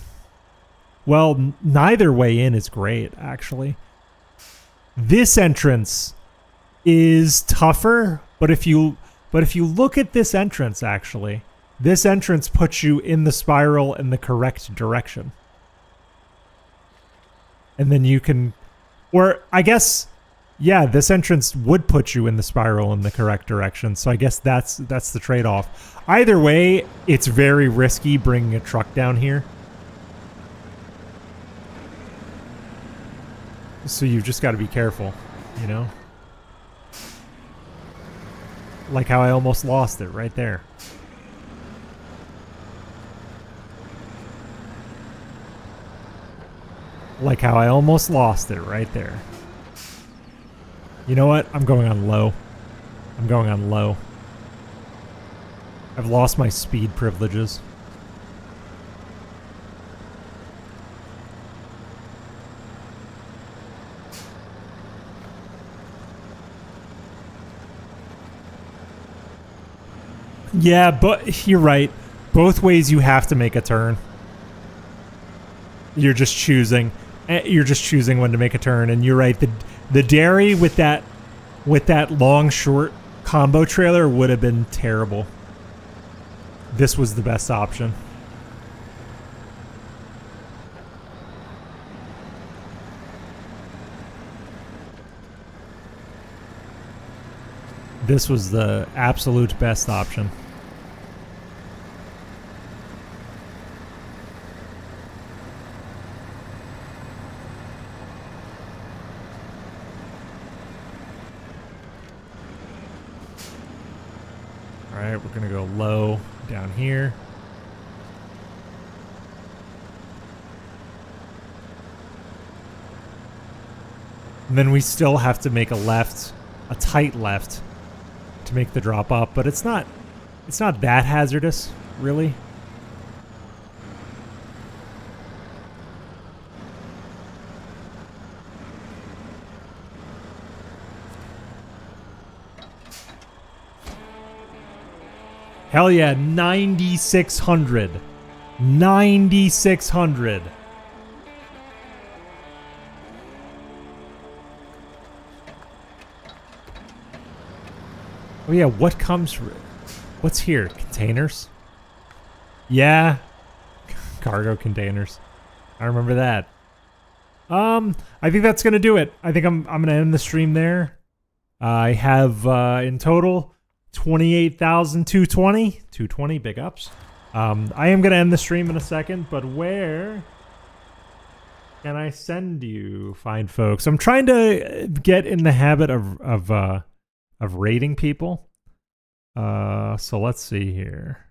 neither way in is great, actually. This entrance is tougher, but if you look at this entrance, actually, this entrance puts you in the spiral in the correct direction. And then you can, or I guess, yeah, this entrance would put you in the spiral in the correct direction. So I guess that's the trade-off. Either way, it's very risky bringing a truck down here. So you've just got to be careful, you know? Like how I almost lost it right there. Like how I almost lost it right there. You know what? I'm going on low. I'm going on low. I've lost my speed privileges. Yeah, but you're right. Both ways you have to make a turn. You're just choosing. You're just choosing when to make a turn, and you're right. The dairy with that long short combo trailer would have been terrible. This was the best option. This was the absolute best option. Alright, we're gonna go low down here. And then we still have to make a left, a tight left, to make the drop up, but it's not that hazardous, really. Hell yeah, 9,600. 9,600. Oh yeah, what's here? Containers? Yeah. Cargo containers. I remember that. I think that's gonna do it. I think I'm gonna end the stream there. I have in total 28,220. 220, big ups. I am gonna end the stream in a second, but where can I send you, fine folks? I'm trying to get in the habit of rating people. So let's see here.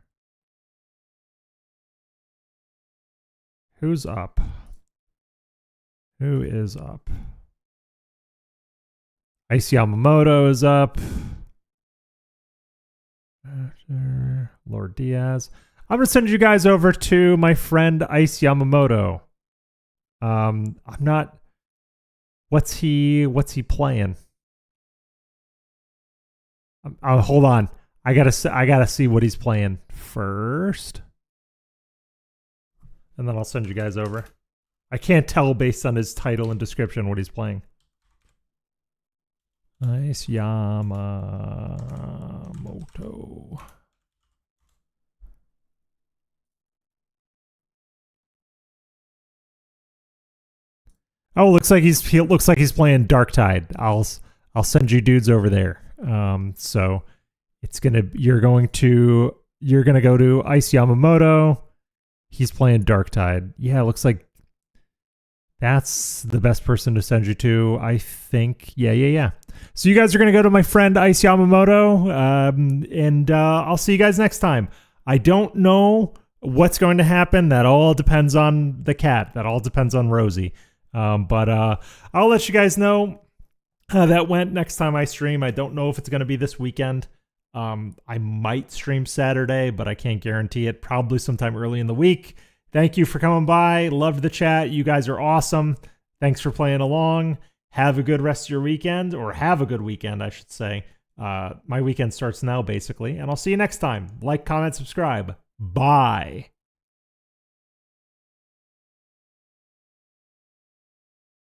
Who's up? Who is up? Ice Yamamoto is up. Lord Diaz. I'm gonna send you guys over to my friend Ice Yamamoto. I'm not. What's he playing? Hold on. I gotta see what he's playing first, and then I'll send you guys over. I can't tell based on his title and description what he's playing. Nice Yamamoto. Oh, looks like he's playing Darktide. I'll send you dudes over there. So you're gonna go to Ice Yamamoto. He's playing Darktide. Yeah, it looks like That's the best person to send you to, I think. Yeah. So you guys are going to go to my friend Ice Yamamoto, and I'll see you guys next time. I don't know what's going to happen. That all depends on the cat. That all depends on Rosie. But I'll let you guys know how that went next time I stream. I don't know if it's going to be this weekend. I might stream Saturday, but I can't guarantee it. Probably sometime early in the week. Thank you for coming by. Loved the chat. You guys are awesome. Thanks for playing along. Have a good rest of your weekend, or have a good weekend, I should say. My weekend starts now, basically, and I'll see you next time. Like, comment, subscribe. Bye.